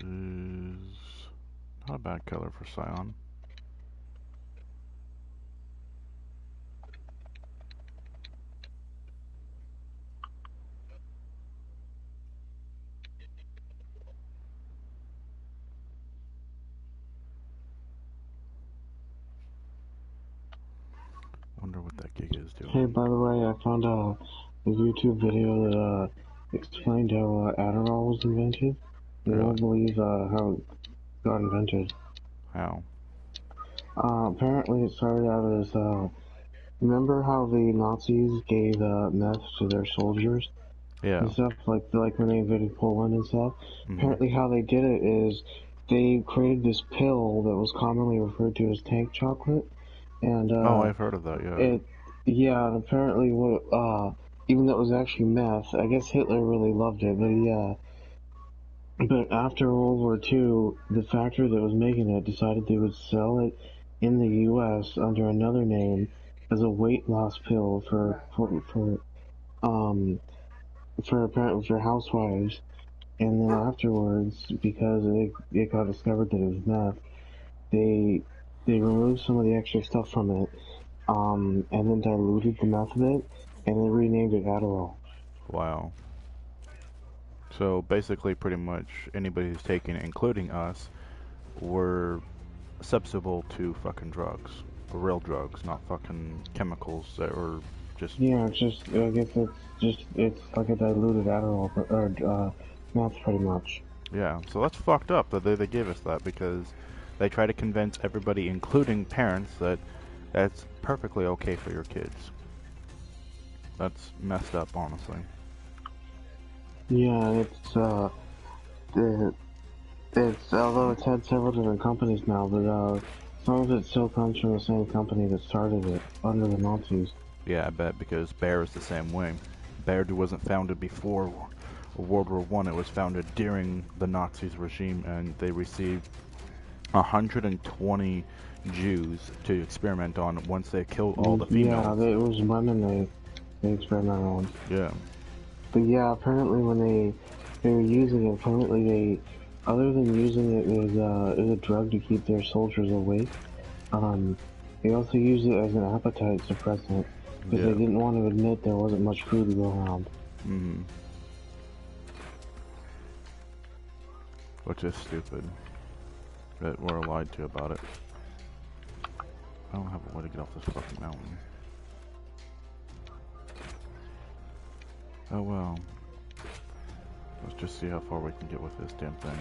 is not a bad color for cyan. Wonder what that gig is doing. Hey, by the way, I found a YouTube video that explained how Adderall was invented. You Really? won't believe how it got invented. How? Apparently, it started out as remember how the Nazis gave meth to their soldiers Yeah. and stuff, like when they invaded Poland and stuff. Mm-hmm. Apparently, how they did it is they created this pill that was commonly referred to as tank chocolate, and Oh, I've heard of that, yeah. yeah, and apparently what even though it was actually meth, I guess Hitler really loved it, but after World War II, the factory that was making it decided they would sell it in the U.S. under another name as a weight loss pill um apparently for housewives, and then afterwards, because it got discovered that it was meth, they they removed some of the extra stuff from it, and then diluted the meth of it, and then renamed it Adderall. Wow. So basically, pretty much anybody who's taking it, including us, were susceptible to fucking drugs. Real drugs, not fucking chemicals that were just... Yeah, it's just I guess it's like a diluted Adderall or meth pretty much. Yeah, so that's fucked up that they gave us that because they try to convince everybody, including parents, that that's perfectly okay for your kids. That's messed up, honestly. Yeah, it, it's although it's had several different companies now, but some of it still comes from the same company that started it under the Nazis. Yeah, I bet, because Bayer is the same way. Bayer wasn't founded before World War One. It was founded during the Nazis regime, and they received 120 Jews to experiment on once they killed all the Yeah, females. it was women they experimented on. Yeah. But yeah, apparently when they were using it, apparently they, other than using it as a drug to keep their soldiers awake, they also used it as an appetite suppressant because Yeah. they didn't want to admit there wasn't much food to go around. Mm-hmm. Which is stupid. But we're lied to about it. I don't have a way to get off this fucking mountain. Oh well. Let's just see how far we can get with this damn thing.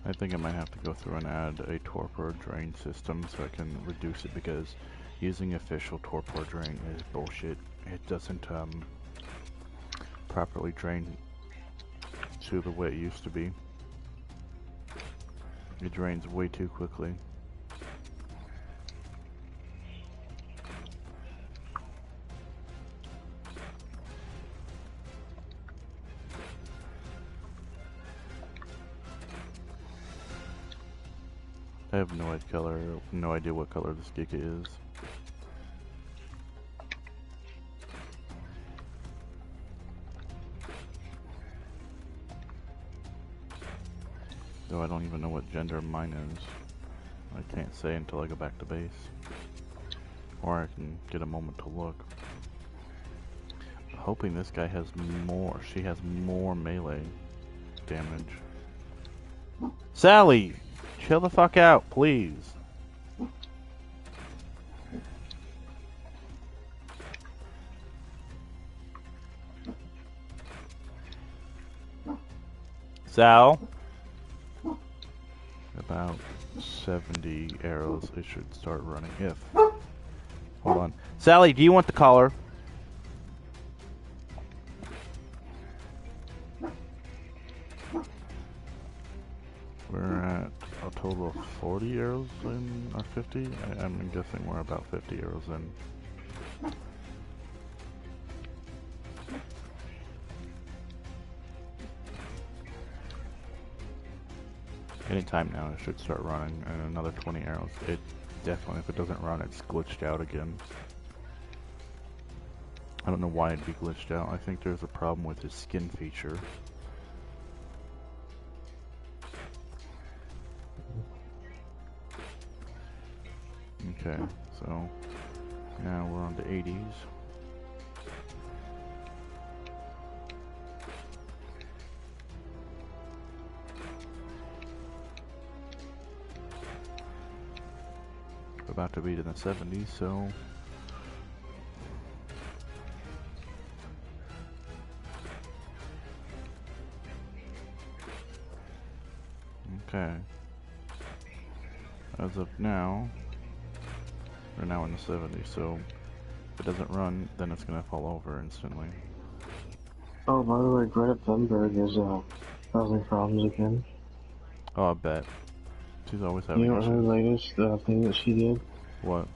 I think I might have to go through and add a torpor drain system so I can reduce it, because using official torpor drain is bullshit. It doesn't properly drain to the way it used to be. It drains way too quickly. I have no idea what color this Giga is. Though I don't even know what gender mine is. I can't say until I go back to base. Or I can get a moment to look. I'm hoping this guy has more. She has more melee damage. Sally! Chill the fuck out, please. Sal? About 70 arrows. It should start running. If. Hold on. Sally, do you want the collar? total of 40 arrows in, or 50? I'm guessing we're about 50 arrows in. Anytime now it should start running, and another 20 arrows. It definitely, if it doesn't run, it's glitched out again. I don't know why it'd be glitched out. I think there's a problem with his skin feature. Okay, so now we're on to 80s. We're about to be in the 70s, so okay. As of now, we're now in the 70s, so if it doesn't run, then it's gonna fall over instantly. Oh, by the way, Greta Thunberg is causing problems again. Oh, I bet. She's always having You know issues. her latest thing that she did? What?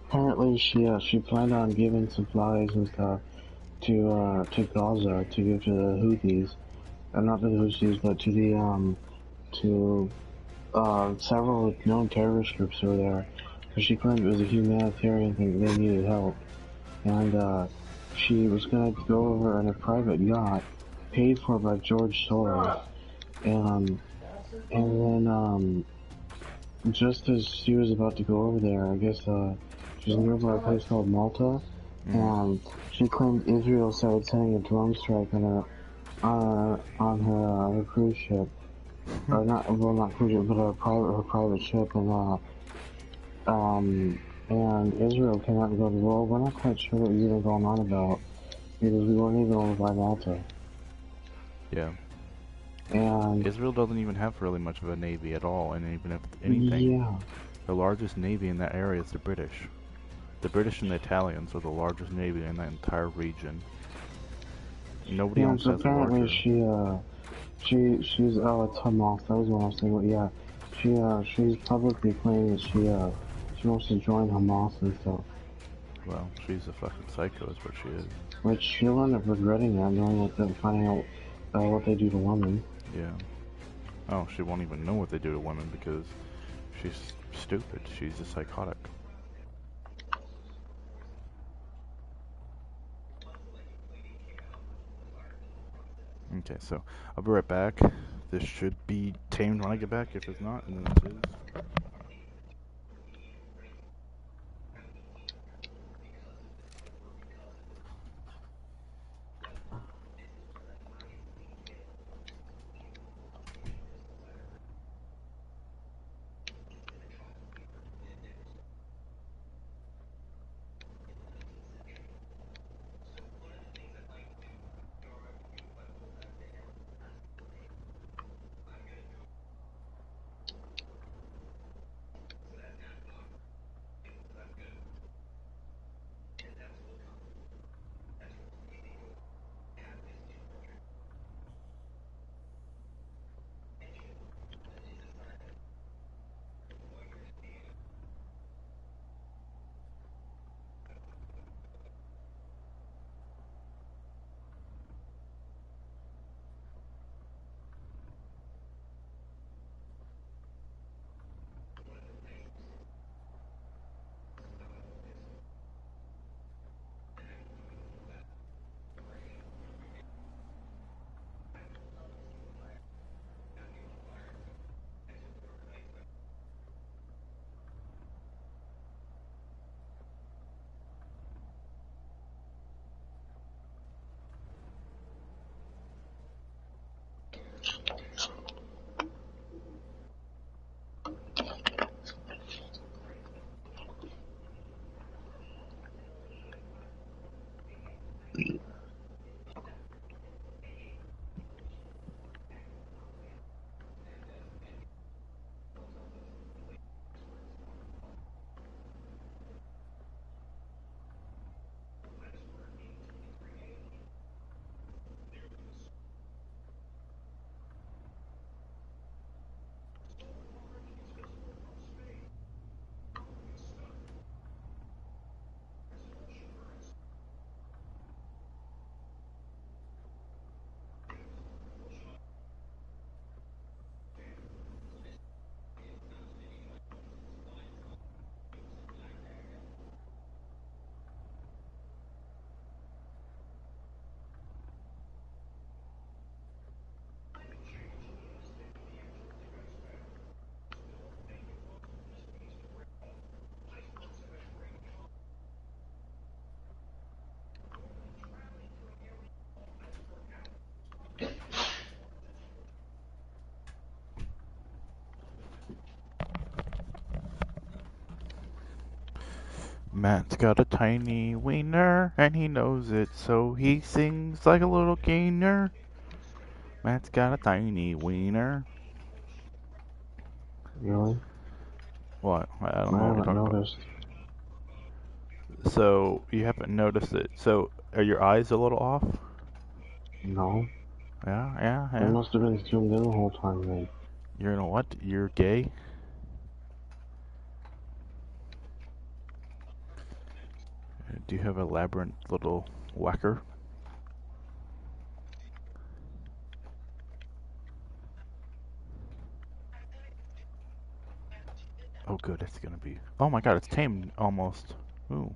Apparently, she planned on giving supplies and stuff to Gaza to give to the Houthis, not to the Houthis, but to the to several known terrorist groups over there. Because she claimed it was a humanitarian thing; they needed help, and she was gonna go over in a private yacht, paid for by George Soros, and then just as she was about to go over there, I guess she's nearby a place called Malta, and she claimed Israel started sending a drone strike on her cruise ship, or not cruise ship, but her private ship, and Israel came out and goes, well, we're not quite sure what you're even going on about because we weren't even over by Malta. Yeah. And Israel doesn't even have really much of a navy at all, and even if anything, yeah. the largest navy in that area is the British. The British and the Italians are the largest navy in that entire region. Nobody else So has a apparently larger. she's it's Hamas. That was what I was saying. But yeah, she's publicly claiming that she wants to join Hamas and stuff. Well, she's a fucking psycho, is what she is. Which she'll end up regretting that, knowing what them finding out what they do to women. Yeah. Oh, she won't even know what they do to women because she's stupid. She's a psychotic. Okay, so I'll be right back. This should be tamed when I get back. If it's not, and then it is. Matt's got a tiny wiener, and he knows it, so he sings like a little gainer. Matt's got a tiny wiener. Really? What? I don't I know what you're haven't talking about. noticed. So, you haven't noticed it. So, are your eyes a little off? No. Yeah. I must have been zoomed in the whole time then. You're in a what? You're gay? Do you have a labyrinth little whacker? Oh, good. It's gonna be. Oh my God! It's tamed almost. Ooh.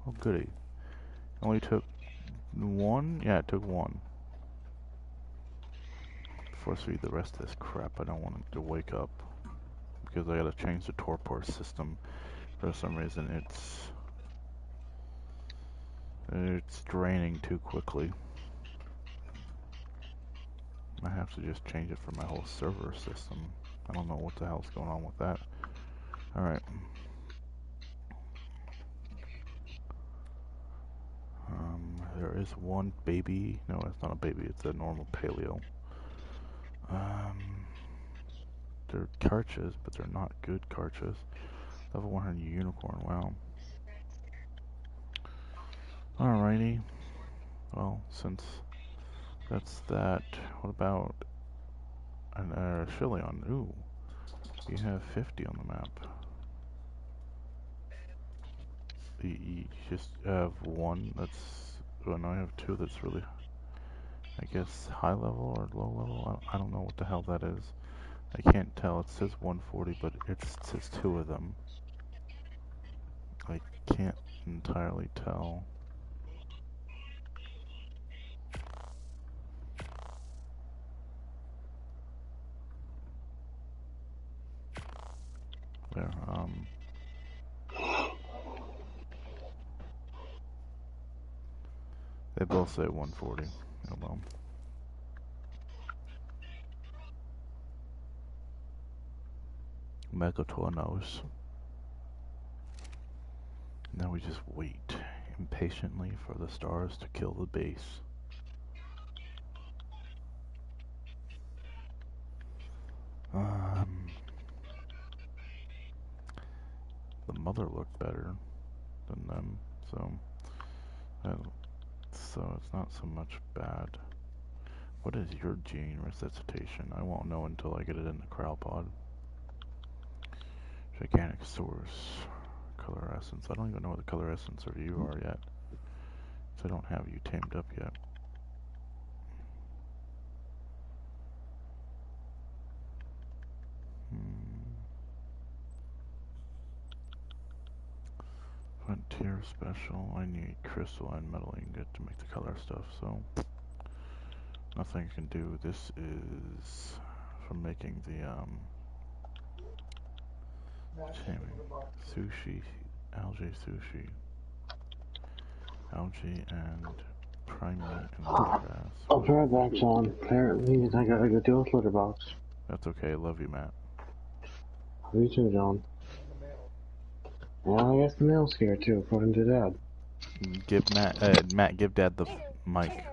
Oh goody. Only took one. Yeah, it took one. Before I see the rest of this crap, I don't want him to wake up because I gotta change the torpor system. For some reason, it's draining too quickly. I have to just change it for my whole server system. I don't know what the hell's going on with that. Alright. There is one baby. No, it's not a baby. It's a normal paleo. They're carches, but they're not good carches. Level 100 unicorn. Wow. Alrighty. Well, since that's that, what about an Shillion? Ooh, you have 50 on the map. You just have one that's, well, no, I have two that's really, I guess, high level or low level. I don't know what the hell that is. I can't tell. It says 140, but it says two of them. I can't entirely tell. There, they both say 140. Oh well. Megatornos. Now we just wait impatiently for the stars to kill the base. The mother looked better than them, so it's not so much bad. What is your gene resuscitation? I won't know until I get it in the crowpod. Gigantic source. Color essence. I don't even know what the color essence of you are yet. So I don't have you tamed up yet. Frontier special. I need crystal and metal ingot to make the color stuff, so nothing I can do. This is from making the sushi, algae sushi, algae and prime meat and grass. I'll be right back, John. Apparently, I gotta go deal with litter box. That's okay. I love you, Matt. You too, John. Well, I guess the mail's here too, according to Dad. Give Matt, give Dad the mic.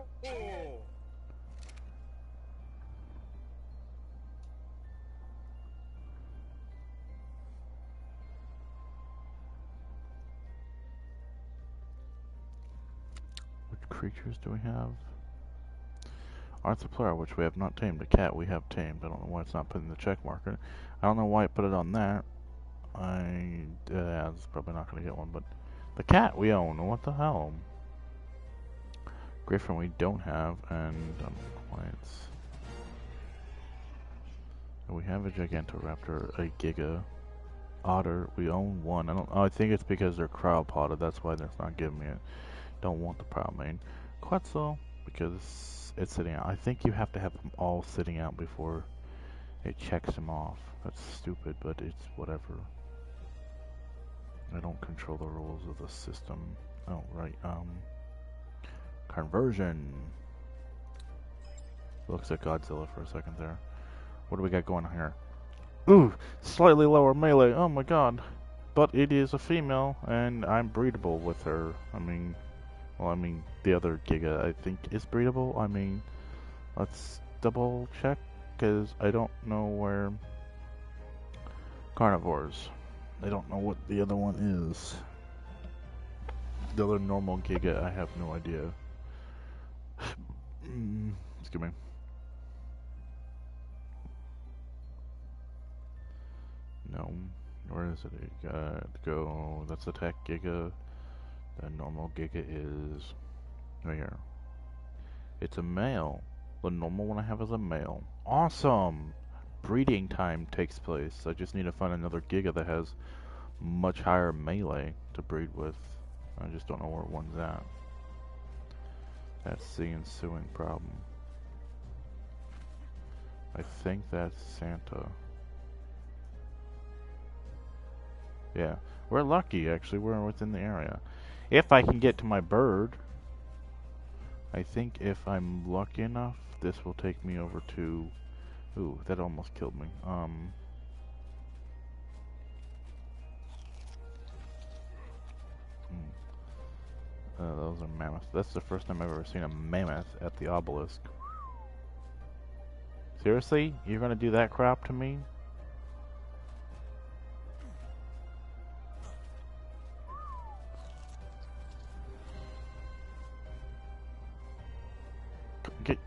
Which creatures do we have? Arthropleura, which we have not tamed. A cat we have tamed. I don't know why it's not putting the check marker. I don't know why it put it on that. Yeah, it's probably not going to get one, but the cat we own. What the hell? Griffin we don't have, and why it's. We have a Gigantoraptor, a Giga Otter. We own one. I think it's because they're cryopotted. That's why they're not giving me it. Don't want the Prowlmane. Quetzal, because it's sitting out. I think you have to have them all sitting out before it checks them off. That's stupid, but it's whatever. I don't control the rules of the system. Oh, right, conversion. Looks like Godzilla for a second there. What do we got going on here? Ooh, slightly lower melee. Oh my god. but it is a female, and I'm breedable with her. I mean, well, I mean, the other Giga, I think, is breedable. I mean, let's double check, because I don't know where... Carnivores. I don't know what the other one is. The other normal Giga, I have no idea. Excuse me. No. Where is it? Go. That's attack Giga. The normal Giga is right here. It's a male. The normal one I have is a male. Awesome! Breeding time takes place. I just need to find another Giga that has much higher melee to breed with. I just don't know where one's at. That's the ensuing problem. I think that's Santa. Yeah, we're lucky actually, we're within the area. If I can get to my bird, I think if I'm lucky enough, this will take me over to... Ooh, that almost killed me. Those are mammoths. That's the first time I've ever seen a mammoth at the obelisk. Seriously? You're gonna do that crap to me?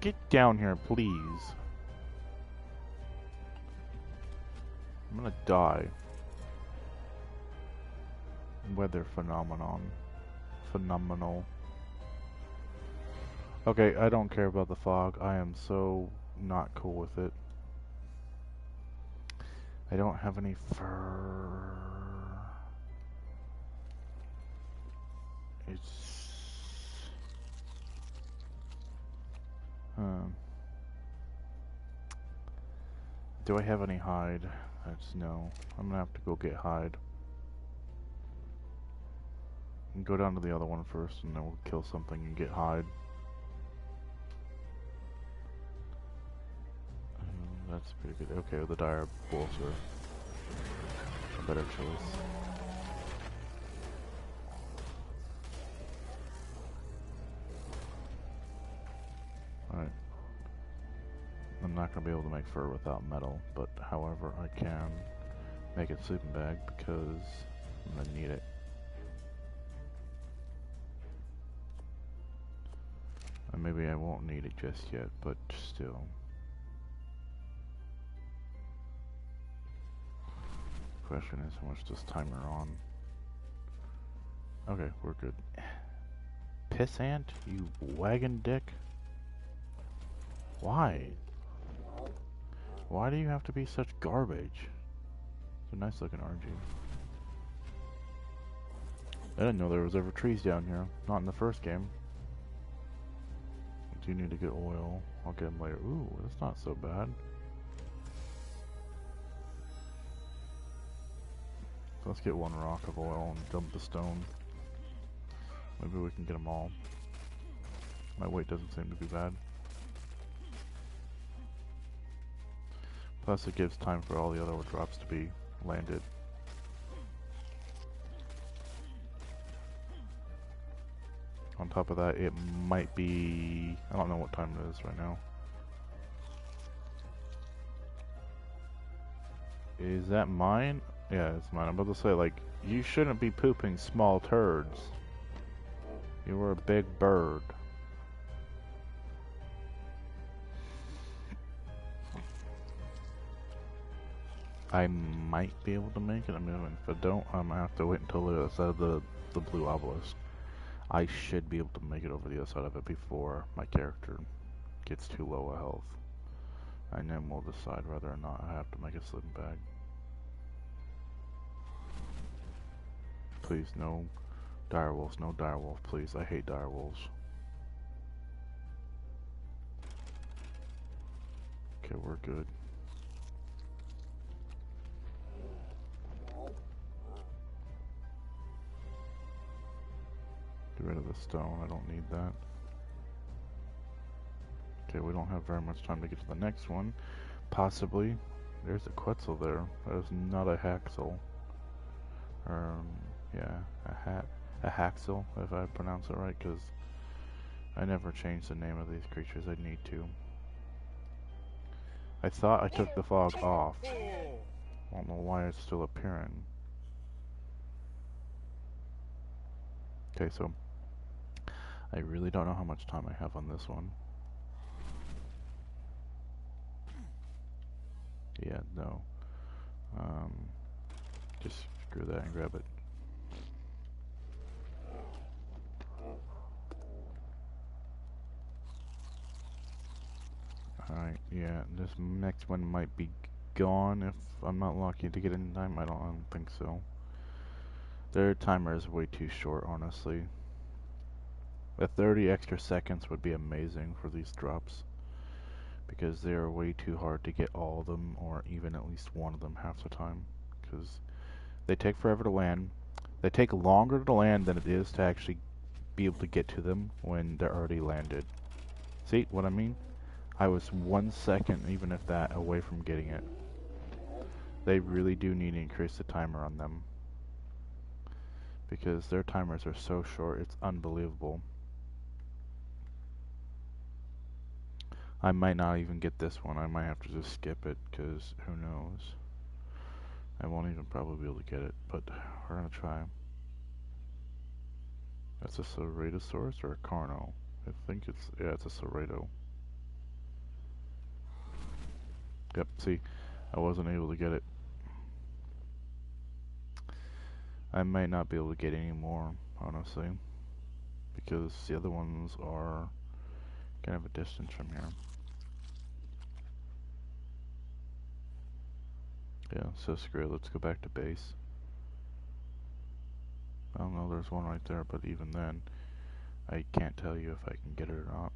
Get down here, please. I'm gonna die. Weather phenomenon. Phenomenal. Okay, I don't care about the fog. I am so not cool with it. I don't have any fur. It's... Do I have any hide? That's no. I'm gonna have to go get hide. And go down to the other one first, and then we'll kill something and get hide. That's pretty good. Okay, the dire wolves are a better choice. Alright. I'm not going to be able to make fur without metal, but however I can make a sleeping bag because I'm going to need it. And maybe I won't need it just yet, but still. Question is, how much does timer on? Okay, we're good. Pissant, you wagon dick. Why? Why do you have to be such garbage? It's a nice looking RG. I didn't know there was ever trees down here. Not in the first game. I do need to get oil. I'll get them later. Ooh, that's not so bad. Let's get one rock of oil and dump the stone. Maybe we can get them all. My weight doesn't seem to be bad. Plus it gives time for all the other drops to be landed. On top of that, it might be... I don't know what time it is right now. Is that mine? Yeah, it's mine. I'm about to say, like, you shouldn't be pooping small turds. You were a big bird. I might be able to make it. I mean, if I don't, I'm gonna have to wait until the other side of the blue obelisk. I should be able to make it over the other side of it before my character gets too low a health. And then we'll decide whether or not I have to make a sleeping bag. Please, no direwolves, no direwolf, please. I hate direwolves. Okay, we're good. Get rid of the stone, I don't need that. Okay, we don't have very much time to get to the next one. Possibly. There's a Quetzal there. That is not a Haxel. Yeah, a haxel, if I pronounce it right, because I never change the name of these creatures. I need to. I thought I took the fog off. I don't know why it's still appearing. Okay, so I really don't know how much time I have on this one. Yeah, no. Just screw that and grab it. Alright, yeah, this next one might be gone if I'm not lucky to get in time. I don't think so. Their timer is way too short, honestly. The 30 extra seconds would be amazing for these drops, because they are way too hard to get all of them, or even at least one of them half the time, because they take forever to land. They take longer to land than it is to actually be able to get to them when they're already landed. See what I mean? I was 1 second, even if that, away from getting it. They really do need to increase the timer on them, because their timers are so short, it's unbelievable. I might not even get this one. I might have to just skip it, because who knows. I won't even probably be able to get it, but we're gonna try. That's a Ceratosaurus or a Carno? I think it's, yeah, it's a Cerato. Yep, see, I wasn't able to get it. I might not be able to get any more, honestly, because the other ones are kind of a distance from here. Yeah, so screw it, let's go back to base. I don't know, there's one right there, but even then, I can't tell you if I can get it or not.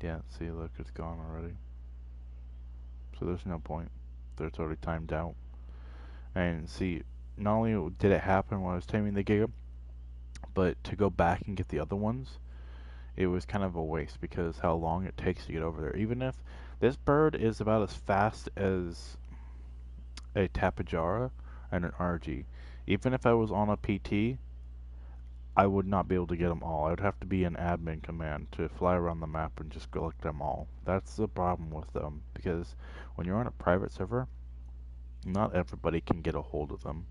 Yeah, see, look, it's gone already. So there's no point. It's already timed out. And see, not only did it happen when I was taming the Giga, but to go back and get the other ones, it was kind of a waste because how long it takes to get over there. Even if this bird is about as fast as a Tapejara and an RG, even if I was on a PT, I would not be able to get them all. I would have to be an admin command to fly around the map and just collect them all. That's the problem with them, because when you're on a private server, not everybody can get a hold of them.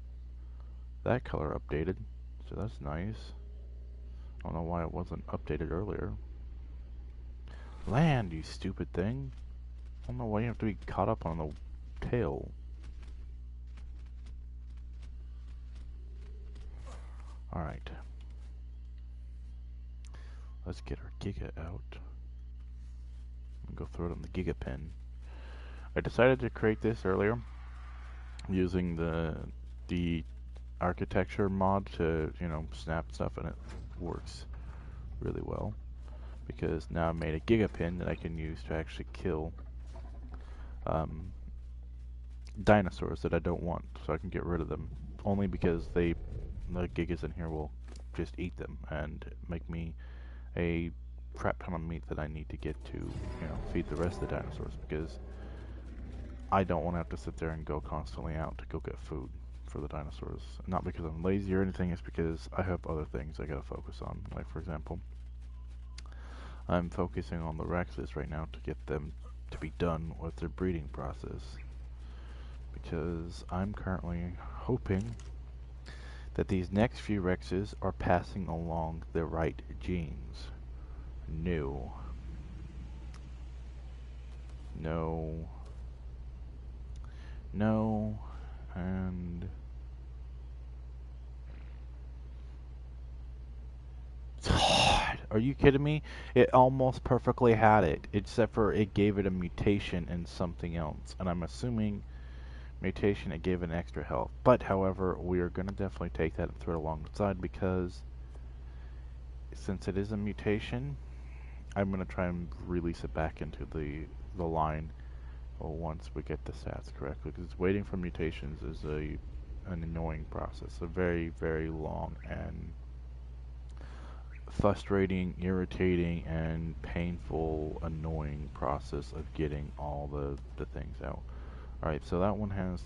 That color updated, so that's nice. I don't know why it wasn't updated earlier. Land, you stupid thing. I don't know why you have to be caught up on the tail. Alright. Let's get our Giga out. And go throw it on the Giga pin. I decided to create this earlier using the architecture mod to, you know, snap stuff, and it works really well. Because now I made a Giga pin that I can use to actually kill dinosaurs that I don't want, so I can get rid of them. Only because the Gigas in here will just eat them and make me a crap ton of meat that I need to get to, you know, feed the rest of the dinosaurs, because I don't want to have to sit there and go constantly out to go get food for the dinosaurs. Not because I'm lazy or anything, it's because I have other things I gotta focus on. Like, for example, I'm focusing on the Rexes right now to get them to be done with their breeding process, because I'm currently hoping that these next few Rexes are passing along the right genes. No. No. No. And... God, are you kidding me? It almost perfectly had it, except for it gave it a mutation in something else. And I'm assuming mutation, it gave it an extra health. But, however, we are going to definitely take that and throw it alongside, because since it is a mutation, I'm going to try and release it back into the line once we get the stats correctly, because waiting for mutations is an annoying process, a very, very long and frustrating, irritating, and painful, annoying process of getting all the things out. Alright, so that one has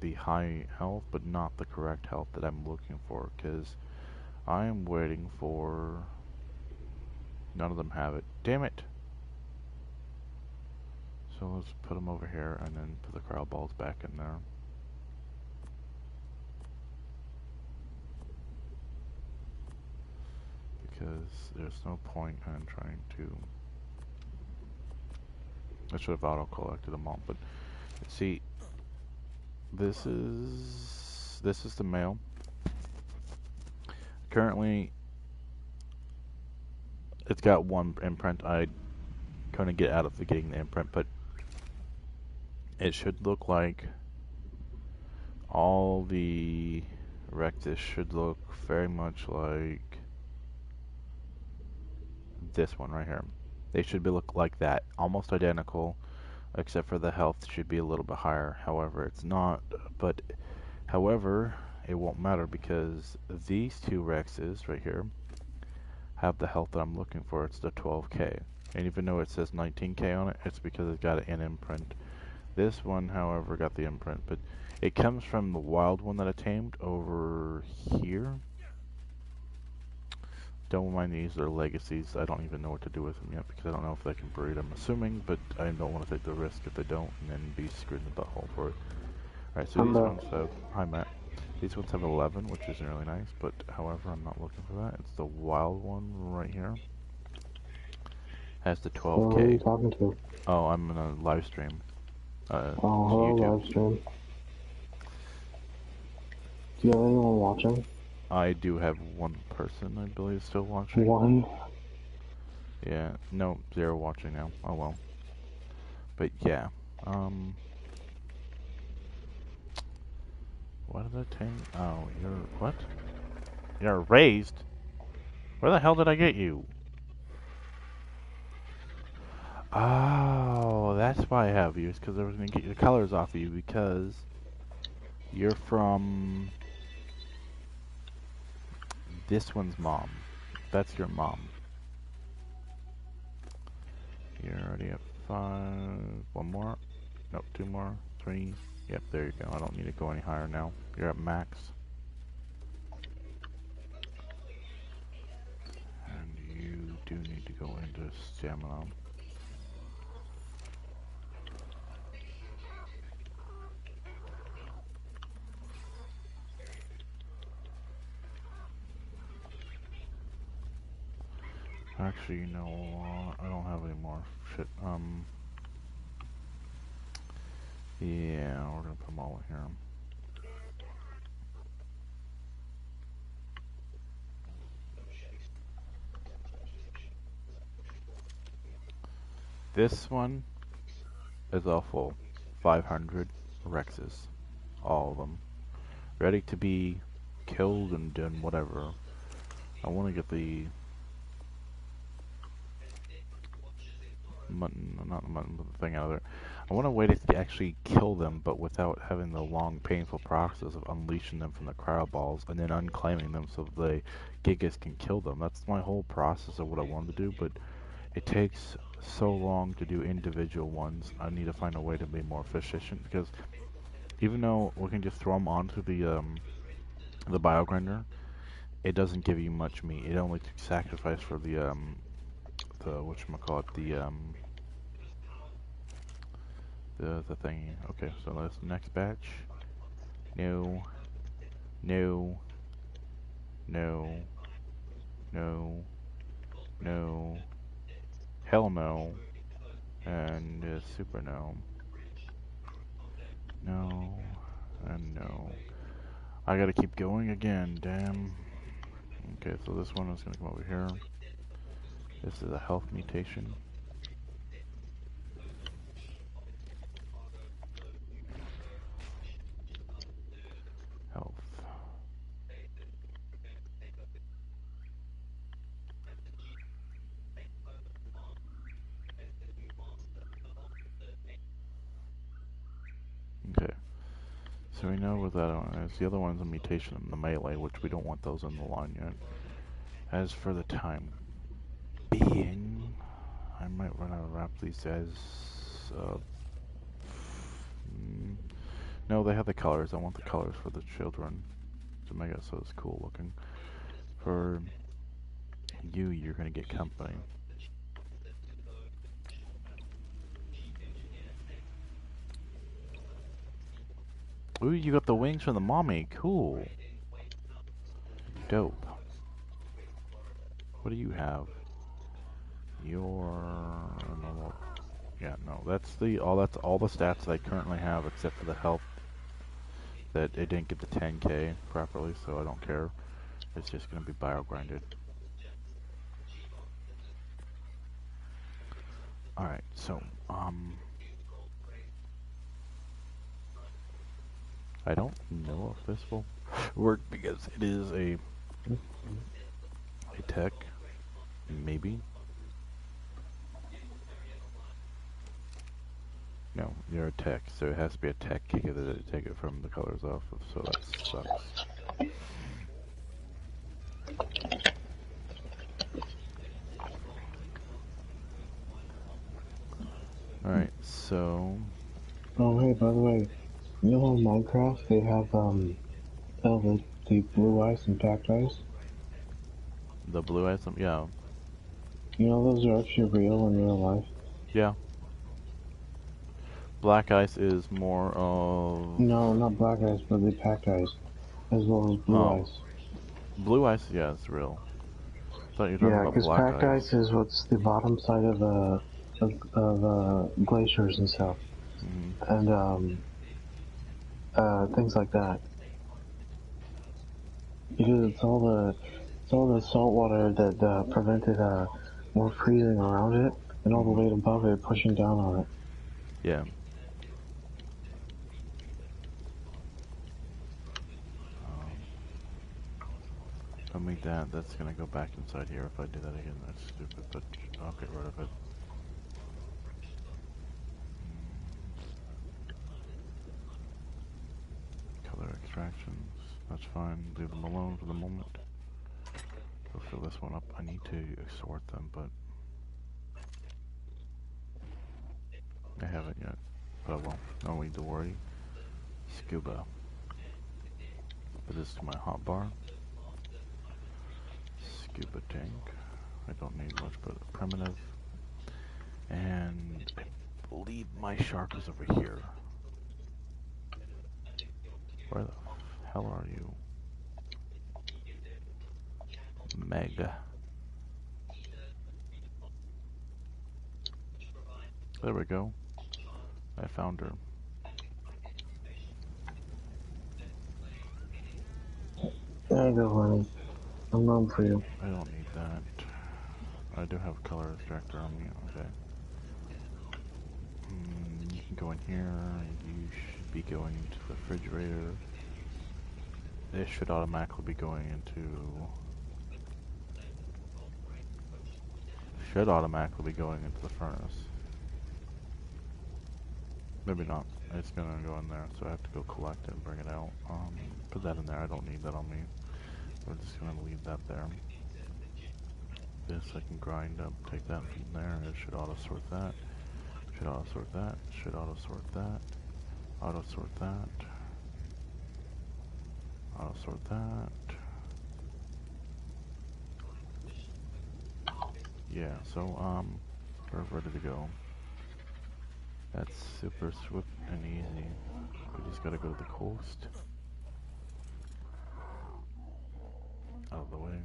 the high health, but not the correct health that I'm looking for, because I am waiting for... None of them have it. Damn it! So let's put them over here, and then put the cryo balls back in there. Because there's no point in trying to... I should have auto-collected them all, but... See, this is the male. Currently, it's got one imprint. I couldn't get out of getting the imprint, but it should look like all the Rectus should look very much like this one right here. They should look like that, almost identical, except for the health should be a little bit higher. However, it's not. But however, it won't matter because these two Rexes right here have the health that I'm looking for. It's the 12k, and even though it says 19k on it, it's because it's got an imprint. This one, however, got the imprint, but it comes from the wild one that I tamed over here. Don't mind these, they're legacies. I don't even know what to do with them yet because I don't know if they can breed, I'm assuming, but I don't want to take the risk if they don't and then be screwed in the butthole for it. Alright, so these ones have... Hi, Matt. These ones have 11, which is really nice, but however, I'm not looking for that. It's the wild one right here. Has the 12k. Who are you talking to? Oh, I'm in a live stream. Hello, YouTube. live stream. Do you have anyone watching? I do have one person, I believe, still watching. One? Yeah, no, 0 watching now. Oh well. But yeah, what did I take? Oh, you're, what? You're raised? Where the hell did I get you? Oh, that's why I have you. It's because I was going to get your colors off of you because you're from this one's mom. That's your mom. You're already at 5. One more. Nope, 2 more. 3. Yep, there you go. I don't need to go any higher now. You're at max. And you do need to go into stamina. Actually, you know what? I don't have any more shit. Yeah, we're gonna put them all in here. This one is all full. 500 Rexes. All of them. Ready to be killed and done whatever. I want to get the mutton, not the mutton, but the thing out of there. I want a way to actually kill them, but without having the long, painful process of unleashing them from the cryo balls and then unclaiming them so the Gigas can kill them. That's my whole process of what I wanted to do, but it takes so long to do individual ones. I need to find a way to be more efficient because even though we can just throw them onto the biogrinder, it doesn't give you much meat. It only sacrifice for the whatchamacallit, the thingy. Okay, so that's the next batch. No. No. No. No. No. Hell no. And super no. No. And no. I gotta keep going again, damn. Okay, so this one is gonna come over here. This is a health mutation. Health. Okay. So we know what that one is. The other one's a mutation in the melee, which we don't want those in the line yet. As for the time being, I might run out of wrap these as No, they have the colors. I want the colors for the children to make it so it's cool looking. For you, you're gonna get company. Ooh, you got the wings from the mommy. Cool. Dope. What do you have? Your normal. Yeah, no, that's all the stats that I currently have except for the health. That it didn't get the 10k properly, so I don't care. It's just gonna be bio grinded. All right, so I don't know if this will work because it is a tech, maybe. No, you're a tech, so it has to be a tech kicker to take it from the colors off of, so that sucks. Alright, so... Oh, hey, by the way, you know in Minecraft they have, the blue ice and packed ice? The blue ice, yeah. You know those are actually real in real life? Yeah. Black ice is more of... No, not black ice, but the packed ice, as well as blue Oh, ice. blue ice, yeah, it's real. I thought you were talking Yeah, about because black packed ice. ice is what's the bottom side of glaciers and stuff, Mm-hmm. and things like that. Because it's all the salt water that prevented more freezing around it, and all the Mm-hmm. weight above it pushing down on it. Yeah. If I make that, that's gonna go back inside here. If I do that again, that's stupid, but I'll get rid of it. Color extractions, that's fine. Leave them alone for the moment. Go fill this one up. I need to sort them, but I haven't yet. But I won't. No need to worry. Scuba. Put this to my hotbar. Scuba tank. I don't need much, but primitive. And I believe my shark is over here. Where the hell are you? Meg. There we go. I found her. There you go, honey. I'm known for you. I don't need that. I do have a color extractor on me. Okay. You can go in here. You should be going into the refrigerator. This should automatically be going into... Should automatically be going into the furnace. Maybe not. It's gonna go in there, so I have to go collect it and bring it out. Put that in there. I don't need that on me. We're just gonna leave that there. This I can grind up, take that from there. It should auto sort that. Should auto sort that. Should auto sort that. Auto sort that. Auto sort that. Yeah, so we're ready to go. That's super swift and easy. We just gotta go to the coast. Out of the way.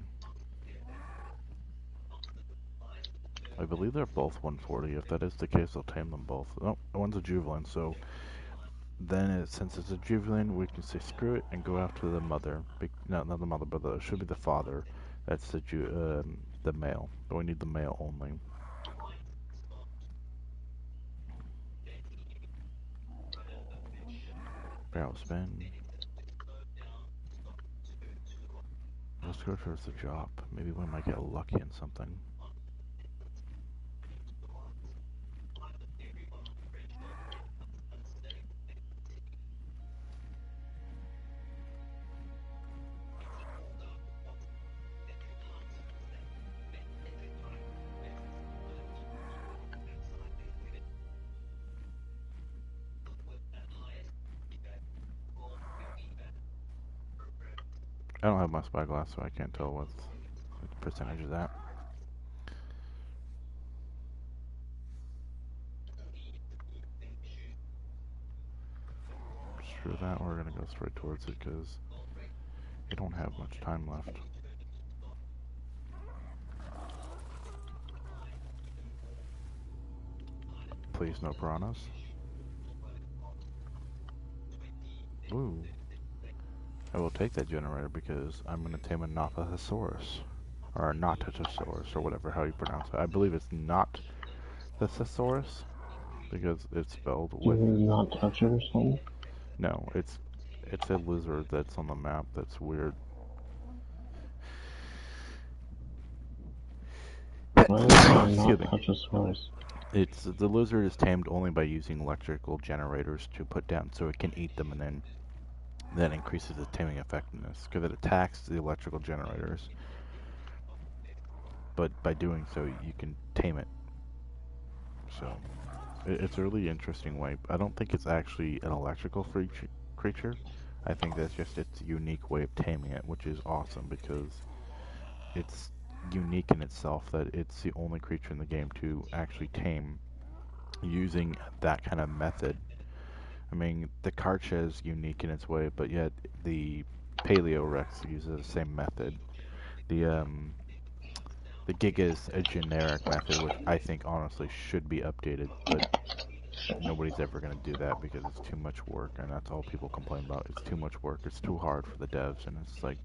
I believe they're both 140. If that is the case, I'll tame them both. Oh, one's a Juvelin, so then since it's a Juvelin, we can say screw it and go after the mother. No, not the mother, but it should be the father. That's the male. But we need the male only. Barrel spin. Let's go towards the job. Maybe we might get lucky in something. I don't have my spyglass, so I can't tell what the percentage is at. Screw that, we're gonna go straight towards it because we don't have much time left. Please, no piranhas. Ooh. I will take that generator because I'm gonna tame a Nothosaurus. Or a Notosaurus, or whatever, how you pronounce it. I believe it's not the thesaurus because it's spelled Do you with. not touch it or something? No, it's a lizard that's on the map that's weird. Why is it Excuse not me. touch a source? It's the lizard is tamed only by using electrical generators to put down so it can eat them, and then that increases its taming effectiveness because it attacks the electrical generators. But by doing so, you can tame it. So it's a really interesting way. I don't think it's actually an electrical creature. I think that's just its unique way of taming it, which is awesome because it's unique in itself that it's the only creature in the game to actually tame using that kind of method. I mean, the Karcha is unique in its way, but yet the Paleo Rex uses the same method. The um, the Giga is a generic method, which I think honestly should be updated, but nobody's ever going to do that because it's too much work, and that's all people complain about. It's too much work. It's too hard for the devs, and it's like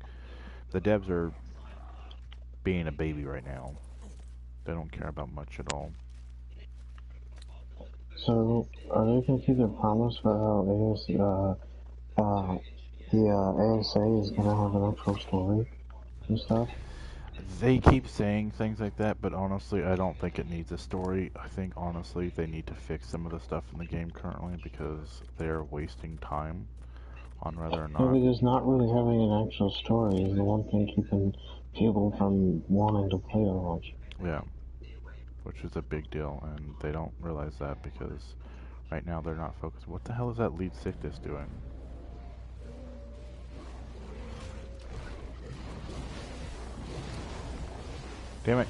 the devs are being a baby right now. They don't care about much at all. So, are they gonna keep their promise for how the ASA is gonna have an actual story and stuff? They keep saying things like that, but honestly, I don't think it needs a story. I think honestly they need to fix some of the stuff in the game currently because they're wasting time on whether or Yeah, not. because not really having an actual story is the one thing keeping people from wanting to play Overwatch. Yeah, which is a big deal, and they don't realize that because right now they're not focused. What the hell is that lead sickness doing? Damn it.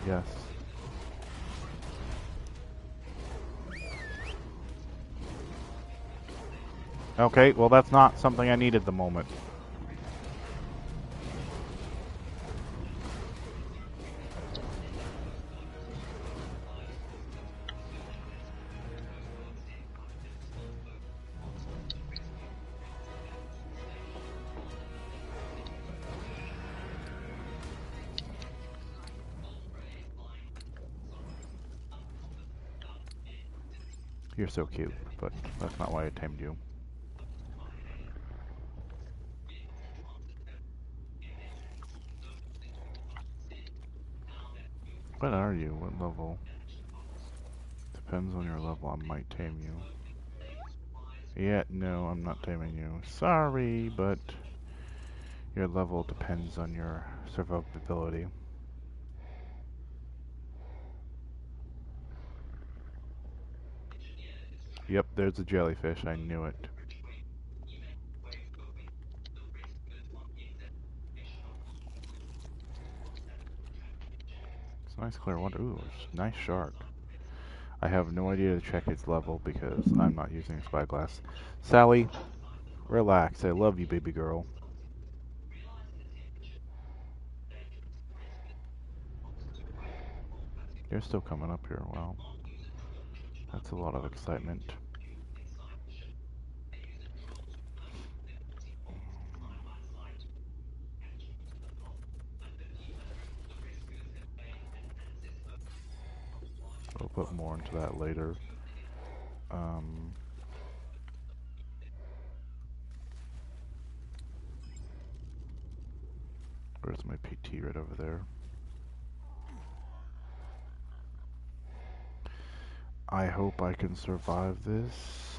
Yes. Okay, well that's not something I need at the moment. You're so cute, but that's not why I tamed you. What are you? What level? Depends on your level, I might tame you. Yeah, no, I'm not taming you. Sorry, but your level depends on your survivability. Yep, there's a jellyfish, I knew it. It's nice clear water. Ooh, it's nice shark. I have no idea to check its level because I'm not using a spyglass. Sally, relax. I love you, baby girl. You're still coming up here. Well, that's a lot of excitement. put more into that later. Where's my PT? Right over there. I hope I can survive this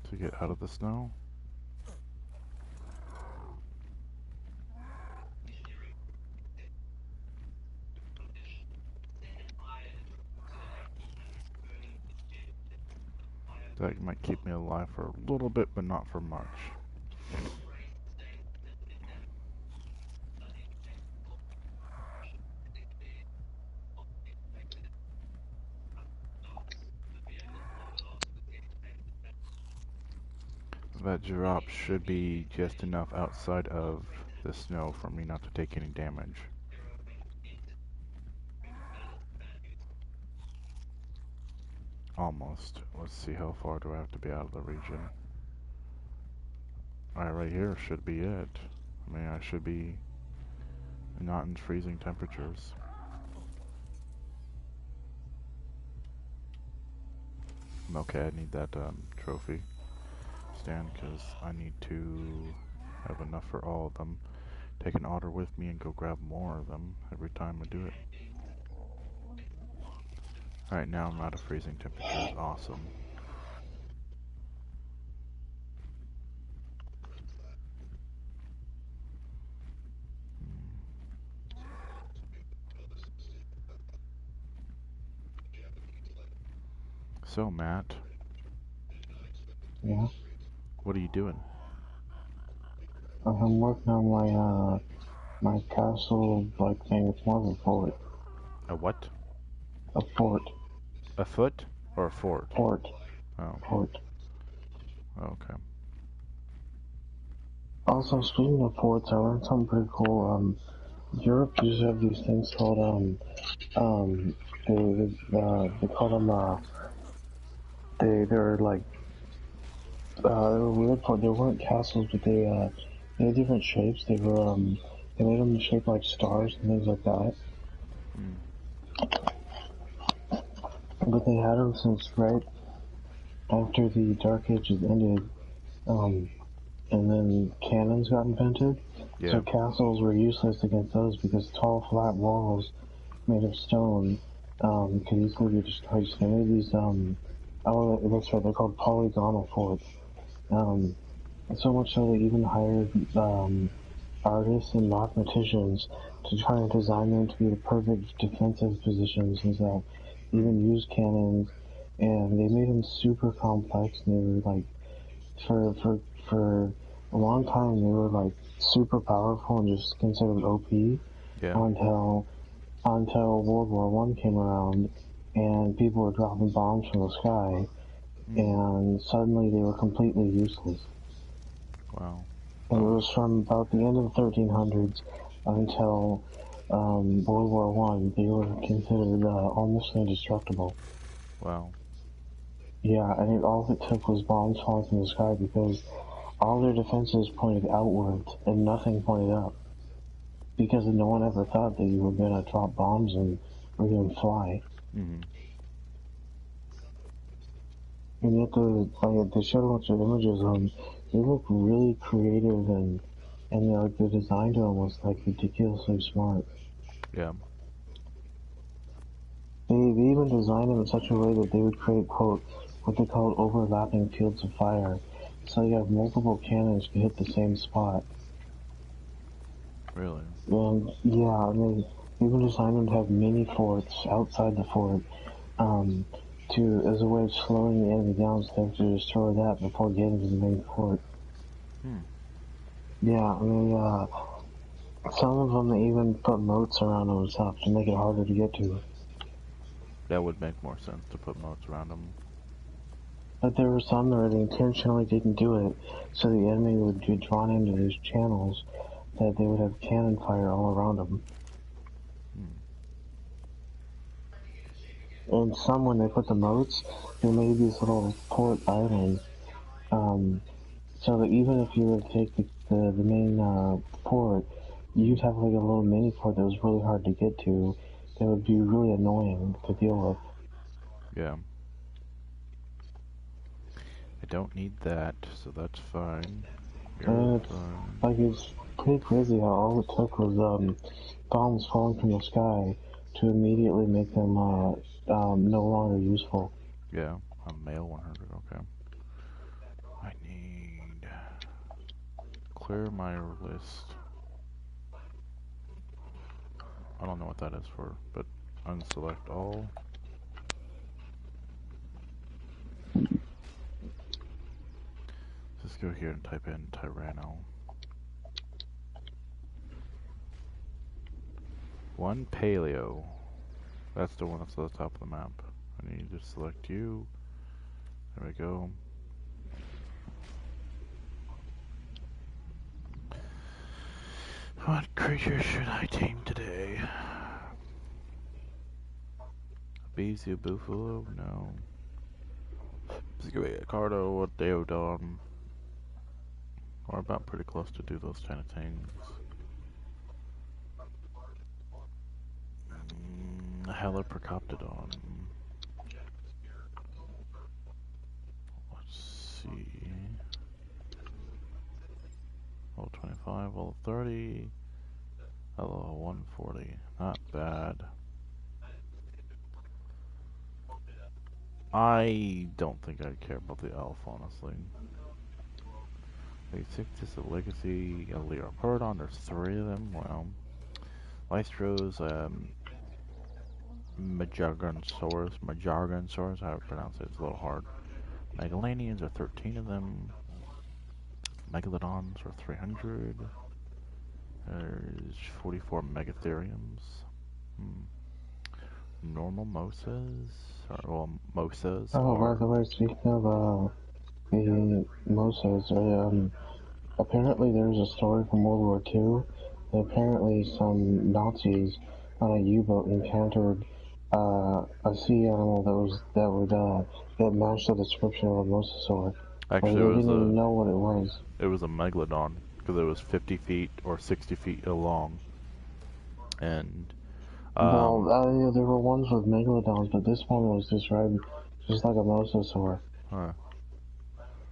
to get out of the snow. That might keep me alive for a little bit, but not for much. That drop should be just enough outside of the snow for me not to take any damage. Almost. Let's see, how far do I have to be out of the region? Alright, right here should be it. I mean, I should be not in freezing temperatures. Okay, I need that trophy stand because I need to have enough for all of them. Take an otter with me and go grab more of them every time I do it. Alright, now I'm out of freezing temperatures. Awesome. So, Matt. Yeah? What are you doing? I'm working on my castle, like, thing. It's more of a fort. A what? A fort. A foot? Or a fort? Fort. Oh. Fort. Okay. Also, speaking of forts, I learned something pretty cool. Europe used to have these things called, they call them, they're like, they were weird, but they weren't castles, but they had different shapes. They made them shaped like stars and things like that. But they had them since right after the Dark Ages ended, and then cannons got invented. Yeah. So castles were useless against those because tall, flat walls made of stone could easily be destroyed. So they made these, that's right, they're called polygonal forts. So much so they even hired artists and mathematicians to try and design them to be the perfect defensive positions and stuff. Even used cannons, and they made them super complex. And they were like, for a long time, they were like super powerful and just considered OP. Yeah. Until World War One came around, and people were dropping bombs from the sky, and suddenly they were completely useless. Wow. And it was from about the end of the 1300s until World War One. They were considered almost indestructible. Wow. Yeah, and all it took was bombs falling from the sky because all their defenses pointed outwards and nothing pointed up. Because no one ever thought that you were gonna drop bombs and or even fly. Mm-hmm. And yet they showed a bunch of images. They look really creative and like the design to them was like ridiculously smart. Yeah. They even designed them in such a way that they would create, quote, what they called overlapping fields of fire. So you have multiple cannons to hit the same spot. Really? And yeah, and they even designed them to have mini forts outside the fort, as a way of slowing the enemy down so they have to destroy that before getting to the main fort. Yeah, I mean, some of them they even put moats around them and stuff to make it harder to get to. That would make more sense to put moats around them. But there were some where they intentionally didn't do it, so the enemy would be drawn into these channels that they would have cannon fire all around them. And some, when they put the moats, they made these little port islands, so that even if you were to take the main port, you'd have like a little mini port that was really hard to get to, that would be really annoying to deal with. Yeah. I don't need that, so that's fine. You're And fine. it's pretty crazy how all it took was bombs falling from the sky to immediately make them no longer useful. Yeah, a male 100, okay. I need... Clear my list. I don't know what that is for, but unselect all. Just go here and type in Tyranno. One paleo. That's the one that's at the top of the map. I need to select you. There we go. What creature should I tame today? Beezy, Buffalo? No. Let's go get Cardo or Deodon. We're about pretty close to do those kind of things. Heller Procoptodon. Let's see. Level 25, level 30, level 140. Not bad. I don't think I'd care about the elf, honestly. This a legacy, a Leopardon, there's 3 of them. Well, Lystros, Majargonsaurus, how to pronounce it, it's a little hard. Megalanians are 13 of them. Megalodons are 300. There's 44 Megatheriums. Normal Mosas? Well, Mosas Oh, by are... the way, speaking of the Mosas, apparently there's a story from World War II that apparently some Nazis on a U-boat encountered a sea animal that matched the description of a mosasaur. Like Actually, they didn't even know what it was. it was a Megalodon, because it was 50 feet or 60 feet long. And, Well, yeah, there were ones with megalodons, but this one was described just like a mosasaur. huh.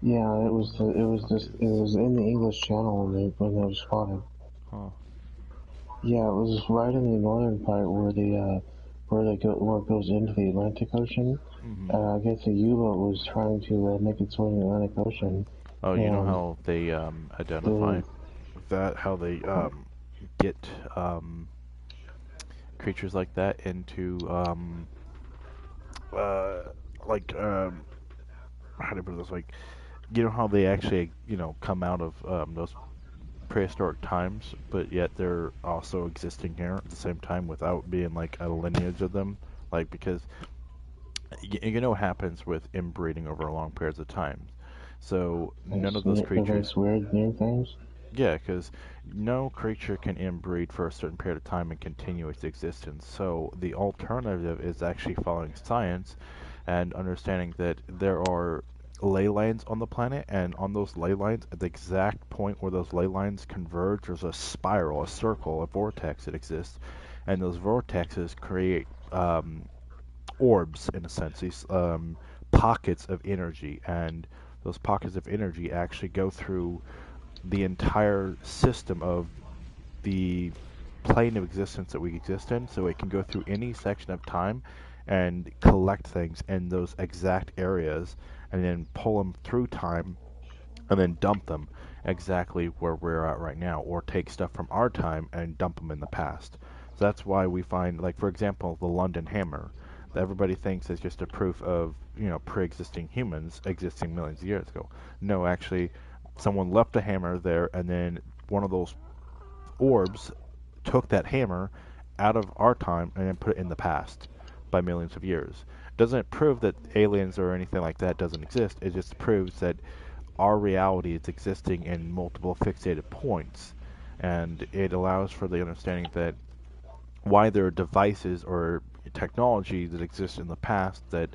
Yeah, it was in the English Channel when they were spotted. Huh. Yeah, it was right in the northern part where it goes into the Atlantic Ocean. I guess a U-boat was trying to make its way in the Atlantic Ocean, Oh, you know and how they identify the that? How they get creatures like that into uh, like how do I put it this? Like, you know how they actually come out of those prehistoric times, but yet they're also existing here at the same time without being like a lineage of them. Like, because you know what happens with inbreeding over long periods of time. So none of those creatures. those weird new things. Yeah, because no creature can inbreed for a certain period of time and continue its existence. So the alternative is actually following science and understanding that there are ley lines on the planet, and on those ley lines, at the exact point where those ley lines converge, there's a spiral, a circle, a vortex that exists, and those vortexes create orbs, in a sense, these pockets of energy, and those pockets of energy actually go through the entire system of the plane of existence that we exist in, so it can go through any section of time and collect things in those exact areas and then pull them through time and then dump them exactly where we're at right now, or take stuff from our time and dump them in the past. So that's why we find, like, for example, the London Hammer, that everybody thinks is just a proof of, pre-existing humans existing millions of years ago. No, actually, someone left a hammer there, and then one of those orbs took that hammer out of our time and then put it in the past by millions of years. Doesn't prove that aliens or anything like that doesn't exist. It just proves that our reality is existing in multiple fixated points, and it allows for the understanding that why there are devices or technology that exists in the past that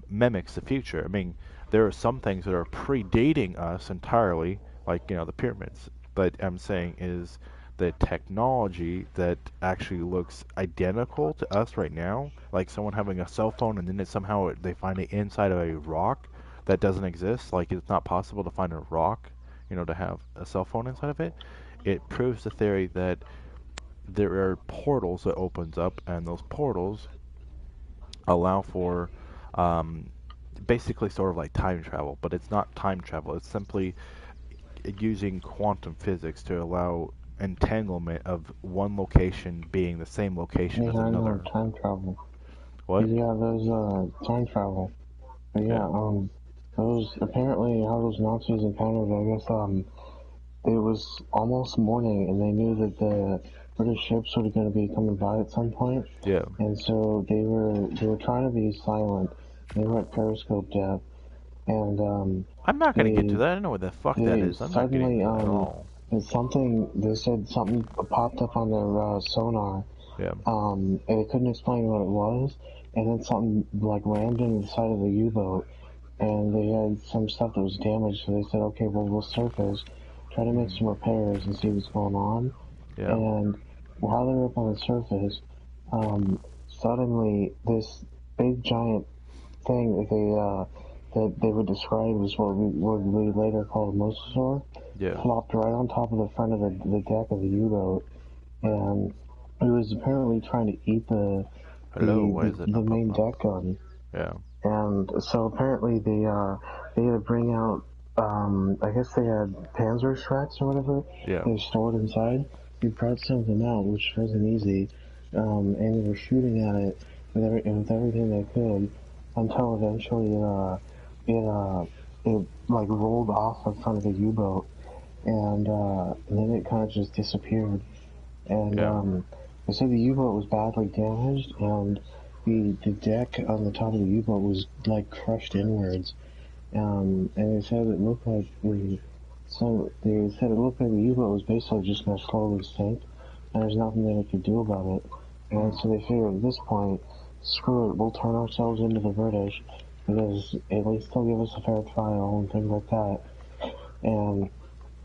mimics the future. I mean, there are some things that are predating us entirely, like the pyramids. But I'm saying is the technology that actually looks identical to us right now, like someone having a cell phone and then they find it inside of a rock that doesn't exist, like it's not possible to find a rock, to have a cell phone inside of it. It proves the theory that there are portals that opens up, and those portals allow for um, basically sort of like time travel, but it's not time travel. It's simply using quantum physics to allow entanglement of one location being the same location Yeah, as I know another. time travel. What? Yeah, there's time travel. But yeah, Yeah. those apparently how those Nazis encountered. I guess it was almost morning, and they knew that the British ships were going to be coming by at some point, Yeah. and so they were trying to be silent. They were at periscope depth, and I'm not gonna get to they that. I don't know what the fuck that they is. I'm not getting suddenly to that at all. they said something popped up on their sonar, Yeah. and they couldn't explain what it was, and then something like rammed into the side of the U-boat, and they had some stuff that was damaged, so they said, okay, well, we'll surface, try to make Hmm. some repairs and see what's going on. Yeah. And while they were up on the surface, suddenly this big giant thing that they would describe as what we later call a mosasaur Yeah. flopped right on top of the front of the deck of the U-boat, and it was apparently trying to eat Hello. Why is it the not main popping up? deck gun. Yeah. And so apparently they had to bring out I guess they had Panzer Shreks or whatever Yeah. they stored inside. They brought some of them out, which wasn't easy, and they were shooting at it with everything they could until eventually it like rolled off the front of the U-boat, and then it kind of just disappeared. And Yeah. they said the U-boat was badly damaged, and the deck on the top of the U-boat was like crushed inwards. And they said it looked like the U-boat was basically just going to slowly sink, and there's nothing they could do about it. And so they figured at this point, screw it, we'll turn ourselves into the British because at least they'll give us a fair trial and things like that. And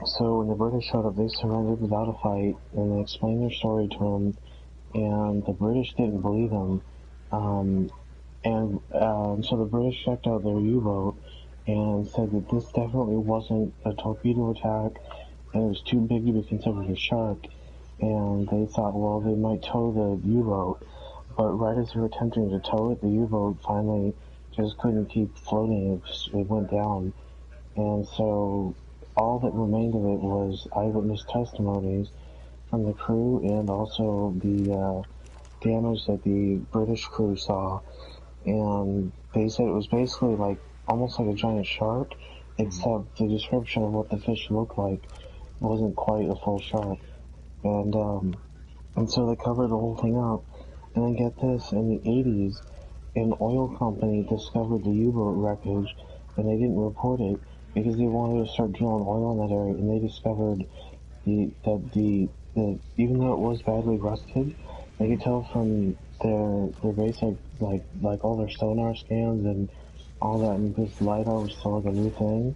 so when the British showed up, they surrendered without a fight, and they explained their story to them, and the British didn't believe them. Um, and so the British checked out their U-boat and said that this definitely wasn't a torpedo attack, and it was too big to be considered a shark. And they thought, well, they might tow the U-boat, but right as they were attempting to tow it, the U-boat finally just couldn't keep floating. It went down, and so all that remained of it was eyewitness testimonies from the crew and also the damage that the British crew saw. And they said it was basically like almost like a giant shark, Hmm. except the description of what the fish looked like wasn't quite a full shark. And and so they covered the whole thing up. And then get this, in the 80s, an oil company discovered the U-boat wreckage, and they didn't report it because they wanted to start drilling oil in that area, and they discovered the even though it was badly rusted, they could Hmm. tell from their basic like all their sonar scans and all that, and this lidar was still like a new thing.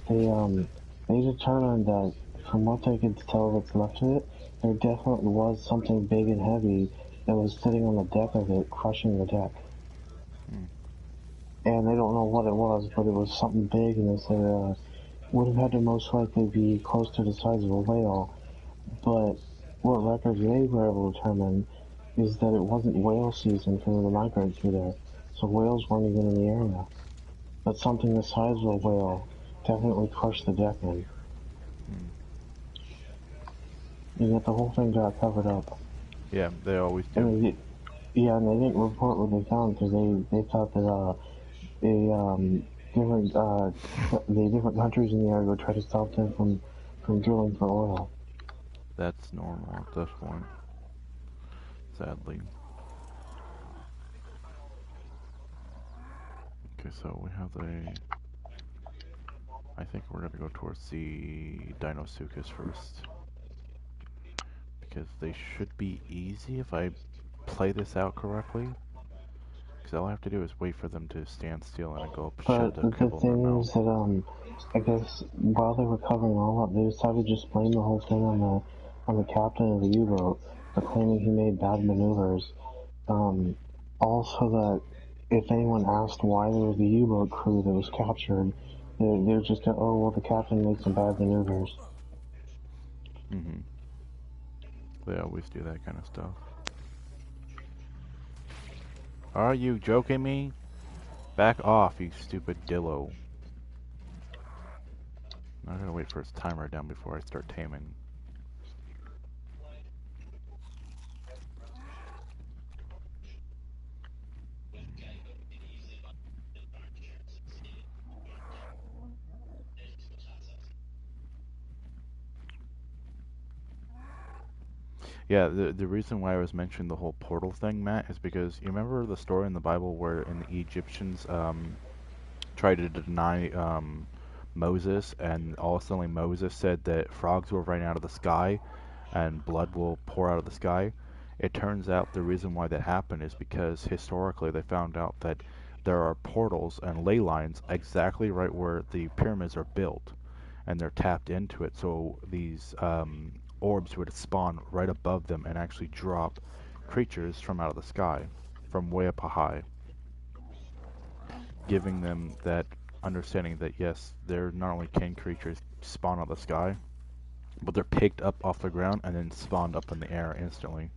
They they determined that from what they could tell that's left of it, there definitely was something big and heavy that was sitting on the deck of it, crushing the deck. Hmm. And they don't know what it was, but it was something big, and they said would have had to most likely be close to the size of a whale. But what records they were able to determine is that it wasn't whale season for them to migrate through there, so whales weren't even in the area. But something the size of a whale definitely crushed the deck in. Hmm. And yet the whole thing got covered up. Yeah. They always do. And yeah, and they didn't report what they found because they thought that the different the different countries in the area would try to stop them from drilling for oil. That's normal at this point. Sadly. Okay, so we have the. I think we're gonna go towards the Dinosuchus first because they should be easy if I play this out correctly. Because all I have to do is wait for them to stand still and I go up, shove But the the kibble in their thing mouth. is that I guess while they were covering all up, they decided to just blame the whole thing on the captain of the U-boat for claiming he made bad maneuvers. Also that if anyone asked why there was the U-boat crew that was captured, they're just going, oh, well, the captain made some bad maneuvers. Mm-hmm. They always do that kind of stuff. Are you joking me? Back off, you stupid dillo. I gotta wait for his timer down before I start taming. Yeah, the reason why I was mentioning the whole portal thing, Matt, is because you remember the story in the Bible where in the Egyptians tried to deny Moses, and all of a sudden Moses said that frogs will rain out of the sky and blood will pour out of the sky. It turns out the reason why that happened is because historically they found out that there are portals and ley lines exactly right where the pyramids are built, and they're tapped into it. So these orbs would spawn right above them and actually drop creatures from out of the sky, from way up high, giving them that understanding that yes, they're not only can creatures spawn out of the sky, but they're picked up off the ground and then spawned up in the air instantly,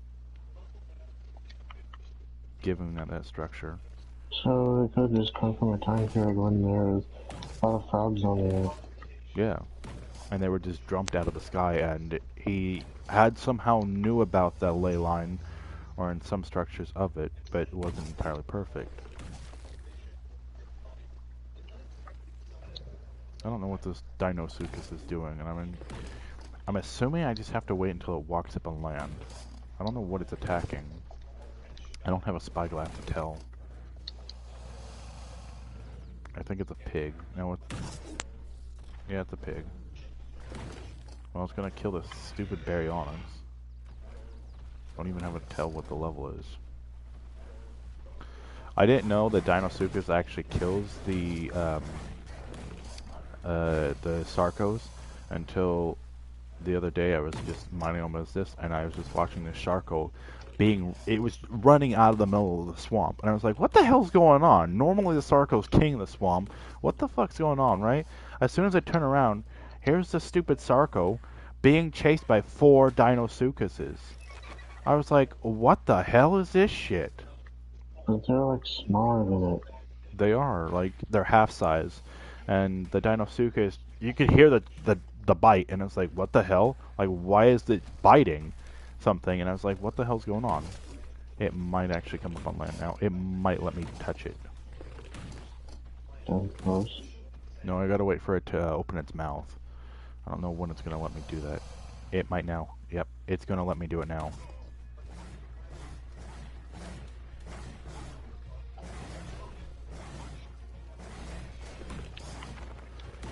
giving them that structure. So it could just come from a time period when there was a lot of frogs on the earth. Yeah, and they were just dumped out of the sky, and he had somehow knew about the ley line, or in some structures of it, but it wasn't entirely perfect. I don't know what this Dinosuchus is doing, and I'm assuming I just have to wait until it walks up on land. I don't know what it's attacking. I don't have a spyglass to tell. I think it's a pig. No, yeah, it's a pig. Well, it's gonna kill this stupid Baryonyx. Don't even have to tell what the level is. I didn't know that Dinosuchus actually kills the Sarcos until the other day. I was just minding on this, and I was just watching the Sarco it was running out of the middle of the swamp, and I was like, what the hell's going on? Normally the Sarco's king of the swamp. What the fuck's going on, right? As soon as I turn around, here's the stupid Sarco being chased by 4 Dinosuchuses. I was like, what the hell is this shit? But they're like smaller than it. They are, like, they're half size. And the Dinosuchus, you could hear the bite, and it's like, what the hell? Like, why is it biting something? And I was like, what the hell's going on? It might actually come up on land now. It might let me touch it. Don't close. No, I gotta wait for it to open its mouth. I don't know when it's gonna let me do that. It might now. Yep, it's gonna let me do it now.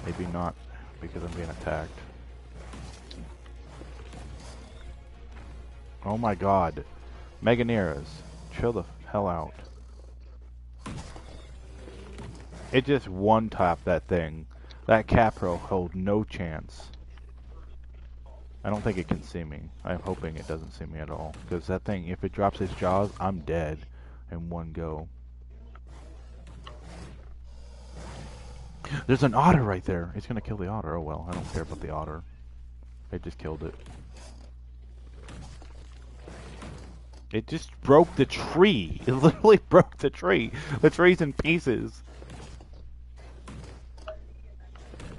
Maybe not, because I'm being attacked. Oh my god. Meganeras, chill the hell out. It just one-tapped that thing. That Capro held no chance. I don't think it can see me. I'm hoping it doesn't see me at all. Because that thing, if it drops its jaws, I'm dead in one go. There's an otter right there. It's gonna kill the otter. Oh well, I don't care about the otter. It just killed it. It just broke the tree. It literally broke the tree. The tree's in pieces.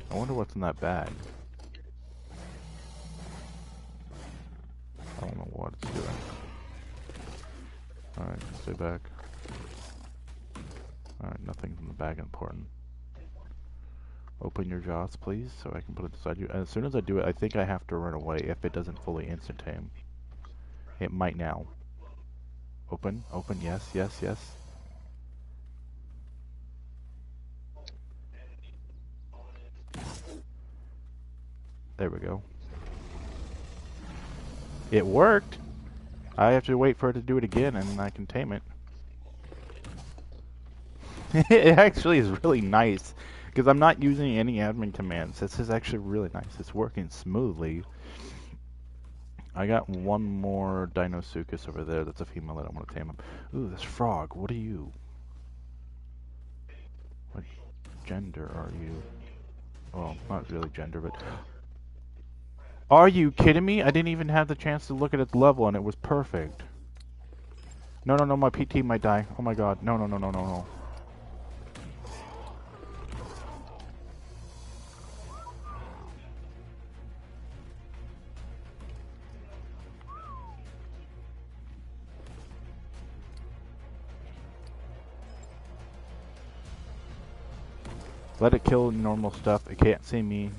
I wonder what's in that bag. I don't know what it's doing. Alright, stay back. Alright, nothing's in the bag important. Open your jaws, please, so I can put it beside you. And as soon as I do it, I think I have to run away if it doesn't fully instant tame. It might now. Open, open, yes, yes, yes. There we go. It worked! I have to wait for it to do it again and I can tame it. It actually is really nice, because I'm not using any admin commands. This is actually really nice. It's working smoothly. I got one more Dinosuchus over there. That's a female that I want to tame up. Ooh, this frog. What are you? What gender are you? Well, not really gender, but... Are you kidding me? I didn't even have the chance to look at its level, and it was perfect. No, no, no, my PT might die. Oh my god. No, no, no, no, no, no. Let it kill normal stuff. It can't see me.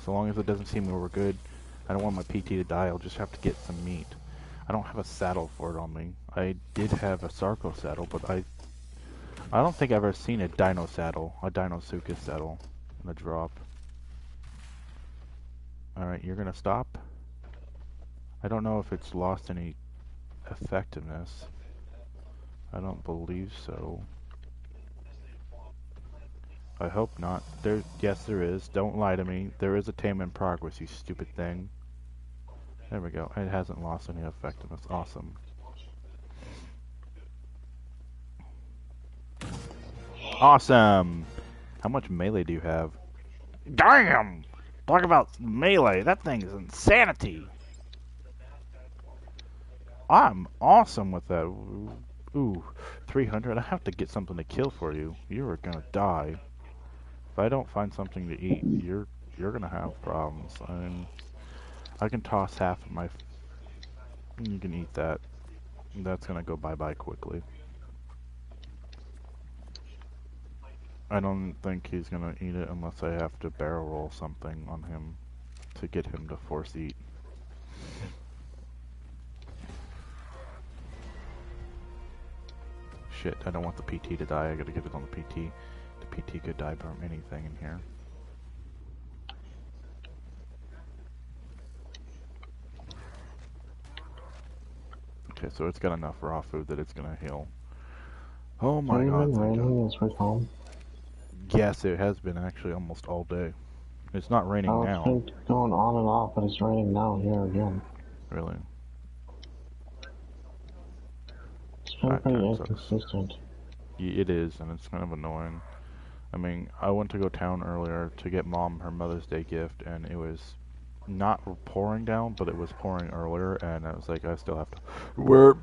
So long as it doesn't see me, we're good. I don't want my PT to die. I'll just have to get some meat. I don't have a saddle for it on me. I did have a Sarco saddle, but I don't think I've ever seen a Dino saddle, a Dinosuchus saddle in a drop. Alright, you're gonna stop? I don't know if it's lost any effectiveness. I don't believe so. I hope not. Yes, there is. Don't lie to me. There is a tame in progress, you stupid thing. There we go. It hasn't lost any effectiveness. Awesome. Awesome! How much melee do you have? Damn! Talk about melee. That thing is insanity. I'm awesome with that. Ooh, 300. I have to get something to kill for you. You are gonna die. If I don't find something to eat, you're gonna have problems. I can toss half of my... You can eat that. That's gonna go bye-bye quickly. I don't think he's gonna eat it unless I have to barrel roll something on him to get him to force eat. Shit, I don't want the PT to die. I gotta get it on the PT. The PT could die from anything in here. Okay, so it's got enough raw food that it's gonna heal. Oh my god. Has it been raining as we're home? Yes, it has been actually almost all day. It's not raining now. It's been going on and off, but it's raining now here again. Really? It's been pretty inconsistent. It is, and it's kind of annoying. I mean, I went to go town earlier to get Mom her Mother's Day gift, and it was not pouring down, but it was pouring earlier, and I was like, I still have to wear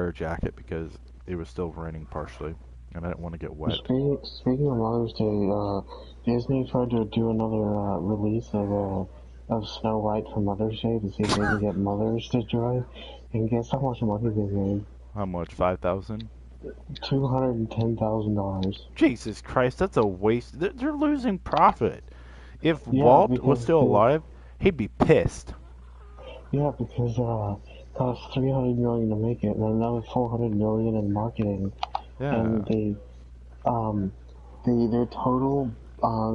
a jacket because it was still raining partially, and I didn't want to get wet. Speaking of Mother's Day, Disney tried to do another release of Snow White for Mother's Day to see if they can get mothers to join, and guess how much money they made? How much? 5,000? $210,000. Jesus Christ, that's a waste. They're losing profit. If Walt was still alive, he'd be pissed. Yeah, because it cost $300 million to make it, and another $400 million in marketing. Yeah. And their total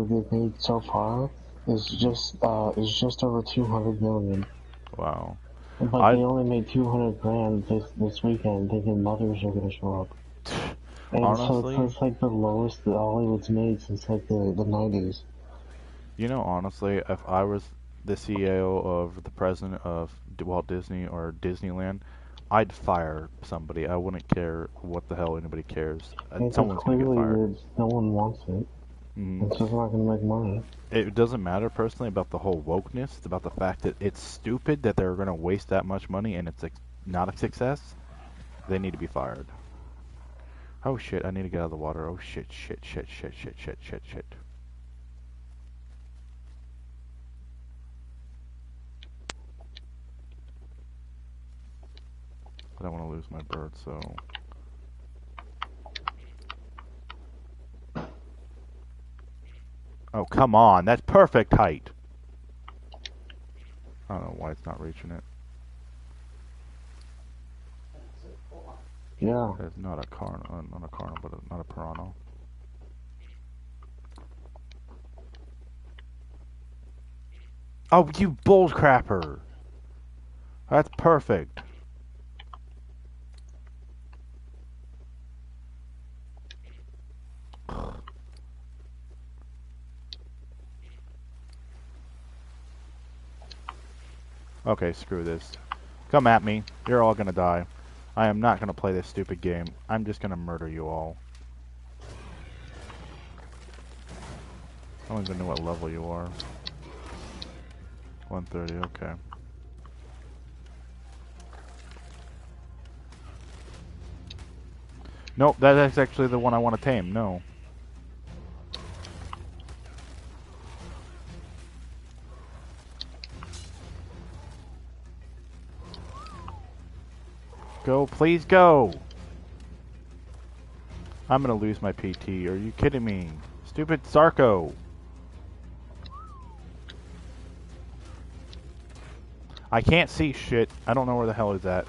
they've made so far is just over $200 million. Wow. But they only made $200,000 this weekend, thinking mothers are gonna show up. And honestly, so it's like the lowest that Hollywood's made since like the 90s. You know, honestly, if I was the CEO of the president of Walt Disney or Disneyland, I'd fire somebody. I wouldn't care what the hell anybody cares. Someone's gonna get fired. No one wants it. It's just not gonna make money. It doesn't matter personally about the whole wokeness. It's about the fact that it's stupid that they're gonna waste that much money and it's not a success. They need to be fired. Oh shit, I need to get out of the water. Oh shit, shit, shit, shit, shit, shit, shit, shit. I don't want to lose my bird, so... Oh, come on, that's perfect height! I don't know why it's not reaching it. Yeah. It's not a carno, but not a piranha. Oh, you bullcrapper! That's perfect. Okay, screw this. Come at me. You're all gonna die. I am not gonna play this stupid game. I'm just gonna murder you all. I don't even know what level you are. 130, okay. Nope, that's actually the one I want to tame. No. Go, please go! I'm gonna lose my PT. Are you kidding me? Stupid Sarko! I can't see shit. I don't know where the hell he's at.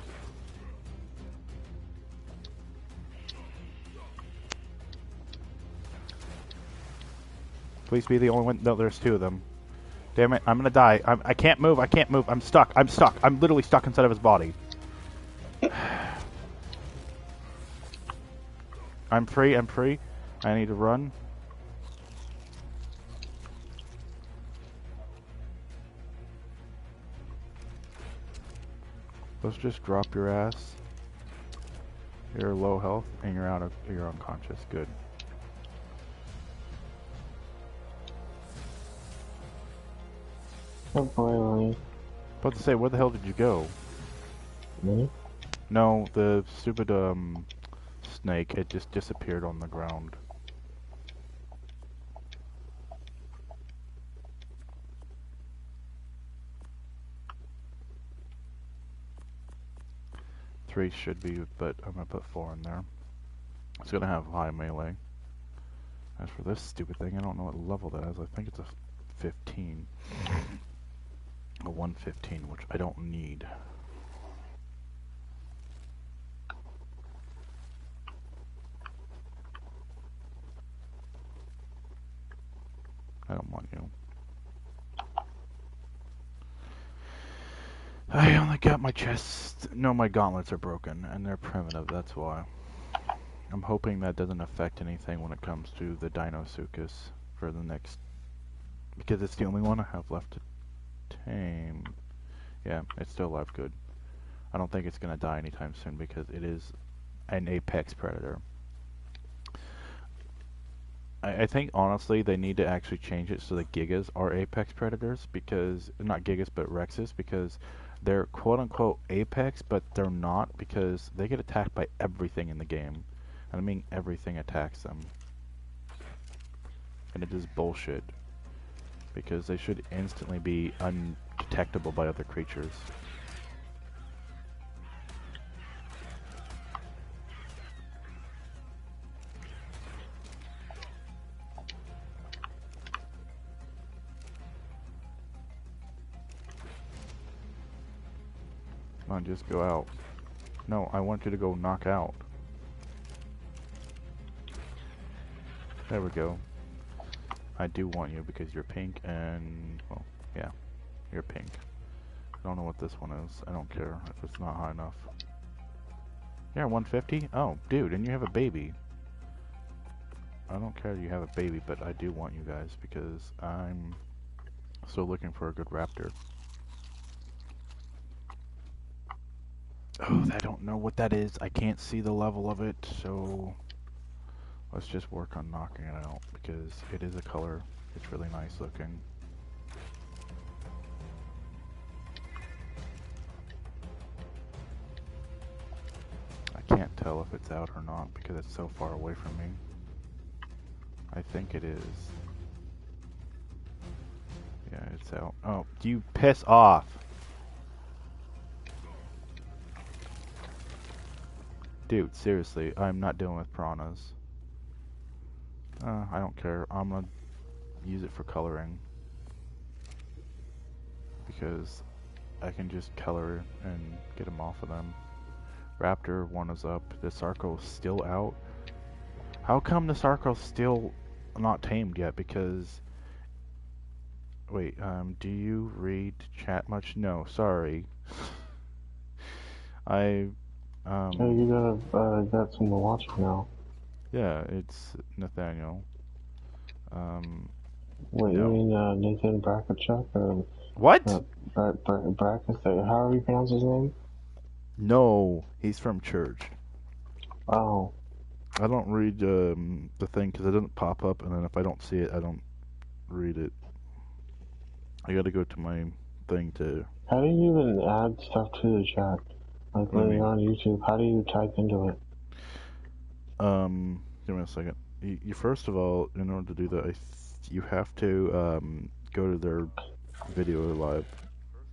Please be the only one. No, there's two of them. Damn it, I'm gonna die. I can't move, I can't move. I'm stuck, I'm stuck. I'm literally stuck inside of his body. I'm free, I'm free. I need to run. Let's just drop your ass. You're low health and you're unconscious. Good. Oh boy, About to say, where the hell did you go? Me? No, the stupid snake, it just disappeared on the ground. Three should be, but I'm gonna put 4 in there. It's gonna have high melee. As for this stupid thing, I don't know what level that is. I think it's a 15. A 115, which I don't need. I don't want you. I only got my chest. No, my gauntlets are broken, and they're primitive, that's why. I'm hoping that doesn't affect anything when it comes to the Dinosuchus for the next... Because it's the only one I have left to tame. Yeah, it's still alive good. I don't think it's going to die anytime soon because it is an apex predator. I think, honestly, they need to actually change it so the Gigas are apex predators because... Not Gigas, but Rexes, because they're quote-unquote apex, but they're not because they get attacked by everything in the game. And I mean everything attacks them. And it is bullshit. Because they should instantly be undetectable by other creatures. Come on, just go out. No, I want you to go knock out. There we go. I do want you because you're pink and... Well, yeah. You're pink. I don't know what this one is. I don't care if it's not high enough. Yeah, 150? Oh, dude, and you have a baby. I don't care you have a baby, but I do want you guys because I'm still looking for a good raptor. Oh, I don't know what that is. I can't see the level of it, so let's just work on knocking it out because it is a color. It's really nice looking. I can't tell if it's out or not because it's so far away from me. I think it is. Yeah, it's out. Oh, you piss off! Dude, seriously, I'm not dealing with piranhas. I don't care. I'm gonna use it for coloring. Because I can just color and get them off of them. Raptor 1 is up. The Sarko's still out. How come the Sarko's still not tamed yet? Because... Wait, do you read chat much? No, sorry. Hey, you got someone watching now. Yeah, it's Nathaniel. Wait, no. you mean Nathan Brackenchuck or What? Brackus, however you pronounce his name? No, he's from church. Oh. I don't read the thing because it doesn't pop up, and then if I don't see it, I don't read it. I gotta go to my thing to... How do you even add stuff to the chat? Like when you're on YouTube, how do you type into it? Give me a second. You first of all, in order to do that, you have to go to their video live.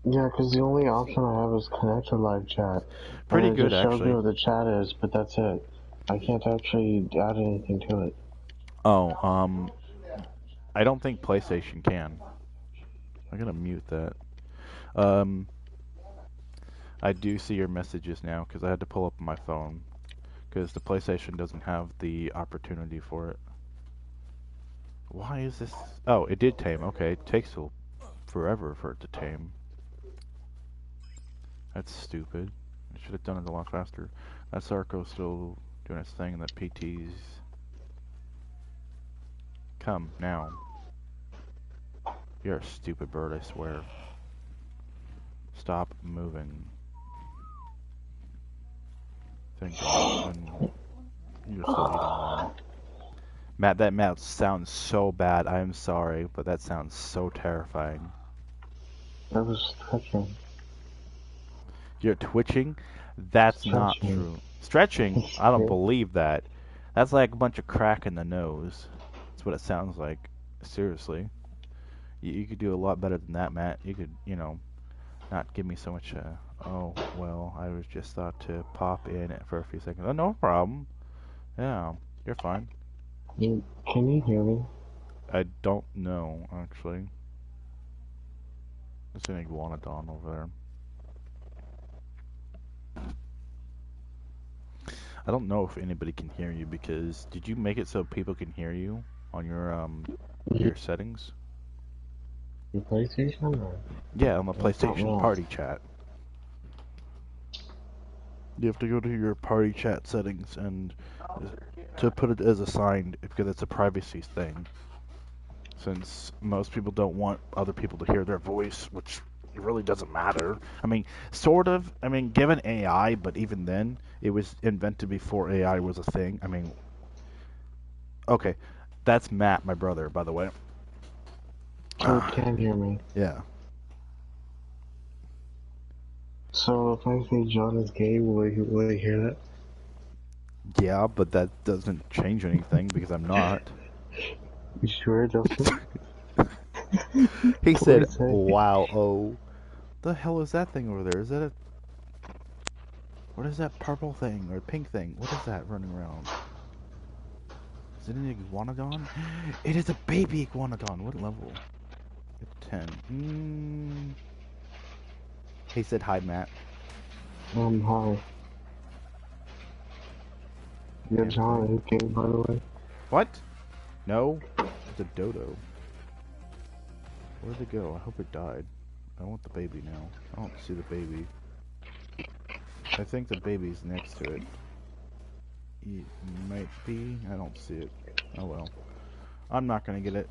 Yeah, because the only option I have is connect to live chat. Pretty and good, it just shows actually. me what the chat is, but that's it. I can't actually add anything to it. Oh, I don't think PlayStation can. I'm gonna mute that. I do see your messages now because I had to pull up my phone because the PlayStation doesn't have the opportunity for it. Why is this? Oh, it did tame. Okay, it takes forever for it to tame. That's stupid. I should have done it a lot faster. That Sarko's still doing his thing, and that PT's... Come, now. You're a stupid bird, I swear. Stop moving. Thank God. You're still eating one. Matt, that mouse sounds so bad. I am sorry, but that sounds so terrifying. I was touching. You're twitching? That's not true. Stretching? I don't believe that. That's like a bunch of crack in the nose. That's what it sounds like. Seriously. You could do a lot better than that, Matt. You could, not give me so much, oh, well, I was just thought to pop in it for a few seconds. Oh, no problem. Yeah, you're fine. Can you hear me? I don't know, actually. There's an iguanodon over there. I don't know if anybody can hear you because did you make it so people can hear you on your settings? Your PlayStation? Or? Yeah, on the PlayStation party chat. You have to go to your party chat settings and to put it as assigned because it's a privacy thing. Since most people don't want other people to hear their voice, which it really doesn't matter. I mean, sort of. I mean, given AI, but even then, it was invented before AI was a thing. I mean, okay, that's Matt, my brother, by the way. So it can hear me. Yeah. So if I say John is gay, will he hear that? Yeah, but that doesn't change anything because I'm not. You sure, Justin? He said, wow, oh. The hell is that thing over there? Is that a... What is that purple thing or pink thing? What is that running around? Is it an iguanodon? It is a baby iguanodon. What level? It's 10. He said hi, Matt. Hi. Yeah, John is gay, by the way. What? No? It's a dodo. Where did it go? I hope it died. I want the baby now. I don't see the baby. I think the baby's next to it. It might be. I don't see it. Oh well. I'm not gonna get it.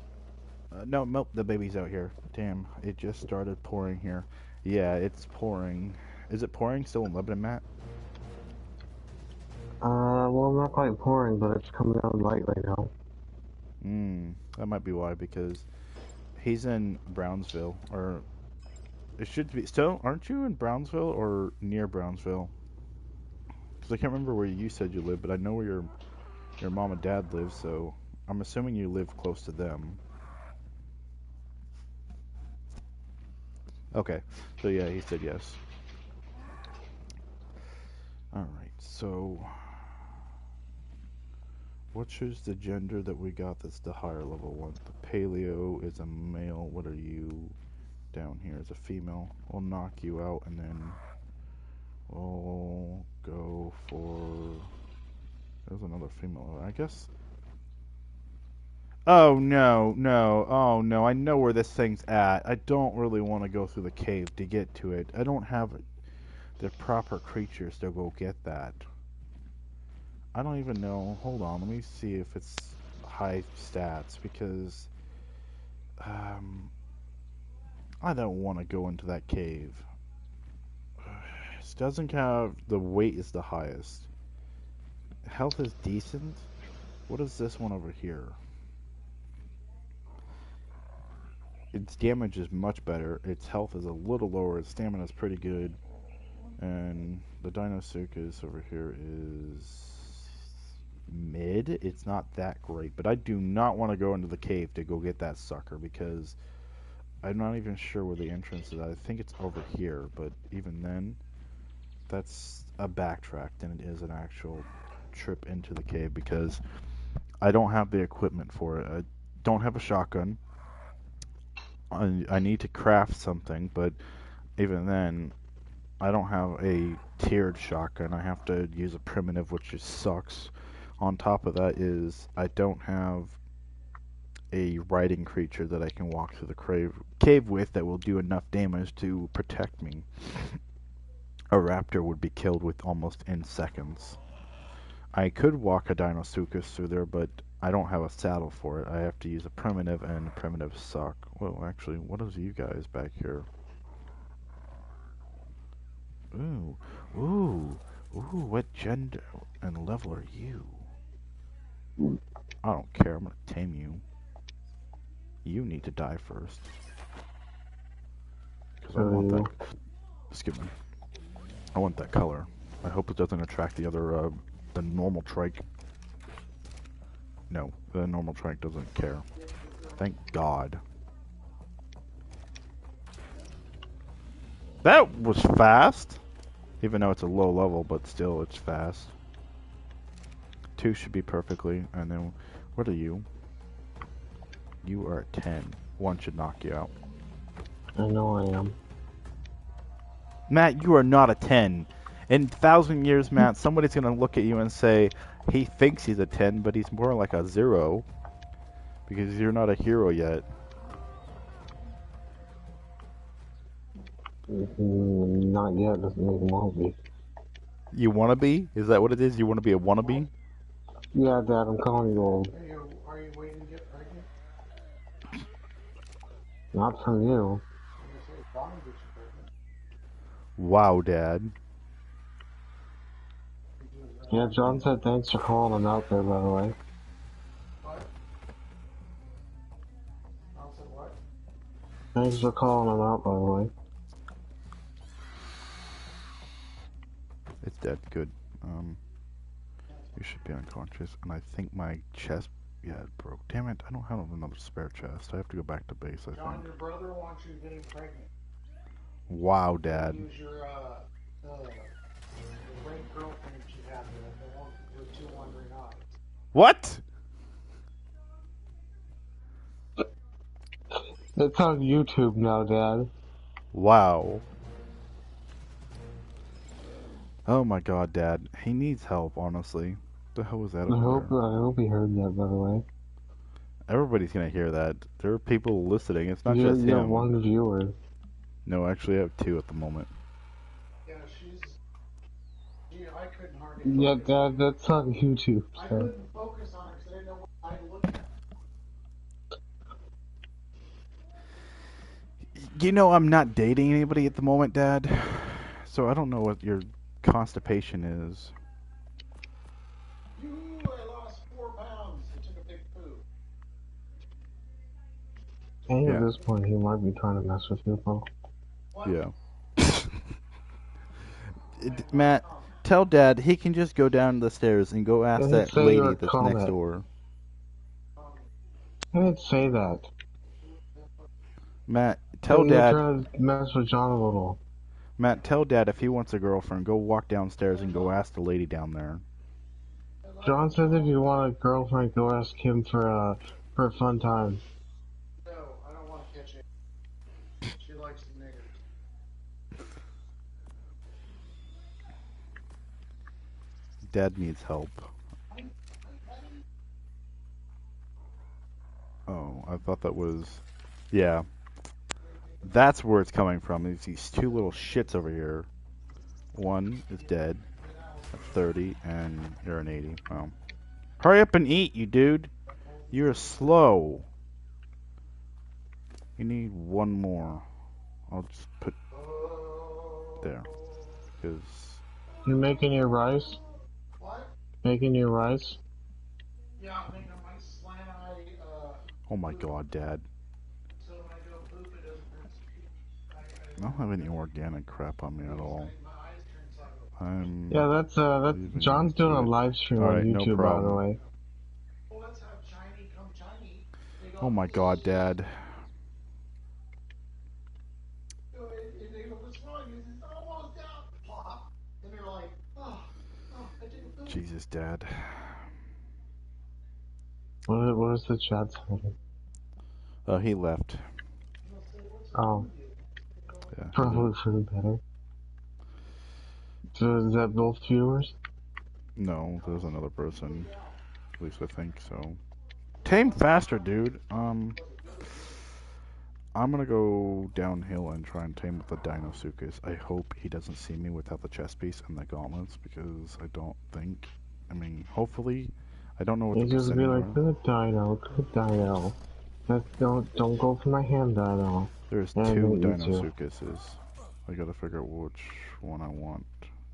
Nope, the baby's out here. Damn, it just started pouring here. Yeah, it's pouring. Is it pouring still in Lebanon, Matt? Well, not quite pouring, but it's coming down light right now. That might be why, because he's in Brownsville, or it should be. Still, aren't you in Brownsville or near Brownsville? Because I can't remember where you said you live, but I know where your mom and dad live, so I'm assuming you live close to them. Okay, so yeah, he said yes. Alright, so which is the gender that we got that's the higher level one? The paleo is a male. What are you down here as a female? We'll knock you out and then we'll go for... There's another female, I guess. Oh no, no, oh no, I know where this thing's at. I don't really want to go through the cave to get to it. I don't have the proper creatures to go get that. I don't even know. Hold on, let me see if it's high stats because I don't want to go into that cave. This doesn't have... The weight is the highest. Health is decent. What is this one over here? Its damage is much better. Its health is a little lower. Its stamina is pretty good. And the Deinosuchus over here is mid. It's not that great. But I do not want to go into the cave to go get that sucker because I'm not even sure where the entrance is. I think it's over here. But even then, that's a backtrack than it is an actual trip into the cave because I don't have the equipment for it. I don't have a shotgun. I need to craft something, but even then, I don't have a tiered shotgun. I have to use a primitive, which just sucks. On top of that is I don't have a riding creature that I can walk through the cave with that will do enough damage to protect me. A raptor would be killed with almost in seconds. I could walk a Deinosuchus through there, but I don't have a saddle for it. I have to use a primitive, and primitives suck. Well, actually, what is you guys back here? Ooh, ooh, ooh, what gender and level are you? I don't care, I'm gonna tame you. You need to die first. Because I want that... Excuse me. I want that color. I hope it doesn't attract the other, the normal trike. No, the normal trike doesn't care. Thank God. That was fast! Even though it's a low level, but still it's fast. 2 should be perfectly, and then, what are you? You are a 10. 1 should knock you out. I know I am. Matt, you are not a 10. In 1,000 years, Matt, somebody's gonna look at you and say, he thinks he's a 10, but he's more like a 0. Because you're not a hero yet. Not yet, doesn't mean it won't be. You wanna be? Is that what it is? You wanna be a wannabe? Yeah, Dad, I'm calling you old. Are you waiting to get pregnant? Not from you. Wow, Dad. Yeah, John said thanks for calling him out there, by the way. What? John said what? Thanks for calling him out, by the way. It's dead. Good. You should be unconscious. And I think my chest... Yeah, it broke. Damn it, I don't have another spare chest. I have to go back to base, I John, think. your brother wants you to get him pregnant. Wow, Dad. Use your, the great girlfriend you have the one with 2 wandering eyes. What? It's on YouTube now, Dad. Wow. Oh my God, Dad. He needs help, honestly. What the hell was that over there? I hope he heard that, by the way. Everybody's gonna hear that. There are people listening. It's not You just have him. 1 viewer. No, actually, I have 2 at the moment. Yeah, I couldn't hardly Yeah, focus. Dad, that's on YouTube, I so. couldn't focus on it because I didn't know what I looked at. You know, I'm not dating anybody at the moment, Dad. So I don't know what your constipation is. I lost 4 pounds. I took a big poo. I think Yeah. at this point he might be trying to mess with you, bro. What? Yeah. Matt, tell Dad he can just go down the stairs and go ask Didn't that say lady your that's comment. next door. I didn't say that. Matt, tell You're Dad. trying to mess with John a little. Matt, tell Dad if he wants a girlfriend, go walk downstairs and go ask the lady down there. John says if you want a girlfriend, go ask him for a fun time. No, I don't want to catch it. She likes the niggers. Dad needs help. Oh, I thought that was... Yeah. That's where it's coming from. It's these 2 little shits over here. 1 is dead at 30, and you're an 80. Well, hurry up and eat, you dude. You're slow. You need 1 more. I'll just put there. Because... You making your rice? What? Making your rice? Yeah, I'm making my slant eye, Oh my god, Dad. so when I go poop, it doesn't hurt. I don't have any organic crap on me at all. My eyes turn sideways. I'm Yeah, that's leaving John's you doing to a it. live stream on Alright, no YouTube, by the problem. way. Well, let's have shiny come shiny. They go, Oh my god, Dad. and they go, what's wrong? It's almost out. Plop. And they're like, oh, I did a poop. Jesus, Dad. What is the chat saying? Oh, he left. Oh, Yeah, he probably did. for the better. So is that both viewers? No, there's another person. At least I think so. Tame faster, dude. I'm gonna go downhill and try and tame with the Dinosuchus. I hope he doesn't see me without the chest piece and the gauntlets, because I don't think... I mean, hopefully... I don't know what You the just be percentage like, are. good dino. Don't go for my hand dino. There's And 2 then eat you. Dinosuchuses. I gotta figure out which one I want,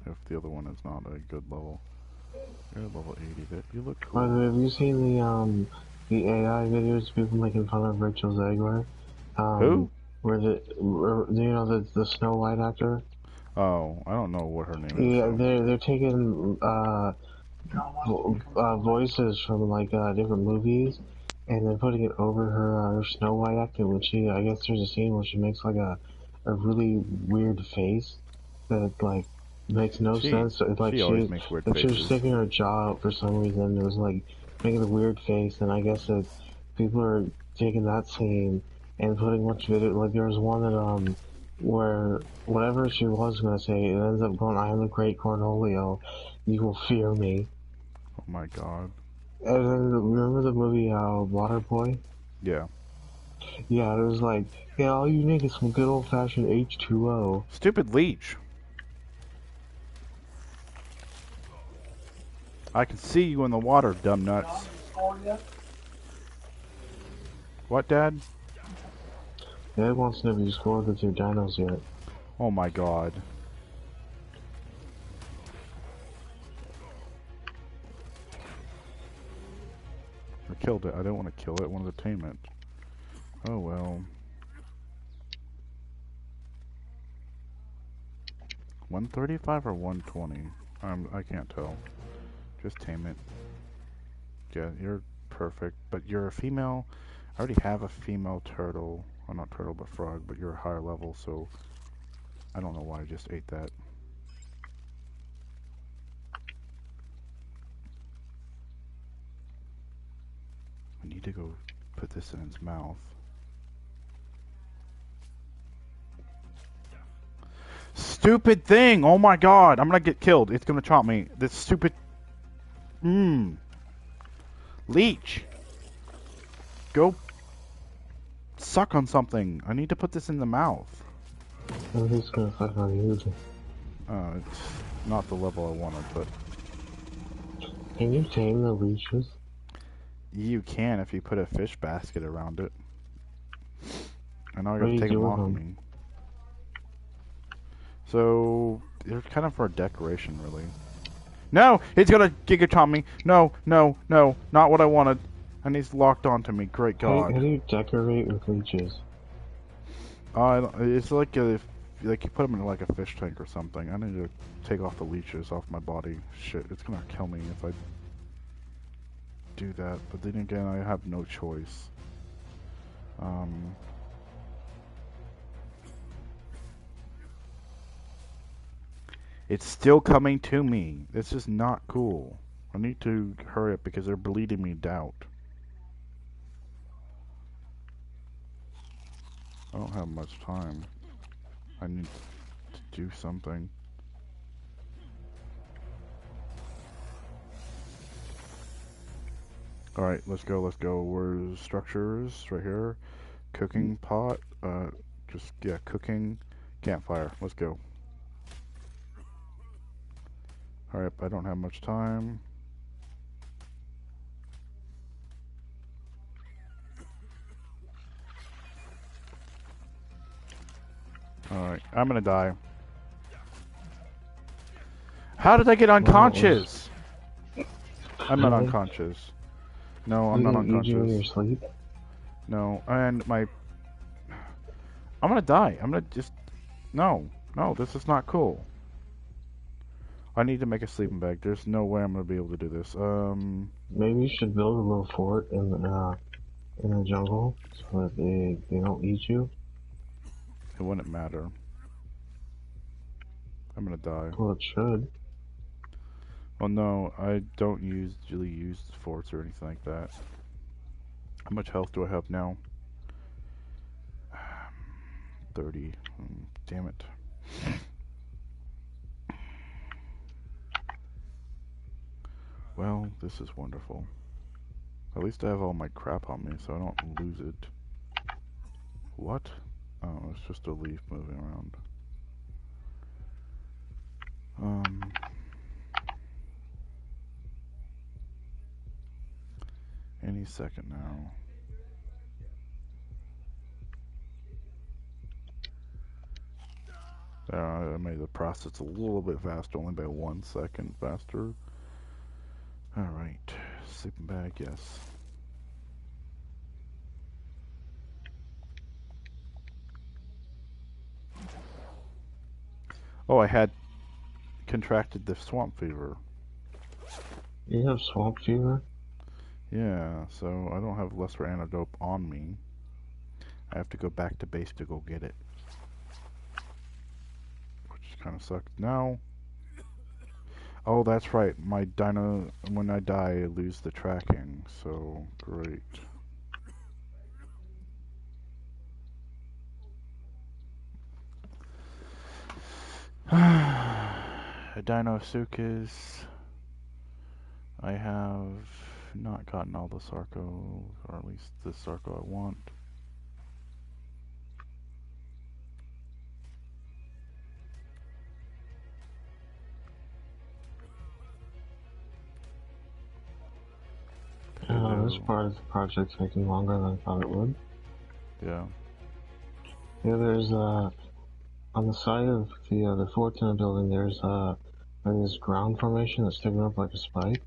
if the other one is not a good level. You're level 80, but you look By the way, cool. have you seen the AI videos of people making fun of Rachel Zegler? Who? Do you know the Snow White actor? Oh, I don't know what her name is, Yeah, so... they're taking voices from like different movies, and then putting it over her Snow White acting. When I guess there's a scene where she makes like a really weird face that like makes no She sense. It's like she always makes weird she was faces. sticking her jaw out for some reason. It was like making a weird face, and I guess that people are taking that scene and putting much of it. Like there was one that where whatever she was gonna say, it ends up going, "I am the great Cornholio. You will fear me." Oh my god. And then remember the movie Waterboy? Yeah. Yeah, it was like, yeah, all you need is some good old fashioned H2O. Stupid leech. I can see you in the water, dumb nuts. What, Dad? Dad wants to know if you scored with your dinos yet. Oh my god. I killed it. I don't want to kill it. I wanted to tame it. Oh well. 135 or 120? I can't tell. Just tame it. Yeah, you're perfect. But you're a female. I already have a female turtle. Well, not turtle, but frog. But you're a higher level, so I don't know why I just ate that. I need to go put this in its mouth. Stupid thing! Oh my god! I'm gonna get killed. It's gonna chomp me. This stupid... Leech! Go... suck on something. I need to put this in the mouth. I'm just gonna fuck on you. It's not the level I wanted, but... Can you tame the leeches? You can if you put a fish basket around it. I know I What do gotta you take do them with off them? me. So, they're kind of for decoration, really. No! It's gonna Giga Chomp me! No, no, no, not what I wanted. And he's locked onto me. Great How god. do you decorate with leeches? It's like if like you put them in like a fish tank or something. I need to take off the leeches off my body. Shit, it's gonna kill me if I do that. But then again, I have no choice. It's still coming to me. This is not cool. I need to hurry up because they're bleeding me out. I don't have much time. I need to do something. Alright, let's go, let's go. Where's structures? Right here. Cooking pot. Yeah, cooking. Campfire. Let's go. Alright, I don't have much time. Alright, I'm gonna die. How did I get Well, it was unconscious? I'm not really? unconscious. No, I'm They not didn't eat you in your unconscious. sleep? No, and my... I'm gonna die. I'm gonna just... No. No, this is not cool. I need to make a sleeping bag. There's no way I'm gonna be able to do this. Maybe you should build a little fort in the jungle so that they don't eat you. It wouldn't matter. I'm gonna die. Well, it should. Well, no, I don't usually use forts or anything like that. How much health do I have now? 30. Damn it. Well, this is wonderful. At least I have all my crap on me, so I don't lose it. What? Oh, it's just a leaf moving around. Any second now. I made the process a little bit faster, only by 1 second faster. Alright, sleeping bag, yes. Oh, I had contracted the swamp fever. You have swamp fever? Yeah, so I don't have lesser antidote on me. I have to go back to base to go get it. Which kind of sucks. Now... Oh, that's right. My dino... When I die, I lose the tracking. So, great. A Dinosuchus. I have not gotten all the Sarco, or at least the Sarco I want. This part of the project's taking longer than I thought it would. Yeah. Yeah, there's on the side of the fort in the building, there's this ground formation that's sticking up like a spike.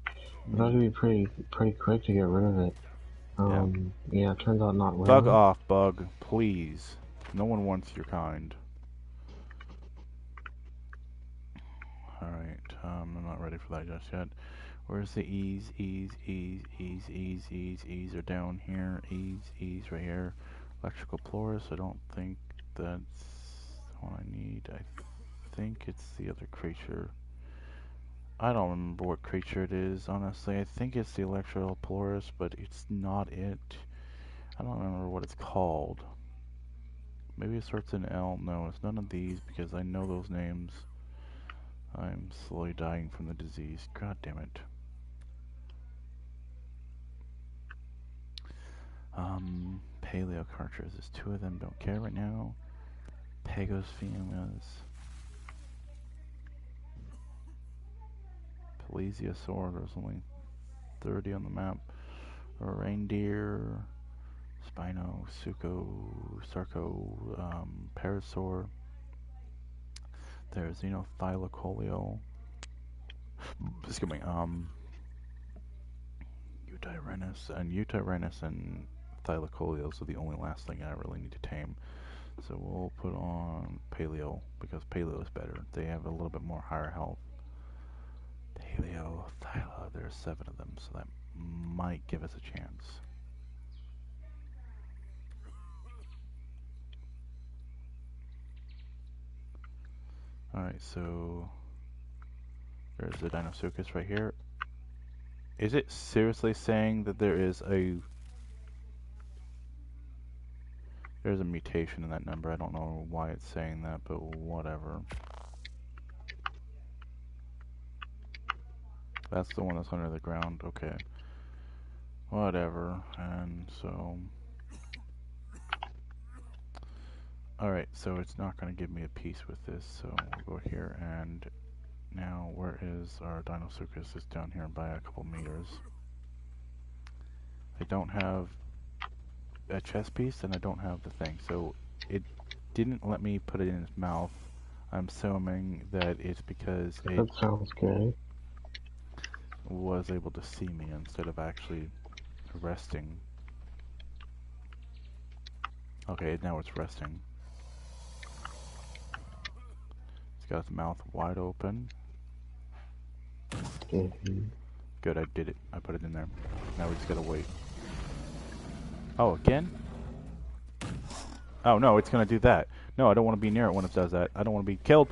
I thought it'd be pretty quick to get rid of it. Yeah, it turns out not really. Bug off, bug, please. No one wants your kind. Alright, I'm not ready for that just yet. Where's the ease? Ease are down here. Ease right here. Electrical Plorus, I don't think that's the one I need. I think it's the other creature. I don't remember what creature it is, honestly. I think it's the Electrical Plorus, but it's not it. I don't remember what it's called. Maybe it starts in L. No, it's none of these because I know those names. I'm slowly dying from the disease. God damn it. Paleo cartridges. There's 2 of them. Don't care right now. Pegosfemas. Plesiosaur. There's only 30 on the map. Reindeer. Spino. Suco. Sarco. Parasaur. There's Xenothylacoleo. Excuse me. Utyrannus and Thylacoleos are the only last thing I really need to tame. So we'll put on Paleo, because Paleo is better. They have a little bit more higher health. Paleo, Thyla, there's 7 of them, so that might give us a chance. Alright, so there's the Dinosuchus right here. Is it seriously saying that there's a mutation in that number? I don't know why it's saying that, but whatever. That's the one that's under the ground. Okay. Whatever. And so... Alright, so it's not going to give me a piece with this, so we'll go here, and now where is our Dinosuchus? It's down here by a couple meters. I don't have a chest piece, and I don't have the thing, so didn't let me put it in its mouth, I'm assuming that it's because it That sounds good. was able to see me instead of actually resting. Okay, now it's resting. It's got its mouth wide open. Mm-hmm. Good, I did it. I put it in there. Now we just gotta wait. Oh, again? Oh, no, it's gonna do that. No, I don't want to be near it when it does that. I don't want to be killed.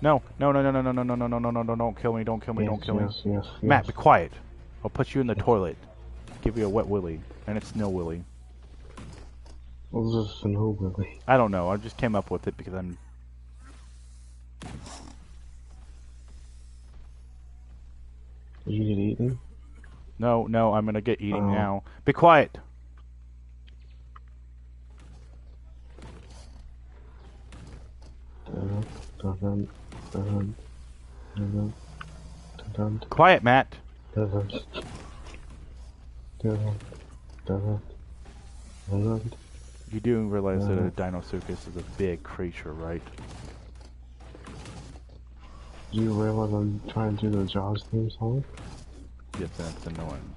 No, no, no, no, no, no, no, no, no, no, no, no, no, don't kill me, don't kill me, don't kill me. Yes. Matt, be quiet. I'll put you in the toilet. Give you a wet willy. And it's snow willy. What is this an Willy? I don't know, I just came up with it because I'm... Did you get eaten? No, no, I'm gonna get eating now. Be quiet! Quiet, Matt! You do realize that a Dinosuchus is a big creature, right? Do you realize I'm trying to do the Jaws theme song? Yes, that's annoying.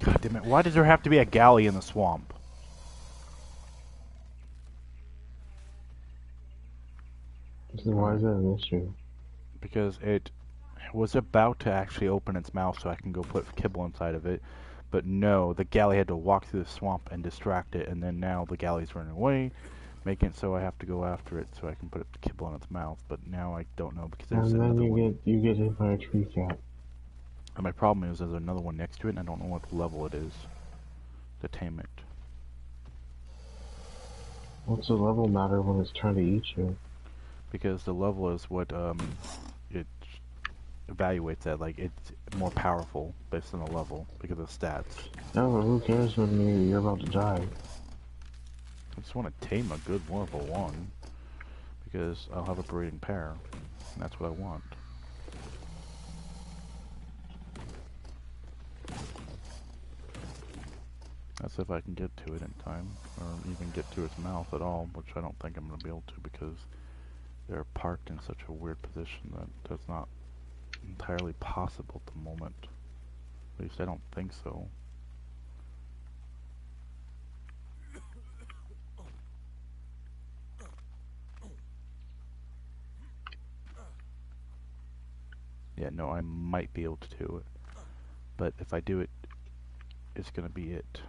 God damn it, why does there have to be a galley in the swamp? Why is that an issue? Because it was about to actually open its mouth so I can go put kibble inside of it. But no, the galley had to walk through the swamp and distract it, and then now the galley's running away, making it so I have to go after it so I can put kibble in its mouth. But now I don't know because there's and another then one. you get hit by a tree cat. And my problem is there's another one next to it, and I don't know what level it is to tame it. What's the level matter when it's trying to eat you? Because the level is what it evaluates at. Like, it's more powerful based on the level because of stats. No, but who cares when you're about to die? I just want to tame a good level 1 because I'll have a breeding pair, and that's what I want. That's if I can get to it in time, or even get to its mouth at all, which I don't think I'm going to be able to because they're parked in such a weird position that that's not entirely possible at the moment. At least I don't think so. Yeah, no, I might be able to do it. But if I do it, it's going to be it.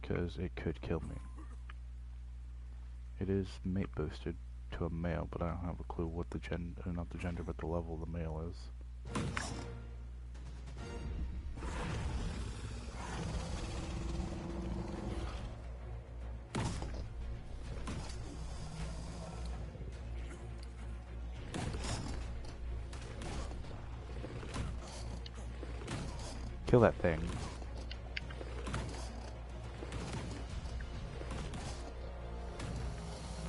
Because it could kill me. It is mate boosted to a male, but I don't have a clue what the gender, not the gender, but the level the male is. Kill that thing.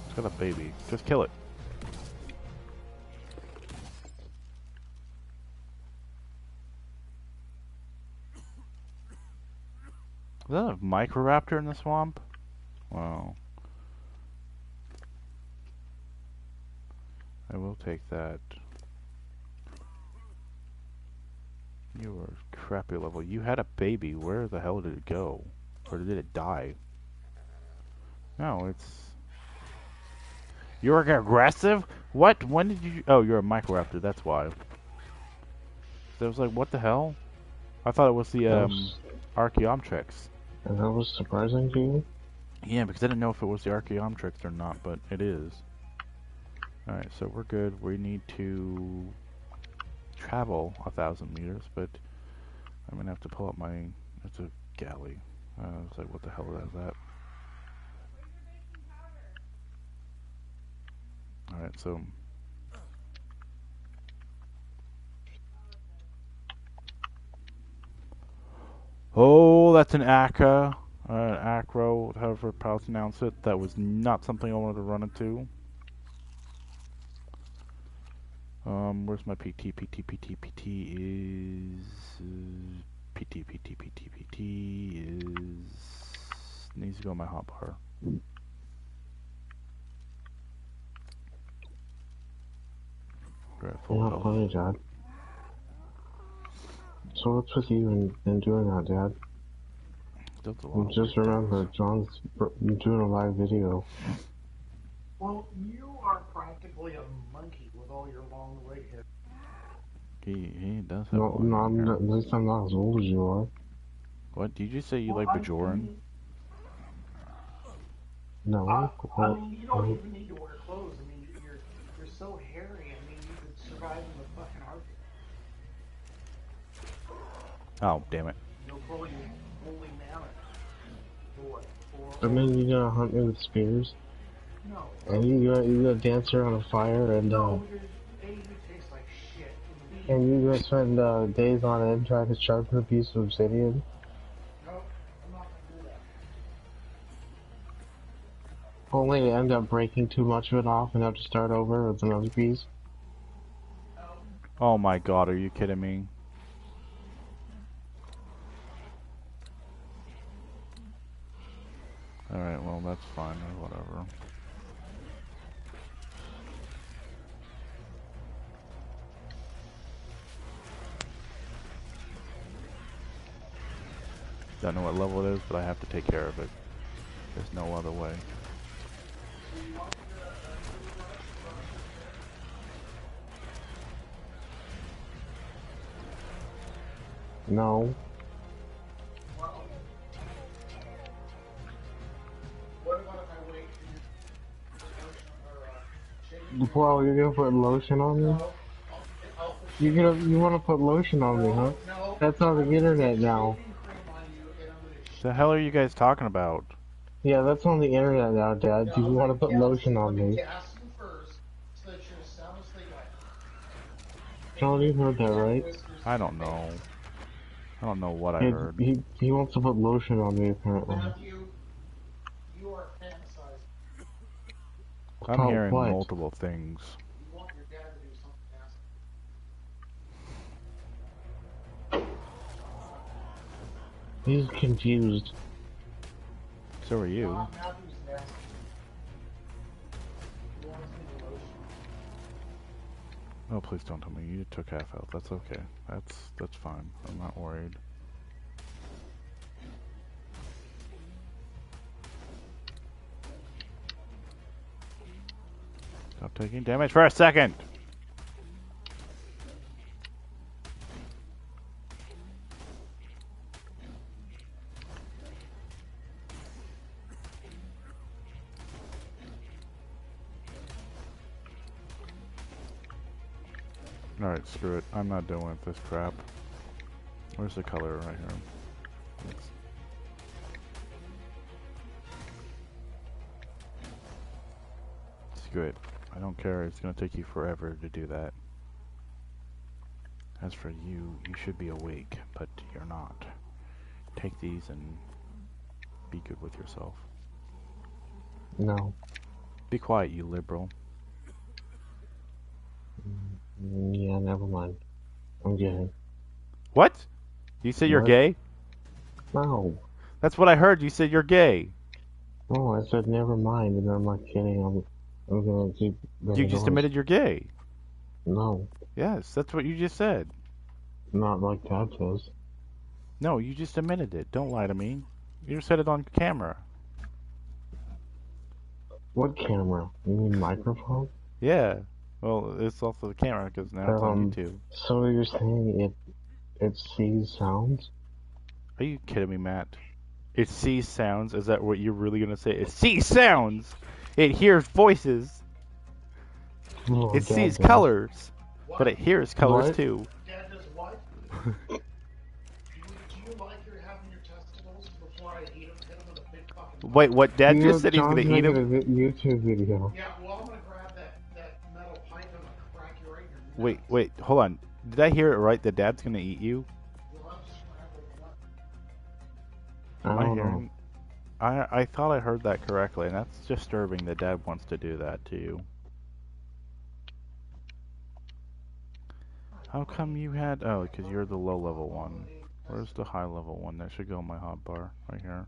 It's got a baby. Just kill it. Is that a microraptor in the swamp? Wow. I will take that. You were a crappy level. You had a baby. Where the hell did it go? Or did it die? No, it's... You're aggressive? What? When did you... Oh, you're a microraptor. That's why. So I was like, what the hell? I thought it was the, Archaeopteryx. And that was surprising to you? Yeah, because I didn't know if it was the Archaeopteryx or not, but it is. Alright, so we're good. We need to travel 1,000 meters, but I'm gonna have to pull up my. It's a galley. It's like, what the hell is that? Alright, so. Oh, that's an Acra. Acro, however how to pronounce it. That was not something I wanted to run into. Where's my PT? PT is... PT is... Needs to go in my hotbar. Right, You're not funny, Dad. So what's with you and doing that, Dad? Just remember, John's doing a live video. Well, you are practically a monkey with all your long leg hair. He does have No, at least I'm not as old as you are. What? Did you say you like Bajoran? No. I mean, you don't even need to wear clothes. I mean, you're so hairy. I mean, you could survive in the fucking Arctic. Oh, damn it. You'll call you holy mammoth. I mean, you gonna hunt me with spears? No. And you gonna dance around a fire and no, you taste like shit. And you gonna spend days on end trying to sharpen a piece of obsidian? No, I'm not gonna do that. Only to end up breaking too much of it off and have to start over with another piece? Oh my god, are you kidding me? Alright, well, that's fine, or whatever. Don't know what level it is, but I have to take care of it. There's no other way. No. Well, you're gonna put lotion on me? You wanna put lotion on me, huh? That's on the internet now. The hell are you guys talking about? Yeah, that's on the internet now, Dad. You wanna put lotion on me? John, you heard that, right? I don't know. I don't know what I heard. He wants to put lotion on me, apparently. I'm hearing multiple things. He's confused. So are you. Oh, please don't tell me you took half health. That's okay. That's fine. I'm not worried. Stop taking damage for a second! Alright, screw it. I'm not dealing with this crap. Where's the color right here? Thanks. Screw it. I don't care. It's gonna take you forever to do that. As for you, you should be awake, but you're not. Take these and be good with yourself. No. Be quiet, you liberal. Yeah, never mind. I'm gay. What? You said you're gay? No. That's what I heard. You said you're gay. No, I said never mind, and I'm not kidding. I'm gonna keep. You just admitted you're gay. No. Yes, that's what you just said. Not like Dad says. No, you just admitted it. Don't lie to me. You said it on camera. What camera? You mean microphone? Yeah. Well, it's also the camera because now it's on YouTube. So you're saying it sees sounds? Are you kidding me, Matt? It sees sounds? Is that what you're really gonna say? It sees sounds! It hears voices! It sees colors! But it hears colors too. Dad does what? Wait, what? Dad just said he's gonna John's eat making a him? YouTube video. Yeah, well, I'm gonna grab that metal pipe and I'm gonna crack you right in your Wait, nuts. wait, hold on. Did I hear it right? The dad's gonna eat you? You'll have to scramble the nut. I Am I don't know. hearing? I thought I heard that correctly, and that's disturbing that Dad wants to do that to you. How come you had... Oh, because you're the low-level one. Where's the high-level one? That should go in my hotbar. Right here.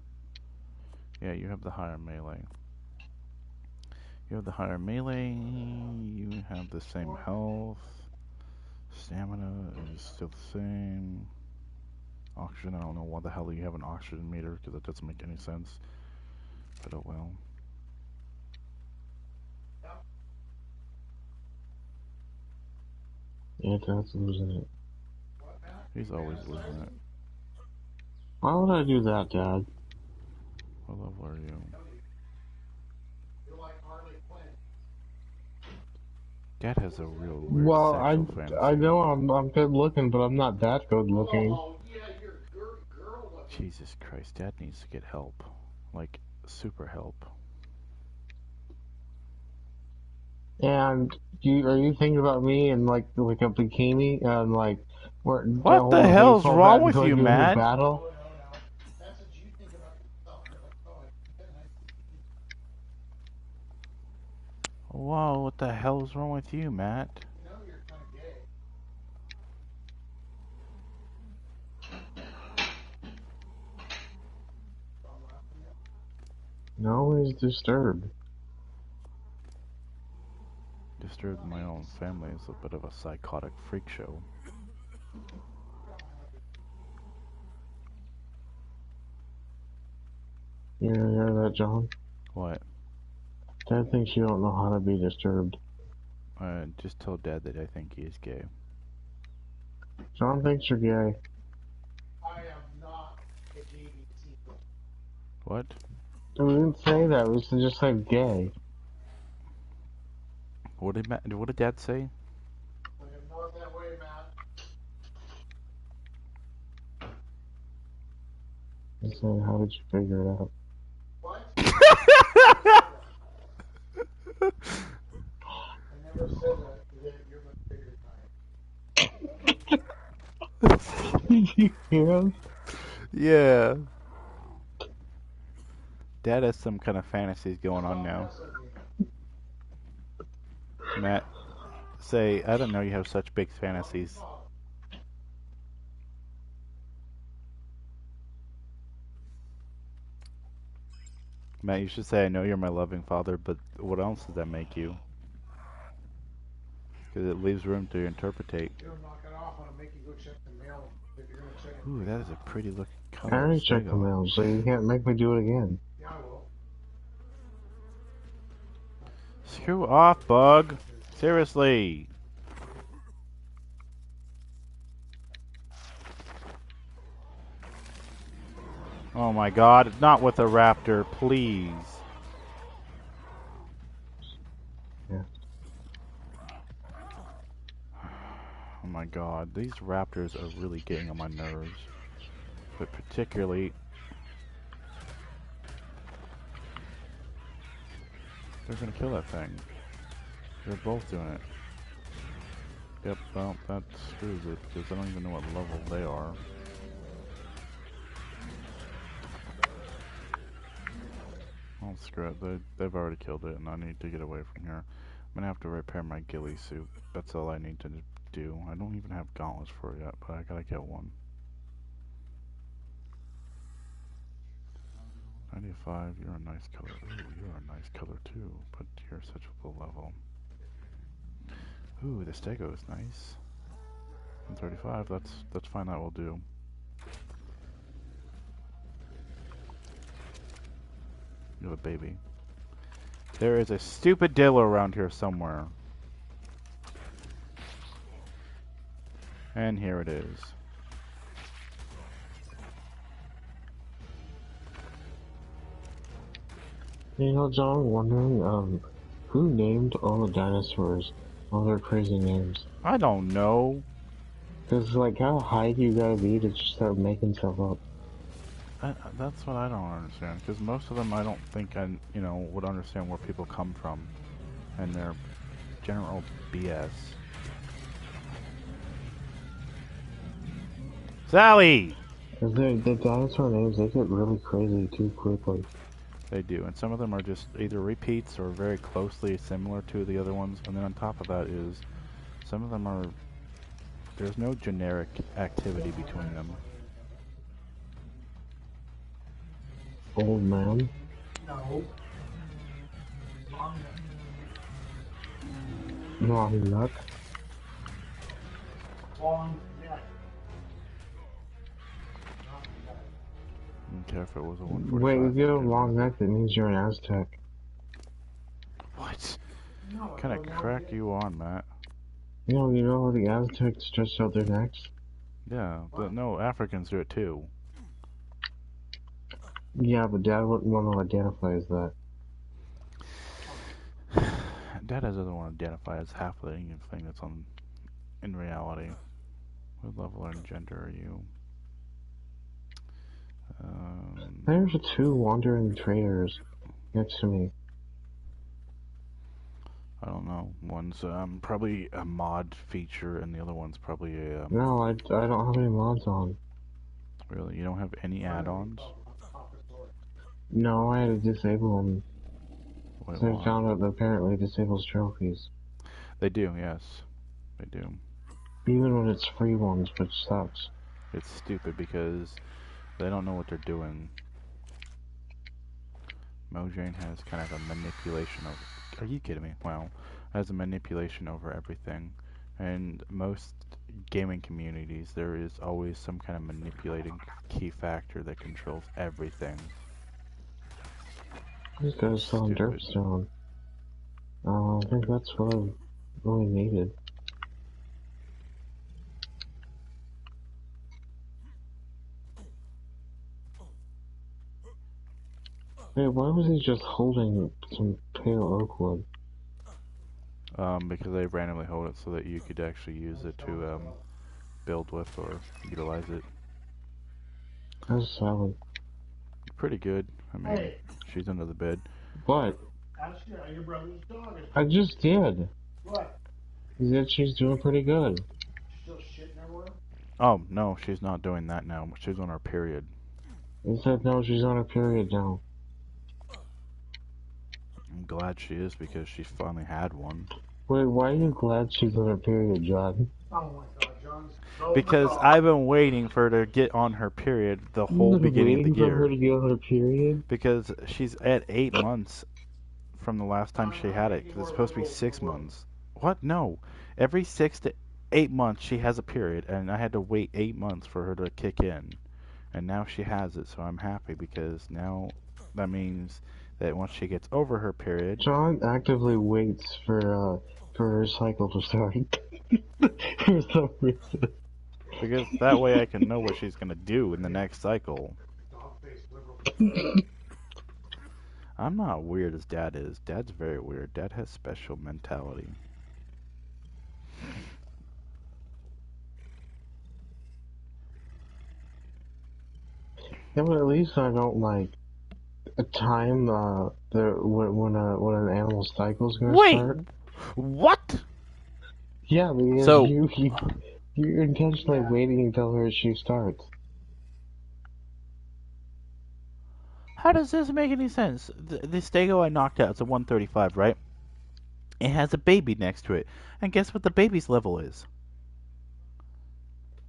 Yeah, you have the higher melee. You have the higher melee. You have the same health. Stamina is still the same. Oxygen, I don't know why the hell you have an oxygen meter, because that doesn't make any sense. But oh well. Yeah, Dad's losing it. He's always losing it. Why would I do that, Dad? What level are you? Dad has a real weird Well, sexual fantasy. I know I'm good looking, but I'm not that good looking. Oh, yeah, you're girl looking. Jesus Christ, Dad needs to get help. Like, super help. And are you thinking about me in like a bikini and like where What the hell's wrong with you, Matt? Battle? That's what you think about yourself. You're like, oh, Whoa, what the hell's wrong with you, Matt? you know you're kind of gay. No, he's disturbed. Disturbed my own family is a bit of a psychotic freak show. You hear that, John? What? Dad thinks you don't know how to be disturbed. Just tell Dad that I think he is gay. John thinks you're gay. I am not a JVC. What? We didn't say that. We just said gay. What did Dad say? I am not that way, Matt. He said, how did you figure it out? What? I never said that you're my favorite type. Did you hear him? Yeah. Dad has some kind of fantasies going on now. Matt, say, I don't know you have such big fantasies. Matt, you should say, I know you're my loving father, but what else does that make you? Because it leaves room to interpretate. You don't knock it off, I'm gonna make you go check the mail. If you're gonna check it. Ooh, that is a pretty looking color. I already checked the mail, so you can't make me do it again. Yeah, I will. Screw off, Bug. Seriously. Oh my god, not with a raptor, please. Yeah. Oh my god, these raptors are really getting on my nerves. But particularly... They're gonna kill that thing. They're both doing it. Yep, well, that screws it, because I don't even know what level they are. Oh, screw it. They've already killed it, and I need to get away from here. I'm gonna have to repair my ghillie suit. That's all I need to do. I don't even have gauntlets for it yet, but I gotta get one. 95, you're a nice color. Ooh, you're a nice color too, but you're such a low level. Ooh, the stego is nice. 135, that's fine, that will do. You're a baby. There is a stupid dillo around here somewhere. And here it is. You know, John, wondering, who named all the dinosaurs all their crazy names? I don't know. Cause like, how high do you gotta be to just start making stuff up? That's what I don't understand, because most of them I don't think would understand where people come from and their general BS. Sally! Cause the dinosaur names, they get really crazy too quickly. They do, and some of them are just either repeats or very closely similar to the other ones, and then on top of that is some of them are, there's no generic activity between them. Old man. No. Naughty luck. Long neck. I don't care if it was a Wait, 145. if you have a long neck, that means you're an Aztec. What? No, What kind of crack you on, Matt? You know how the Aztecs stretch out their necks? Yeah, but no, Africans do it too. Yeah, but Dad wouldn't want to identify as that. Dad doesn't want to identify as half of anything that's on in reality. What level and gender are you? There's two wandering traders next to me. I don't know. One's probably a mod feature, and the other one's probably a. No, I don't have any mods on. Really, you don't have any add-ons? No, I had to disable them. Wait, So I why? found out that apparently it disables trophies. They do, yes, they do. Even when it's free ones, which sucks. It's stupid because they don't know what they're doing. Mojang has kind of a manipulation of. Are you kidding me? Wow, has a manipulation over everything, and most gaming communities there is always some kind of manipulating key factor that controls everything. These guys selling Dirtstone. I think that's what I really needed. Hey, why was he just holding some pale oak wood? Because they randomly hold it so that you could actually use it to build with or utilize it. How's Sally? Pretty good. I mean, Hey. she's under the bed. What? Ask your brother's dog. I just did. What? He said she's doing pretty good. Still shitting everywhere? Oh, no, she's not doing that now. She's on her period. He said no, she's on her period now. I'm glad she is because she finally had one. Wait, why are you glad she's on her period, John? Oh my god, John's... Because I've been waiting for her to get on her period the whole You've been beginning of the waiting for her year. to get on her period? Because she's at 8 months from the last time she had it. Because it's supposed to be 6 months. What? No. Every 6 to 8 months she has a period, and I had to wait 8 months for her to kick in. And now she has it, so I'm happy because now that means that once she gets over her period... John actively waits for her cycle to start. For some reason. Because that way I can know what she's going to do in the next cycle. I'm not weird as Dad is. Dad's very weird. Dad has special mentality. Yeah, but at least I don't like time when an animal's cycle's gonna start. What? Yeah, because So you're intentionally waiting until she starts. how does this make any sense? The stego I knocked out is a 135, right? It has a baby next to it. And guess what the baby's level is?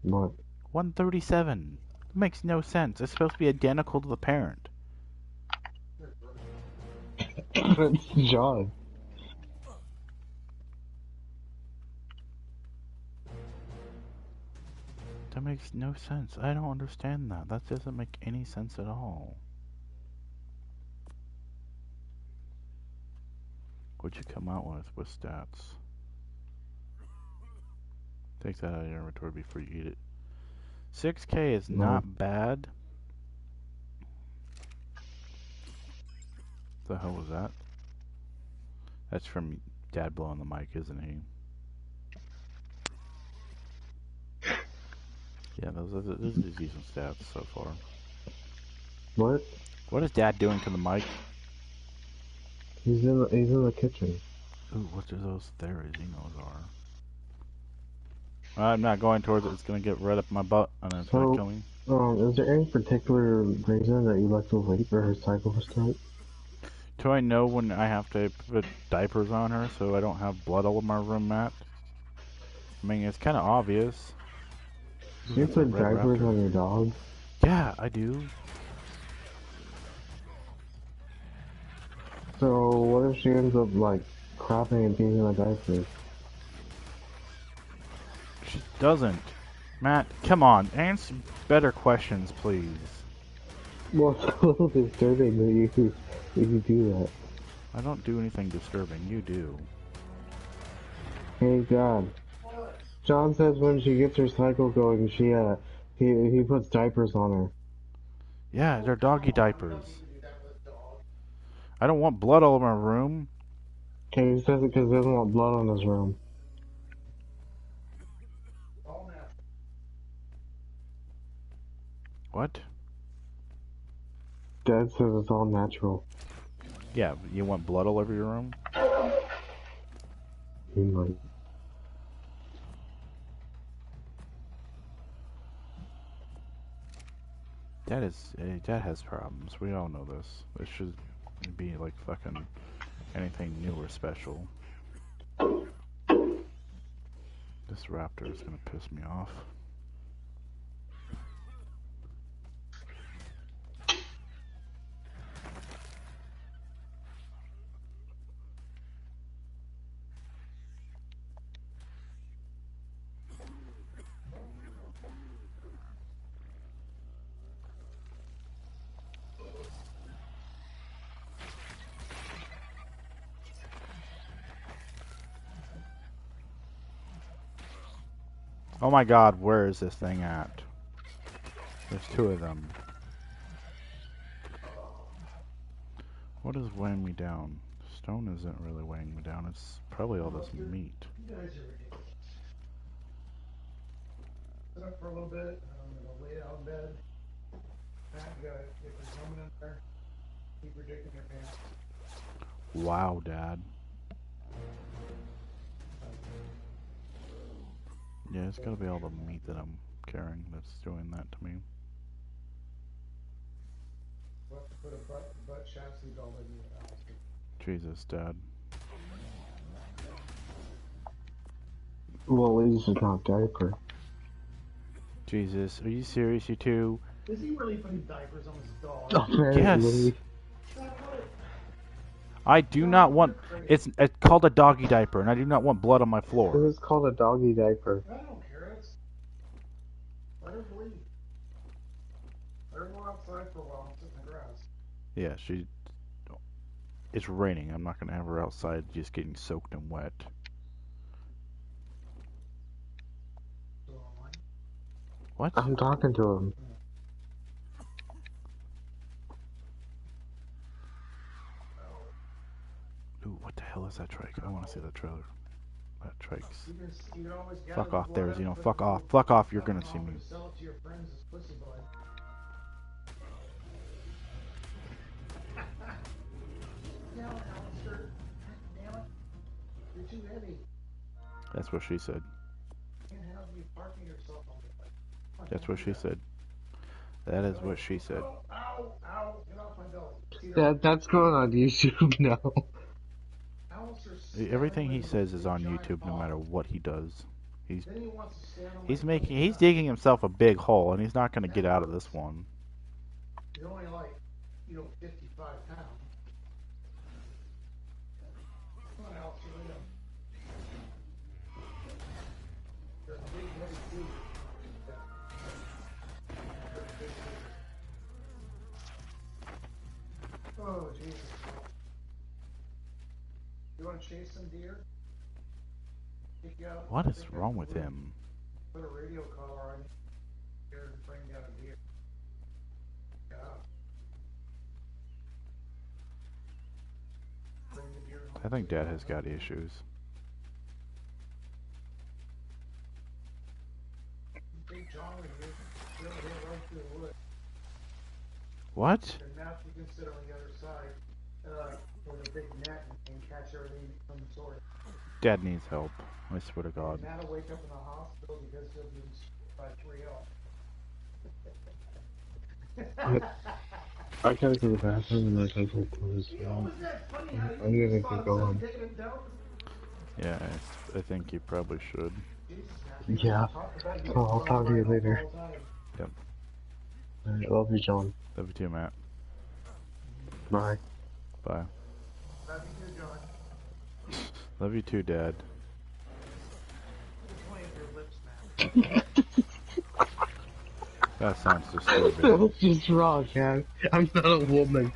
What? 137. It makes no sense. It's supposed to be identical to the parent. It's John. That makes no sense. I don't understand that. That doesn't make any sense at all. What'd you come out with stats? Take that out of your inventory before you eat it. 6K is not bad. The hell was that? That's from Dad blowing the mic, isn't he? Yeah, those are decent stats so far. What? What is Dad doing to the mic? He's in the kitchen. Ooh, what do those Therizinos are? I'm not going towards it. It's gonna get right up my butt, and then it's gonna So, kill me. is there any particular reason that you like to wait for her cycle to start? Do I know when I have to put diapers on her so I don't have blood all over my room mat? I mean, it's kind of obvious. Ooh, Do you that's a put red diapers raptor. on your dog? Yeah, I do. So, what if she ends up, like, crapping and peeing in a diaper? She doesn't. Matt, come on. Answer better questions, please. Well, it's a little disturbing that you do that. I don't do anything disturbing. You do. Hey, God. John says when she gets her cycle going, he puts diapers on her. Yeah, they're doggy Come on, we don't diapers. need to do that with a dog. I don't want blood all over my room. Okay, he says it because he doesn't want blood on his room. All natural. What? Dad says it's all natural. Yeah, you want blood all over your room? He might. Dad has problems. We all know this. It should be like fucking anything new or special. This raptor is gonna piss me off. Oh my god, where is this thing at? There's two of them. What is weighing me down? Stone isn't really weighing me down. It's probably all this meat. You guys are ridiculous. Sit up for a little bit, and I'm gonna lay out in bed. Matt, you gotta get this woman in there. Keep your dick in your pants. Wow, Dad. Yeah, it's gotta be all the meat that I'm carrying that's doing that to me. We'll have to put a butt chassis belt in you, Alistair. Jesus, Dad. Well, at least it's not diaper. Jesus, are you serious, you two? Is he really putting diapers on his dog? Apparently. I do not want. It's called a doggy diaper, and I do not want blood on my floor. This is called a doggy diaper. I don't care. Let her bleed. Let her go outside for a while and sit in the grass. Yeah, she. It's raining. I'm not gonna have her outside just getting soaked and wet. So am I. What? I'm talking to him. Ooh, what the hell is that trike? I want to see that trailer. That trike's. You can always gather Fuck the off blood there, up, Zeno. put Fuck it off. through- Fuck off. You're I gonna don't see know, me. Sell it to your friends as pussy blood. Damn it, Alistair. Damn it. You're too heavy. That's what she said. You can't have you parking yourself on the bike. That's what she said. That is what she said. Ow, ow, ow, get off my belly. That's going on YouTube now. Everything he says is on YouTube, no matter what he does. He's Then he wants to stand on he's my making belly. he's digging himself a big hole, and he's not gonna get out of this one. You're only like, 55 pounds. Come on, Alistair, lay down. You're a big, heavy dude. Oh, Jesus. You want to chase some deer? Kick you out. What is Take wrong out with the him? Put a radio collar on here and bring down a deer. Yeah. Bring the deer home. I think Dad has got issues. Big John with you. You're right through the wood. What? The net you can sit on the other side with a big net and catch everything that comes toward it. Dad needs help. I swear to God. And that'll wake up in the hospital because he'll be by 3 I gotta go to the bathroom and like I go close. I'm gonna get going. Yeah, I think you probably should. Yeah. So I'll talk to you later. Yep. Alright, love you, John. Love you too, Matt. Bye. Bye. Love you too, John. Love you too, Dad. Which one of your lips, man? That sounds disturbing. That's just wrong, man. I'm not a woman.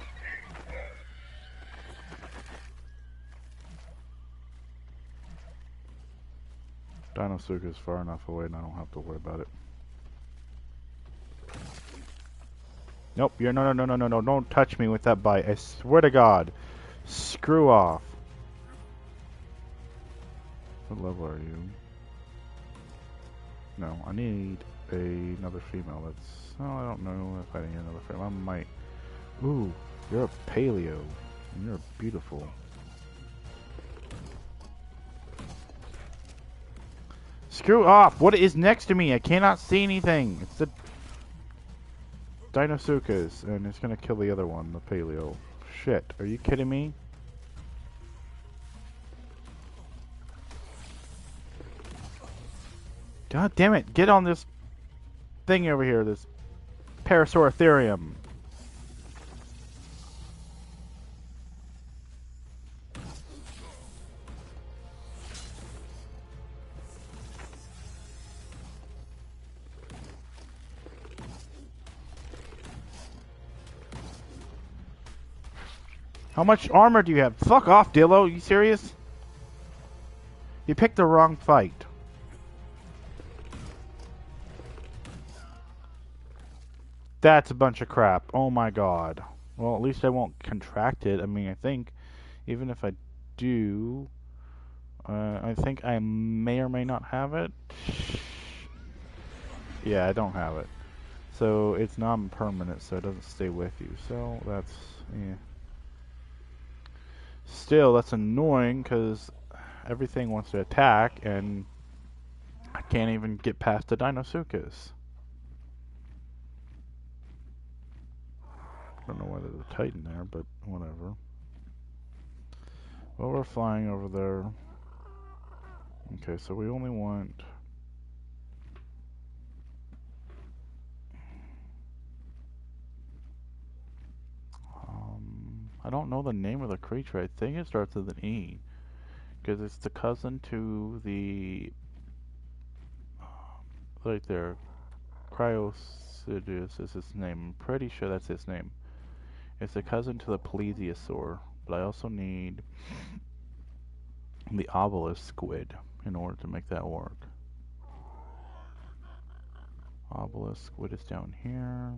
Dinosuke is far enough away and I don't have to worry about it. Nope, you're no, don't touch me with that bite. I swear to God. Screw off. What level are you? No, I need another female. That's, oh, I don't know if I need another female. I might. Ooh, you're a paleo. And you're beautiful. Screw off! What is next to me? I cannot see anything. It's the Dinosuchus, and it's gonna kill the other one, the paleo. Shit, are you kidding me? God damn it, get on this thing over here, this Parasauritherium. How much armor do you have? Fuck off, Dillo. You serious? You picked the wrong fight. That's a bunch of crap. Oh my god. Well, at least I won't contract it. I mean, I think even if I do, I think I may or may not have it. Yeah, I don't have it. So it's non-permanent, so it doesn't stay with you. So that's, yeah. Still, that's annoying because everything wants to attack and I can't even get past the Dinosuchus. I don't know why there's a Titan there, but whatever. Well, we're flying over there. Okay, so we only want... I don't know the name of the creature. I think it starts with an E. Because it's the cousin to the... right there. Cryosidius is his name. I'm pretty sure that's his name. It's the cousin to the plesiosaur. But I also need the obelisk squid in order to make that work. Obelisk squid is down here.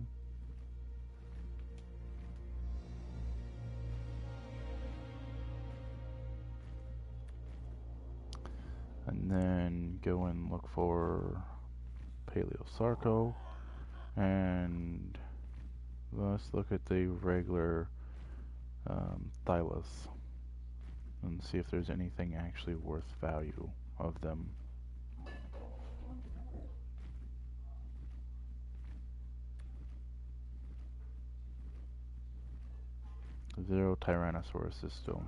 And then go and look for Paleosarco. And let's look at the regular Thylus and see if there's anything actually worth value of them. Zero Tyrannosaurus is still.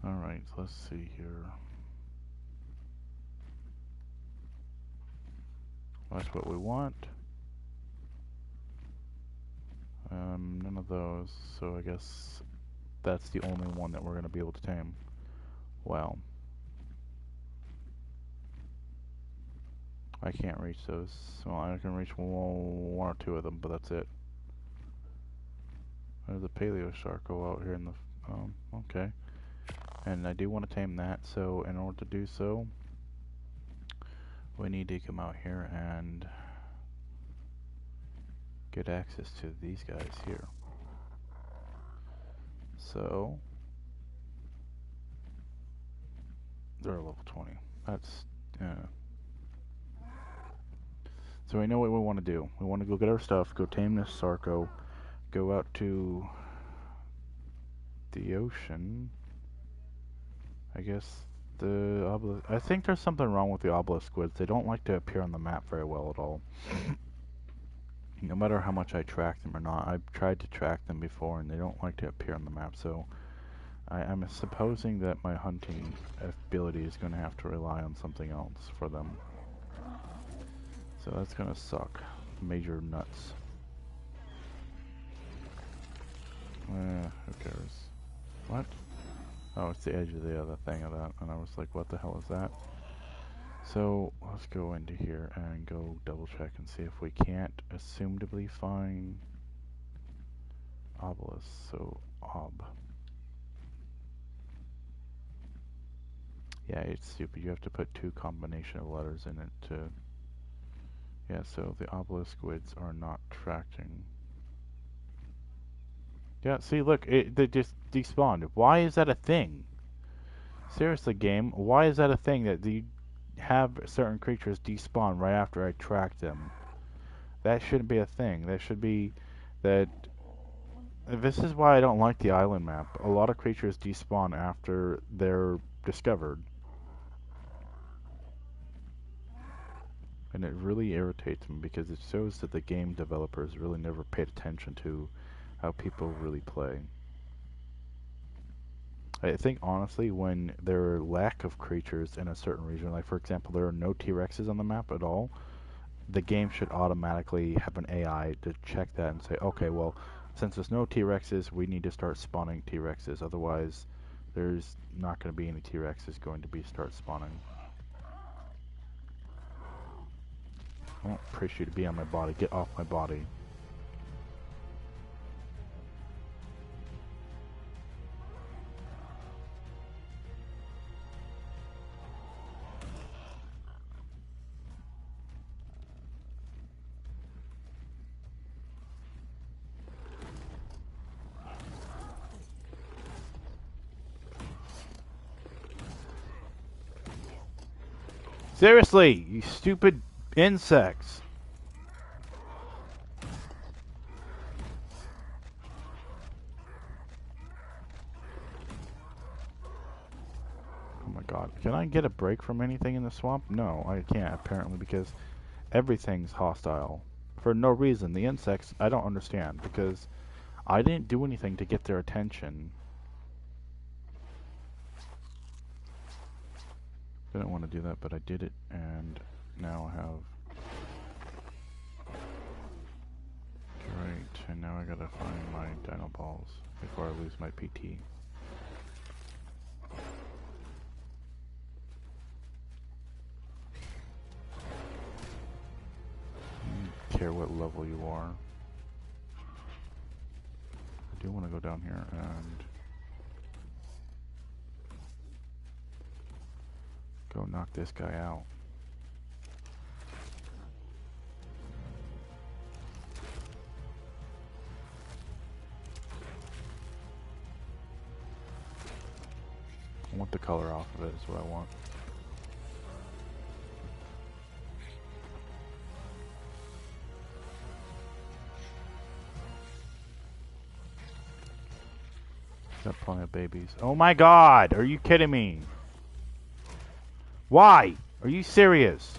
Alright, let's see here. That's what we want. None of those, so I guess that's the only one that we're going to be able to tame. Well, I can't reach those. Well, I can reach one or two of them, but that's it. There's a Paleosarco out here in the... okay. And I do want to tame that, so in order to do so, we need to come out here and get access to these guys here. So, they're level 20. That's So we know what we want to do. We want to go get our stuff, go tame this Sarco, go out to the ocean. I guess the obelisk. I think there's something wrong with the obelisk squids. They don't like to appear on the map very well at all. No matter how much I track them or not. I've tried to track them before and they don't like to appear on the map. So I'm supposing that my hunting ability is going to have to rely on something else for them. So that's going to suck. Major nuts. Who cares? What? Oh, it's the edge of the other thing of that. And I was like, what the hell is that? So let's go into here and go double check and see if we can't assumably find obelisk. So ob. Yeah, it's stupid. You have to put 2 combination of letters in it to... Yeah, so the obelisk squids are not tracking. Yeah, see, look, they just despawned. Why is that a thing? Seriously, game, why is that a thing that you have certain creatures despawn right after I track them? That shouldn't be a thing. That should be that... This is why I don't like the island map. A lot of creatures despawn after they're discovered. And it really irritates me because it shows that the game developers really never paid attention to how people really play. I think honestly when there are lack of creatures in a certain region, like for example there are no T-Rexes on the map at all, the game should automatically have an AI to check that and say, okay, well, since there's no T-Rexes, we need to start spawning T-Rexes, otherwise there's not going to be any T-Rexes going to be start spawning. I don't appreciate you to be on my body. Get off my body. Seriously, you stupid insects. Oh my god. Can I get a break from anything in the swamp? No, I can't apparently because everything's hostile. For no reason. The insects, I don't understand because I didn't do anything to get their attention. Didn't want to do that, but I did it, and now I have... Great, and now I gotta find my dino balls before I lose my PT. I don't care what level you are. I do want to go down here and... go knock this guy out. I want the color off of it, is what I want. Got plenty of babies. Oh my god! Are you kidding me? Why? Are you serious?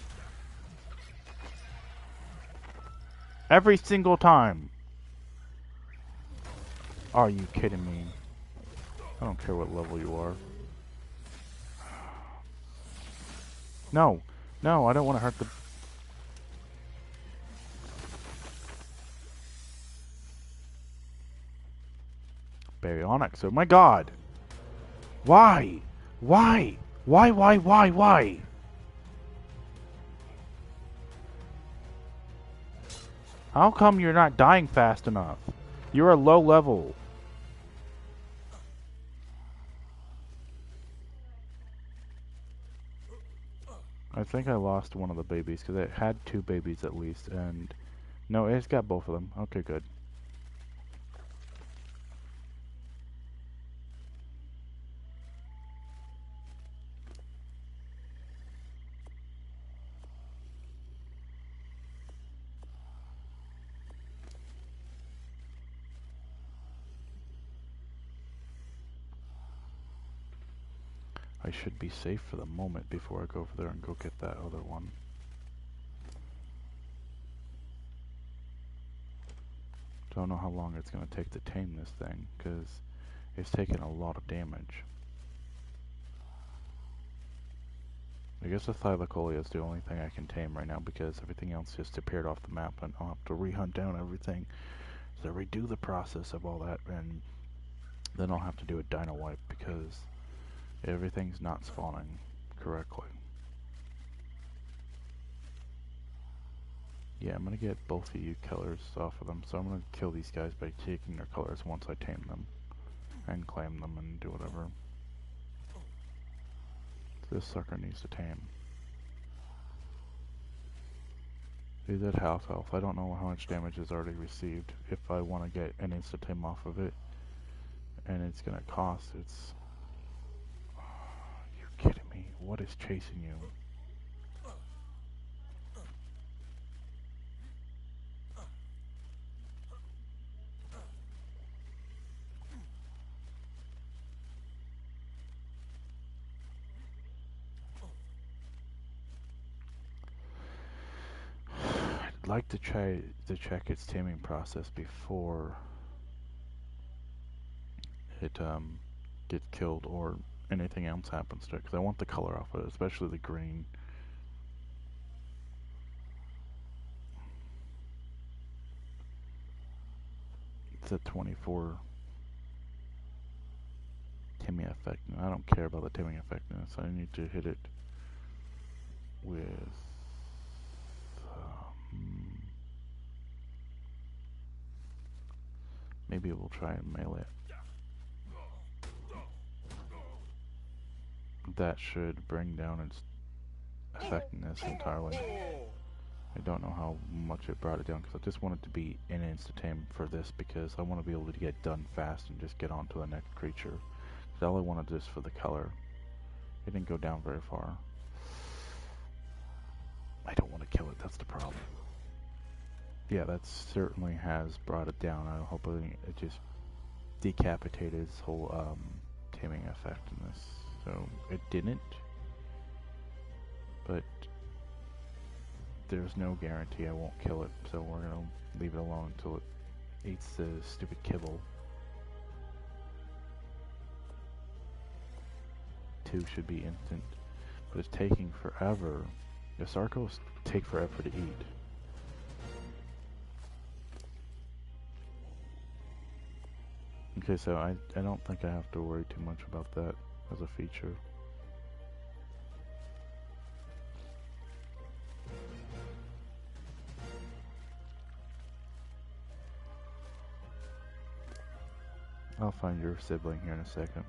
Every single time. Are you kidding me? I don't care what level you are. No. No, I don't want to hurt the... Baryonyx. Oh my god! Why? Why? Why? How come you're not dying fast enough? You're a low level. I think I lost one of the babies because it had 2 babies at least, and no, it's got both of them. Okay, good. I should be safe for the moment before I go over there and go get that other one. Don't know how long it's going to take to tame this thing, because it's taking a lot of damage. I guess the Thylacoleo is the only thing I can tame right now, because everything else just appeared off the map, and I'll have to re-hunt down everything. So redo the process of all that, and then I'll have to do a dino wipe, because everything's not spawning correctly. Yeah, I'm gonna get both of you colors off of them, so I'm gonna kill these guys by taking their colors once I tame them, and claim them and do whatever. This sucker needs to tame. He's at half health. I don't know how much damage is already received. If I want to get an insta-tame off of it, and it's gonna cost, it's... You're kidding me. What is chasing you? I'd like to try to check its taming process before it gets killed or anything else happens to it, because I want the color off of it, especially the green. It's a 24 taming effectiveness. I don't care about the taming effectiveness. I need to hit it with maybe we'll try and melee it. That should bring down its effectiveness entirely. I don't know how much it brought it down, because I just want it to be an insta-tame for this, because I want to be able to get done fast and just get on to the next creature. Because all I wanted is for the color. It didn't go down very far. I don't want to kill it, that's the problem. Yeah, that certainly has brought it down. I'm hoping it just decapitated its whole taming effectiveness. So it didn't, but there's no guarantee I won't kill it, so we're gonna leave it alone until it eats the stupid kibble. 2 should be instant, but it's taking forever. The Sarcos take forever to eat. Okay, so I don't think I have to worry too much about that as a feature. I'll find your sibling here in a second.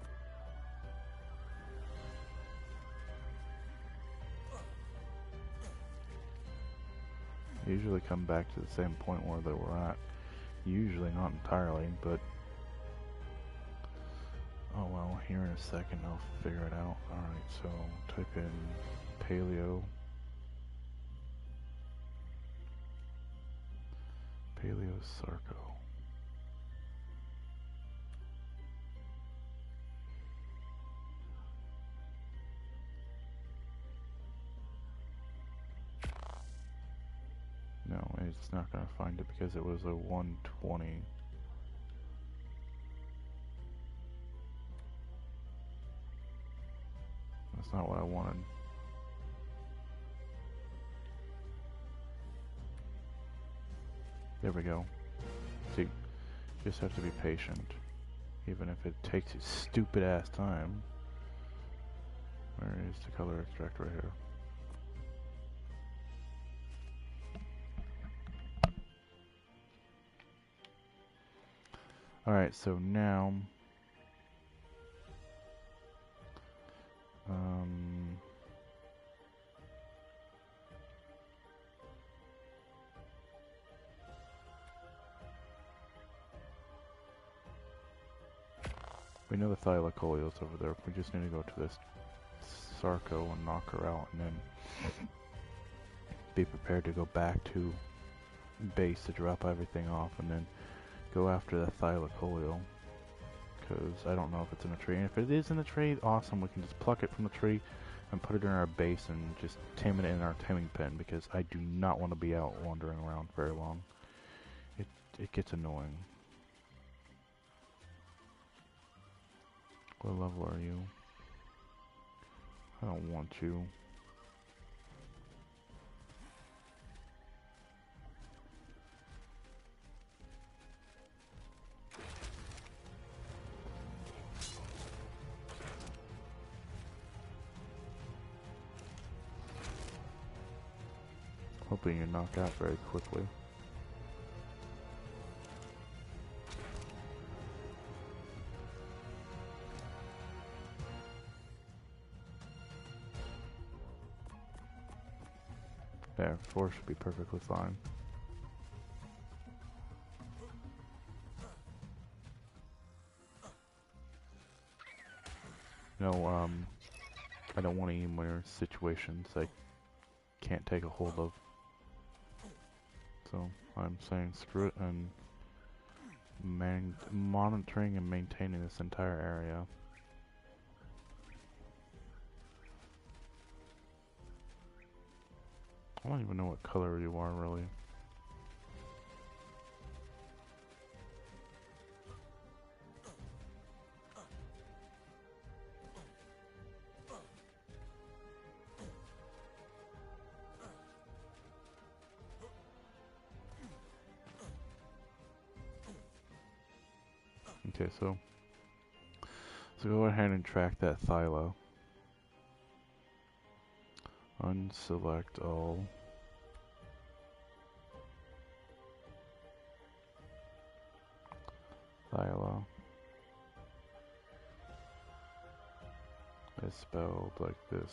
I usually come back to the same point where they were at. Usually not entirely, but oh well, here in a second I'll figure it out. Alright, so type in Paleo. Paleo Sarco. No, it's not going to find it because it was a 120. That's not what I wanted. There we go. See, you just have to be patient. Even if it takes its stupid ass time. Where is the color extract right here? Alright, so now we know the Thylacoleo is over there. We just need to go to this Sarco and knock her out, and then be prepared to go back to base to drop everything off, and then go after the Thylacoleo, because I don't know if it's in a tree. And if it is in a tree, awesome, we can just pluck it from the tree and put it in our base and just tame it in our taming pen, because I do not want to be out wandering around very long. It gets annoying. What level are you? I don't want you. Hoping you knock out very quickly. Yeah, 4 should be perfectly fine. No, I don't want any more situations I can't take a hold of. So I'm saying screw it and monitoring and maintaining this entire area. I don't even know what color you are, really. Okay, so go ahead and track that Thyla. Unselect all. Thyla is spelled like this.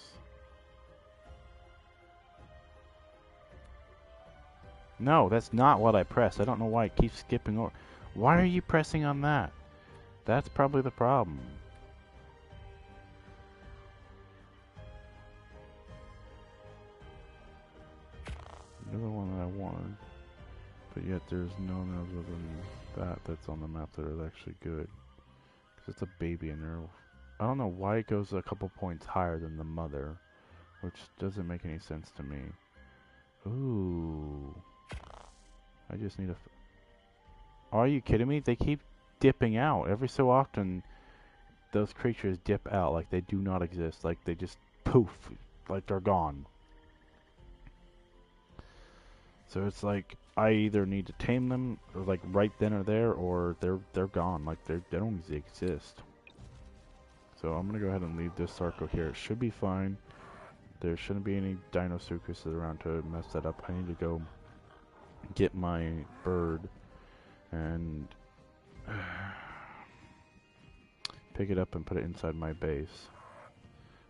No, that's not what I pressed. I don't know why it keeps skipping over. Why are you pressing on that? That's probably the problem. You're the one that I wanted. But yet there's none other than that's on the map that is actually good. Because it's a baby in there. I don't know why it goes a couple points higher than the mother. Which doesn't make any sense to me. Ooh. I just need a... Are you kidding me? They keep dipping out. Every so often, those creatures dip out. Like they do not exist. Like they just poof. Like they're gone. So it's like I either need to tame them, or like right then or there, or they're gone. Like they don't exist. So I'm gonna go ahead and leave this circle here. It should be fine. There shouldn't be any Deinosuchuses around to mess that up. I need to go get my bird and pick it up and put it inside my base,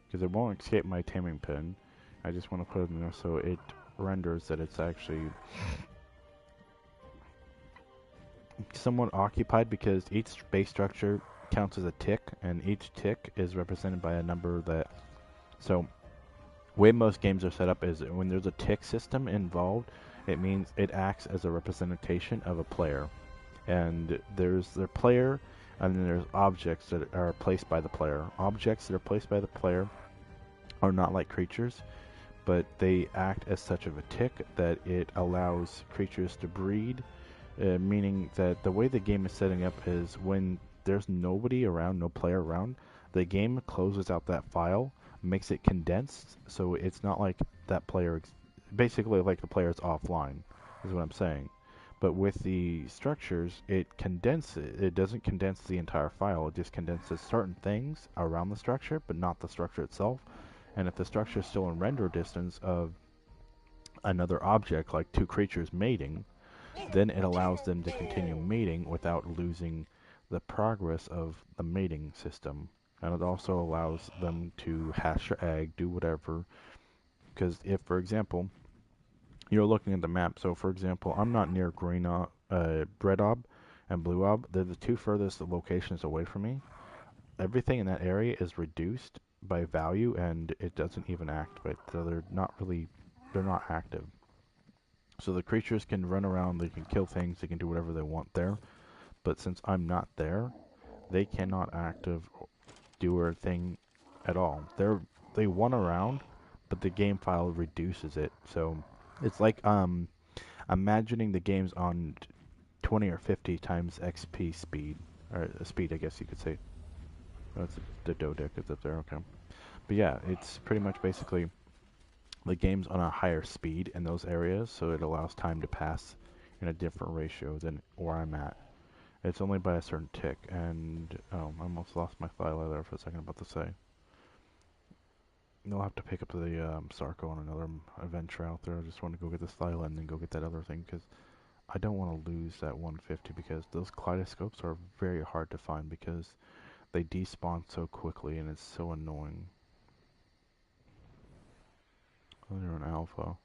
because it won't escape my taming pen. I just want to put it in there so it renders that it's actually somewhat occupied, because each base structure counts as a tick, and each tick is represented by a number that... So, way most games are set up is when there's a tick system involved, it means it acts as a representation of a player. And there's their player, and then there's objects that are placed by the player. Objects that are placed by the player are not like creatures, but they act as such of a tick that it allows creatures to breed, meaning that the way the game is setting up is when there's nobody around, no player around, the game closes out that file, makes it condensed, so it's not like that player, basically like the player is offline, is what I'm saying. But with the structures, it doesn't condense the entire file, it just condenses certain things around the structure, but not the structure itself. And if the structure is still in render distance of another object, like two creatures mating, then it allows them to continue mating without losing the progress of the mating system. And it also allows them to hatch their egg, do whatever. Because if, for example, you're looking at the map, so for example, I'm not near Red Ob and Blue Ob. They're the two furthest locations away from me. Everything in that area is reduced by value, and it doesn't even activate, so they're not active. So the creatures can run around, they can kill things, they can do whatever they want there, but since I'm not there, they cannot active do a thing at all. They want around, but the game file reduces it. So it's like imagining the game's on 20 or 50 times XP speed, or speed, I guess you could say. That's the dodec is up there, okay. But yeah, it's pretty much basically the game's on a higher speed in those areas, so it allows time to pass in a different ratio than where I'm at. It's only by a certain tick, and oh, I almost lost my file there for a second, about to say. I'll have to pick up the Sarco on another adventure out there. I just want to go get this file and then go get that other thing, because I don't want to lose that 150, because those kaleidoscopes are very hard to find, because they despawn so quickly, and it's so annoying. Oh, they're an alpha.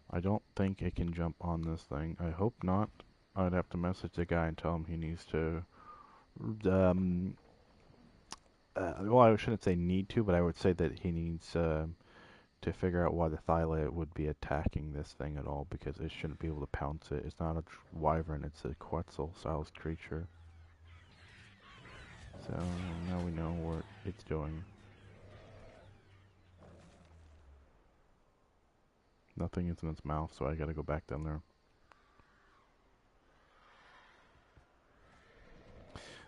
I don't think it can jump on this thing. I hope not. I'd have to message the guy and tell him he needs to, well, I shouldn't say need to, but I would say that he needs to figure out why the Thyla would be attacking this thing at all, because it shouldn't be able to pounce it. It's not a wyvern, it's a Quetzal-sized creature. So now we know what it's doing. Nothing is in its mouth, so I gotta go back down there.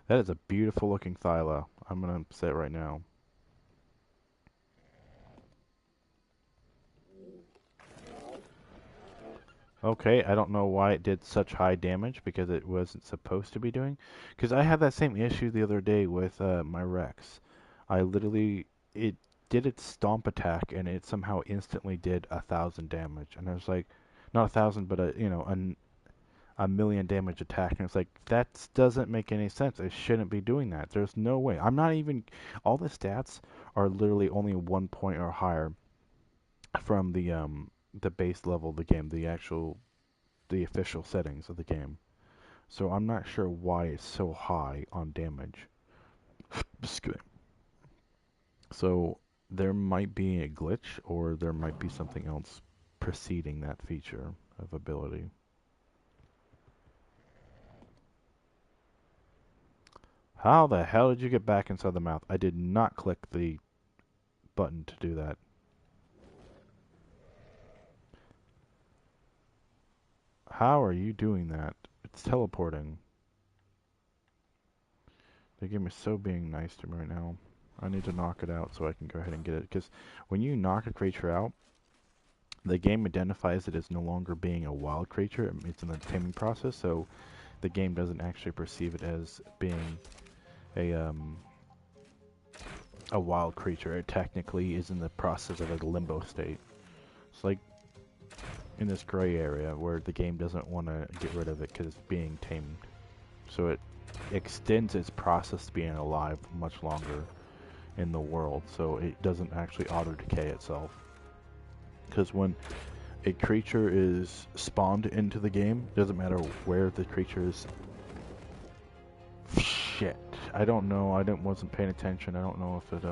That is a beautiful looking Thyla. I'm gonna say it right now. Okay, I don't know why it did such high damage, because it wasn't supposed to be doing. Because I had that same issue the other day with my Rex. I literally, it did its stomp attack, and it somehow instantly did 1,000 damage. And I was like, not 1,000, but a million damage attack. And it's like, that doesn't make any sense. It shouldn't be doing that. There's no way. I'm not even, all the stats are literally only 1 point or higher from the base level of the game, the official settings of the game. So I'm not sure why it's so high on damage. So there might be a glitch, or there might be something else preceding that feature of ability. How the hell did you get back inside the mouth? I did not click the button to do that. How are you doing that? It's teleporting. The game is so being nice to me right now. I need to knock it out so I can go ahead and get it. Because when you knock a creature out, the game identifies it as no longer being a wild creature. It's in the taming process, so the game doesn't actually perceive it as being a wild creature. It technically is in the process of a limbo state. It's like in this gray area where the game doesn't want to get rid of it because it's being tamed. So it extends its process to being alive much longer in the world, so it doesn't actually auto-decay itself. Because when a creature is spawned into the game, doesn't matter where the creature is. Shit, I don't know. Wasn't paying attention. I don't know if it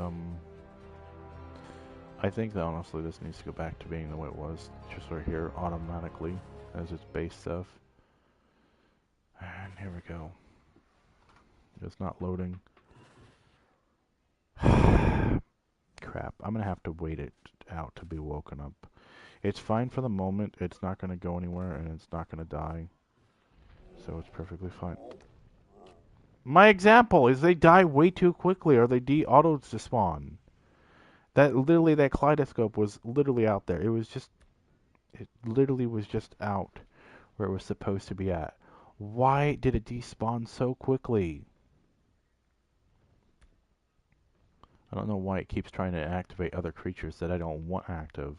I think that honestly this needs to go back to being the way it was, just right here automatically as its base stuff. And here we go. It's not loading. Crap. I'm gonna have to wait it out to be woken up. It's fine for the moment. It's not gonna go anywhere, and it's not gonna die. So it's perfectly fine. My example is they die way too quickly, or they auto despawn. That kaleidoscope was literally out there. It literally was just out where it was supposed to be at. Why did it despawn so quickly? I don't know why it keeps trying to activate other creatures that I don't want active.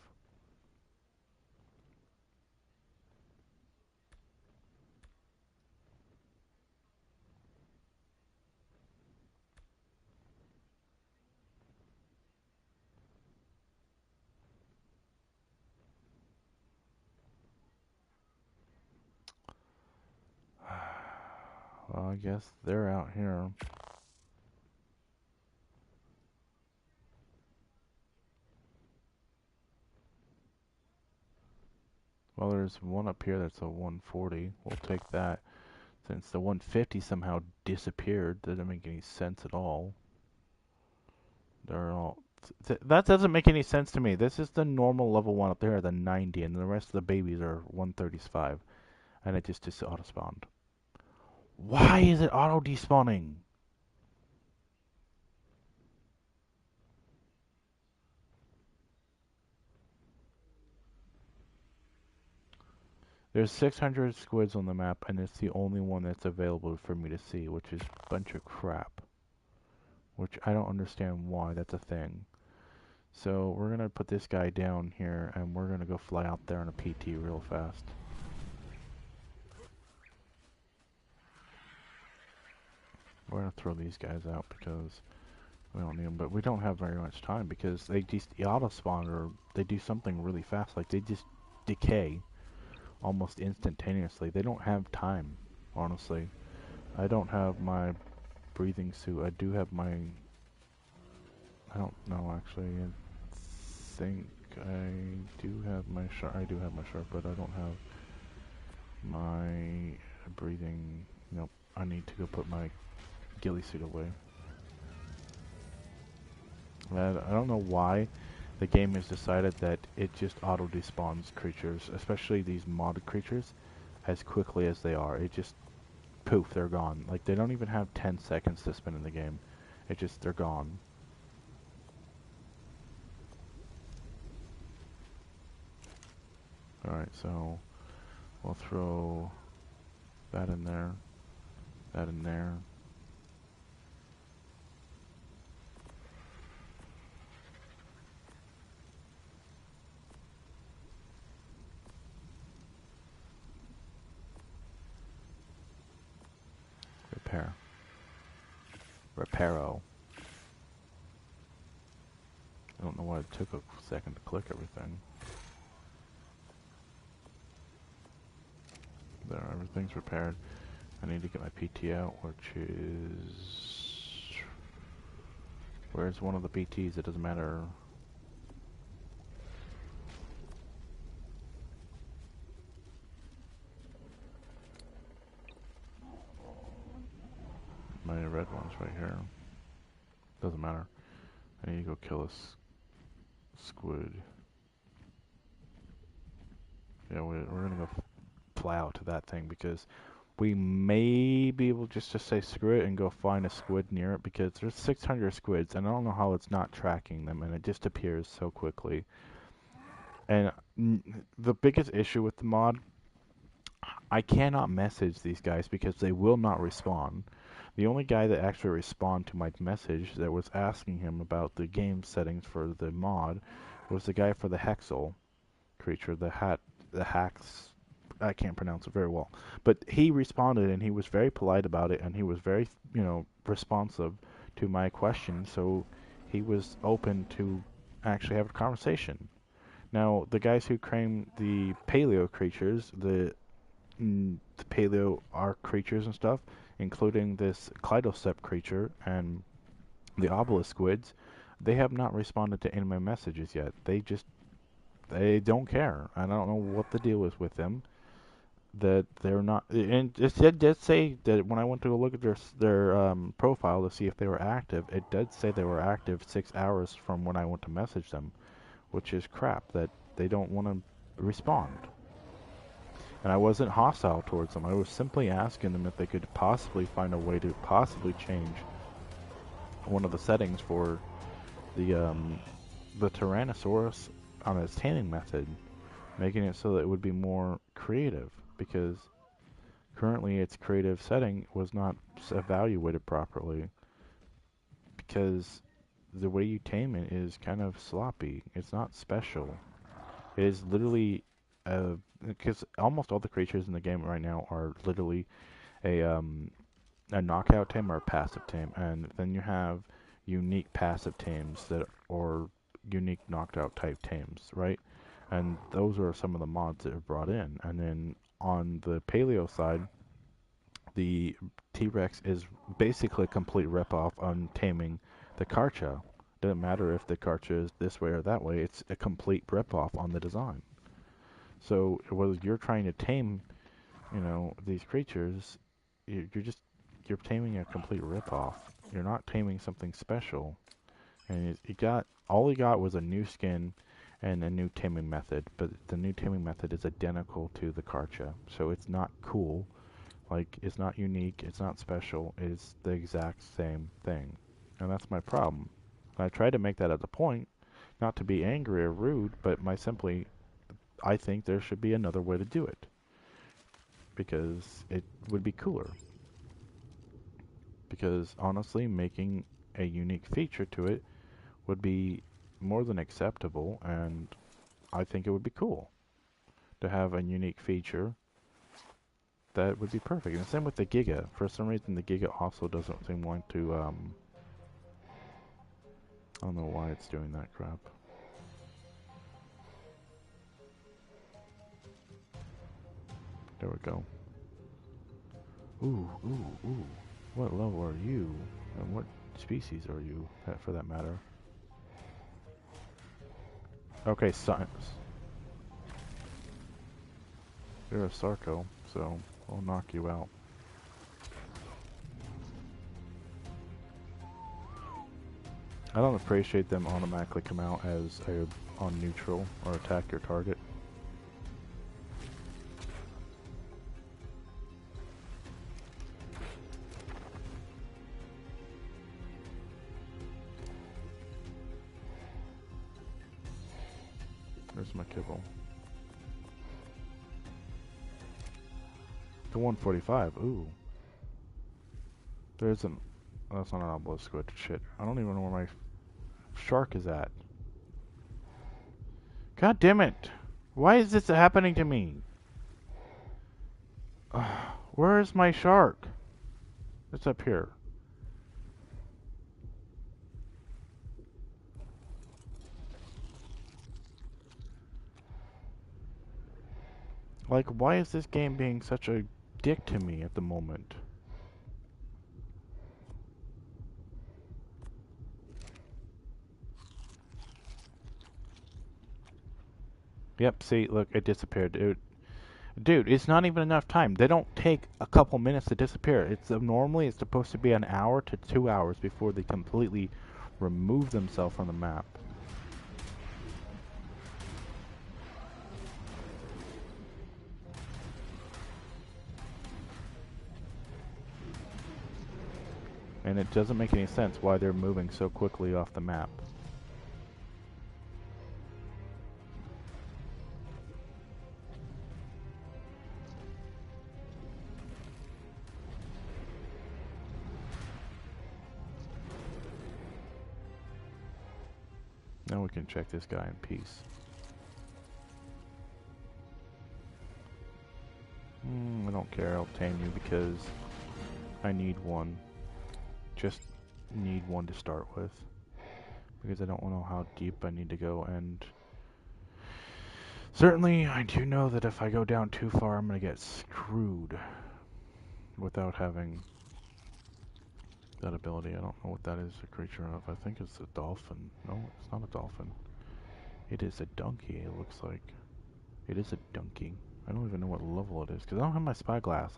Well, I guess they're out here. Well, there's one up here that's a 140. We'll take that. Since the 150 somehow disappeared, that doesn't make any sense at all. They're all... that doesn't make any sense to me. This is the normal level 1 up there, the 90, and the rest of the babies are 135. And it just auto-spawned. Why is it auto-despawning? There's 600 squids on the map, and it's the only one that's available for me to see, which is a bunch of crap. Which I don't understand why that's a thing. So we're gonna put this guy down here, and we're gonna go fly out there on a PT real fast. We're gonna throw these guys out because we don't need them, but we don't have very much time because they just auto spawn or they do something really fast, like they just decay almost instantaneously. They don't have time, honestly. I don't have my breathing suit. I do have my... I don't know actually. I think I do have my shark. I do have my shark, but I don't have my breathing. Nope. I need to go put my ghillie suit away. And I don't know why the game has decided that it just auto despawns creatures, especially these modded creatures, as quickly as they are. It just poof, they're gone. Like they don't even have 10 seconds to spend in the game. It just they're gone. Alright, so we'll throw that in there, that in there. Repair. Reparo. I don't know why it took a second to click everything. There, everything's repaired. I need to get my PT out, which is... Where's one of the PTs? It doesn't matter. My red one's right here. Doesn't matter. I need to go kill a squid. Yeah, we're gonna go fly out to that thing because we may be able just to say screw it and go find a squid near it because there's 600 squids and I don't know how it's not tracking them and it just appears so quickly. And the biggest issue with the mod, I cannot message these guys because they will not respond. The only guy that actually responded to my message that was asking him about the game settings for the mod was the guy for the Hexel creature, the hacks. I can't pronounce it very well, but he responded and he was very polite about it and he was very, responsive to my question. So he was open to actually have a conversation. Now, the guys who claim the paleo creatures, the paleo arc creatures and stuff, including this Kleidocept creature and the obelisk squids, they have not responded to any of my messages yet. They don't care. I don't know what the deal is with them. That they're not, and it did say that when I went to look at their profile to see if they were active, it did say they were active 6 hours from when I went to message them, which is crap that they don't want to respond. And I wasn't hostile towards them. I was simply asking them if they could possibly find a way to possibly change one of the settings for the Tyrannosaurus on its taming method, making it so that it would be more creative, because currently its creative setting was not evaluated properly, because the way you tame it is kind of sloppy. It's not special. It is literally because almost all the creatures in the game right now are literally a knockout tame or a passive tame, and then you have unique passive tames that or unique knocked out type tames, right? And those are some of the mods that are brought in. And then on the paleo side, the T-Rex is basically a complete ripoff on taming the Karcha. Doesn't matter if the Karcha is this way or that way, it's a complete ripoff on the design. So whether you're trying to tame, these creatures, you're taming a complete ripoff. You're not taming something special. And all he got was a new skin and a new taming method, but the new taming method is identical to the Karcha, so it's not cool. Like, it's not unique, it's not special, it's the exact same thing. And that's my problem. I tried to make that as a point, not to be angry or rude, but I think there should be another way to do it. Because it would be cooler. Because honestly, making a unique feature to it would be more than acceptable, and I think it would be cool to have a unique feature that would be perfect. And same with the Giga. For some reason, the Giga also doesn't seem want to, I don't know why it's doing that crap. There we go. Ooh, ooh, ooh. What level are you? And what species are you, for that matter? Okay, science. You're a Sarco, so I'll knock you out. I don't appreciate them automatically come out as on neutral or attack your target. There's my kibble. The 145, ooh. There's an... Oh, that's not an obelisk squid. Shit. I don't even know where my shark is at. God damn it! Why is this happening to me? Where is my shark? It's up here. Like, why is this game being such a dick to me at the moment? Yep, see, look, it disappeared. Dude, it's not even enough time. They don't take a couple minutes to disappear. Normally it's supposed to be an hour to 2 hours before they completely remove themselves from the map. And it doesn't make any sense why they're moving so quickly off the map. Now we can check this guy in peace. I don't care, I'll tame you because I need one. Just need one to start with. Because I don't know how deep I need to go, and certainly I do know that if I go down too far I'm gonna get screwed without having that ability. I don't know what that is a creature of. I think it's a dolphin. No, it's not a dolphin. It is a donkey, it looks like. It is a donkey. I don't even know what level it is, because I don't have my spyglass.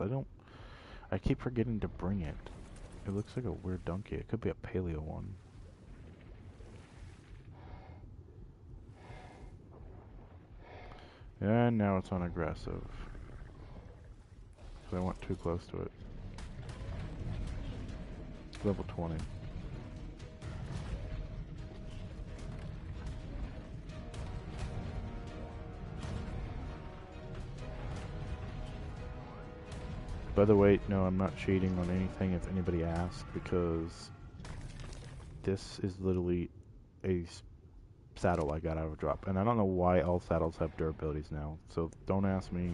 I keep forgetting to bring it. It looks like a weird donkey. It could be a paleo one. And now it's on aggressive. So I went too close to it. Level 20. By the way, no, I'm not cheating on anything if anybody asks, because this is literally a saddle I got out of a drop. And I don't know why all saddles have durabilities now, so don't ask me.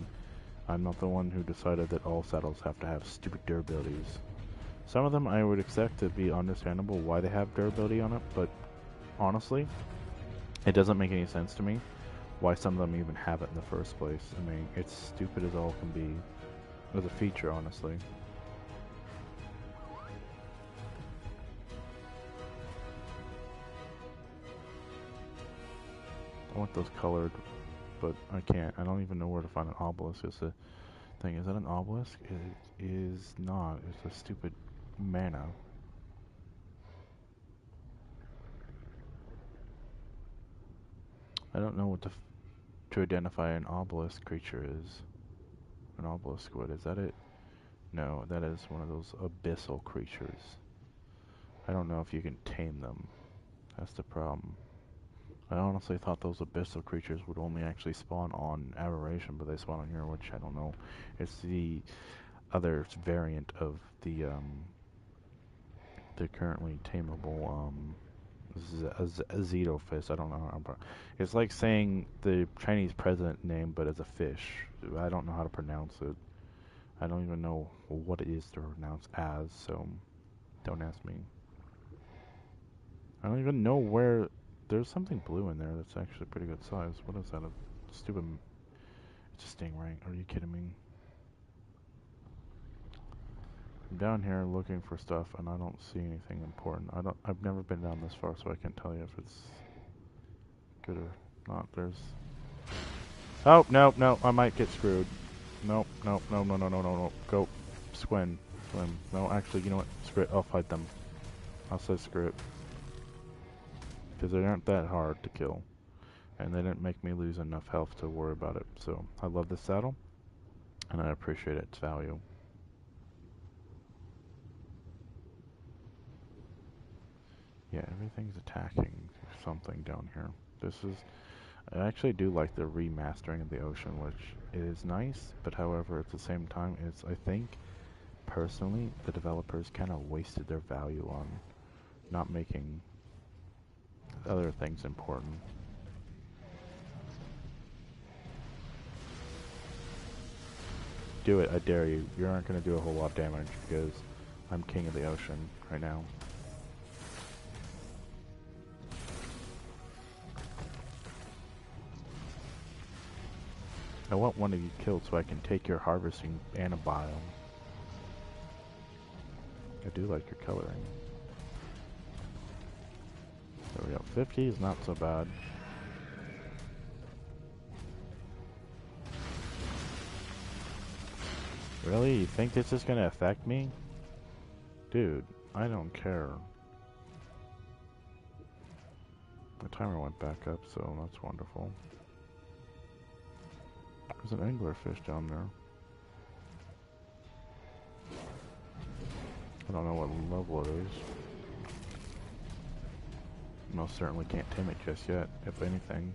I'm not the one who decided that all saddles have to have stupid durabilities. Some of them I would accept to be understandable why they have durability on it, but honestly, it doesn't make any sense to me why some of them even have it in the first place. I mean, it's stupid as all can be. As a feature, honestly. I want those colored, but I can't. I don't even know where to find an obelisk. Thing, is that an obelisk? It is not. It's a stupid mana. I don't know what to identify an obelisk creature is. An obelisk squid, is that it? No, that is one of those abyssal creatures. I don't know if you can tame them. That's the problem. I honestly thought those abyssal creatures would only actually spawn on Aberration, but they spawn on here, which I don't know. It's the other variant of the currently tameable Zetofish. I don't know how to. It's like saying the Chinese president name, but as a fish. I don't know how to pronounce it. I don't even know what it is to pronounce as, so don't ask me. I don't even know where. There's something blue in there that's actually pretty good size. What is that? A stupid. It's a stingray. Are you kidding me? I'm down here looking for stuff, and I don't see anything important. I've never been down this far, so I can't tell you if it's good or not. There's. Oh no, no! I might get screwed. Nope, nope, no, no, no, no, no, no. Go, swim, swim. No, actually, you know what? Screw it. I'll fight them. I'll say screw it. Because they aren't that hard to kill. And they didn't make me lose enough health to worry about it. So, I love this saddle. And I appreciate its value. Yeah, everything's attacking something down here. I actually do like the remastering of the ocean, which is nice. But however, at the same time, I think, personally, the developers kind of wasted their value on not making other things important. Do it, I dare you. You aren't going to do a whole lot of damage because I'm king of the ocean right now. I want one of you killed so I can take your harvesting and a biome. I do like your coloring. There we go. 50 is not so bad. Really? You think this is gonna affect me? Dude, I don't care. The timer went back up, so that's wonderful. There's an anglerfish down there. I don't know what level it is. Most certainly can't tame it just yet, if anything.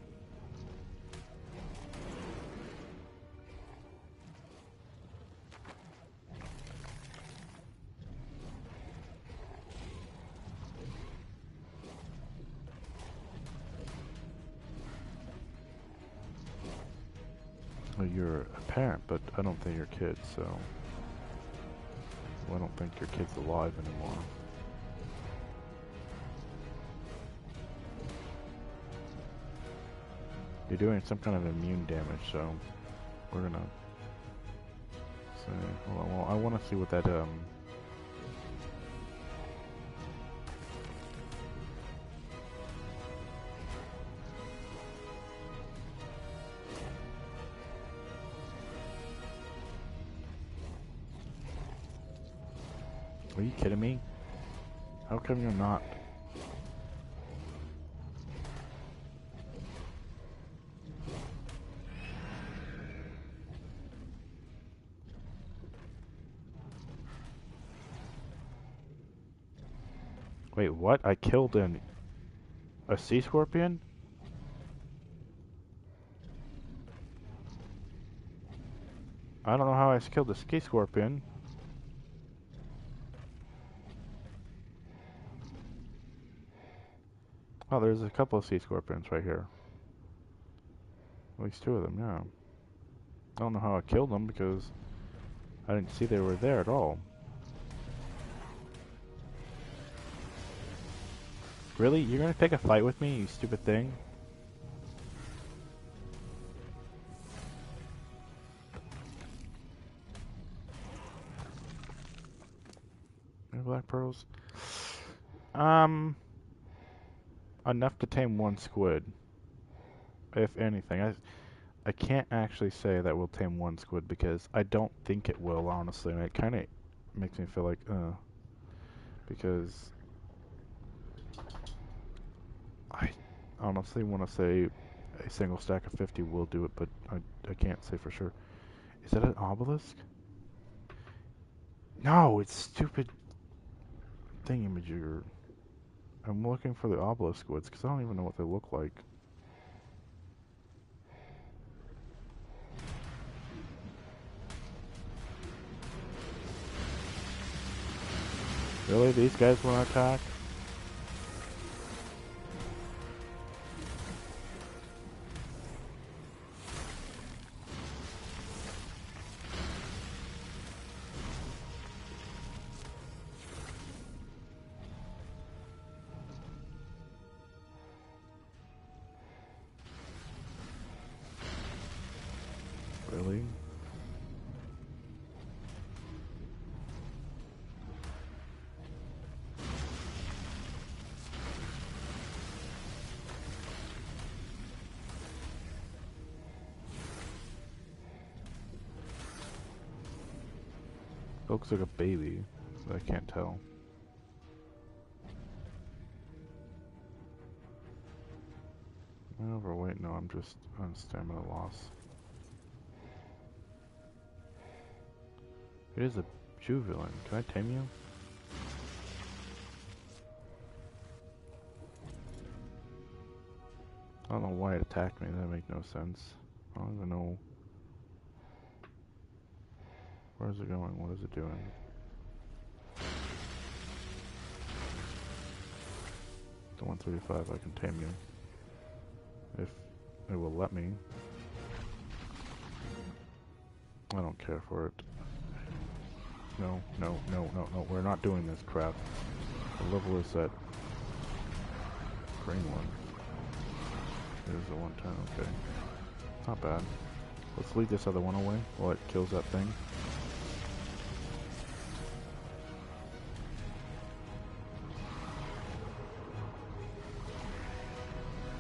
Well, you're a parent, but I don't think you're kids, so... Well, I don't think your kid's alive anymore. You're doing some kind of immune damage, so we're gonna see. Well, I want to see what that Are you kidding me? How come you're not? Wait, what? I killed a sea scorpion? I don't know how I killed a sea scorpion. Oh, there's a couple of sea scorpions right here. At least two of them, yeah. I don't know how I killed them because I didn't see they were there at all. Really? You're gonna pick a fight with me, you stupid thing? No black pearls? Enough to tame one squid. If anything. I can't actually say that we'll tame one squid because I don't think it will, honestly. And it kind of makes me feel like, because I honestly want to say a single stack of 50 will do it, but I can't say for sure. Is that an obelisk? No, it's stupid thingamajigger. I'm looking for the obelisk squids because I don't even know what they look like. Really? These guys want to attack? Really? Looks like a baby, but I can't tell. Am I overweight? No, I'm just on stamina loss. It is a jubilant. Can I tame you? I don't know why it attacked me. That makes no sense. I don't even know. Where is it going? What is it doing? The 135, I can tame you. If it will let me. I don't care for it. No, no, no, no, no. We're not doing this crap. What level is that green one? It is a 110, okay. Not bad. Let's leave this other one away while it kills that thing.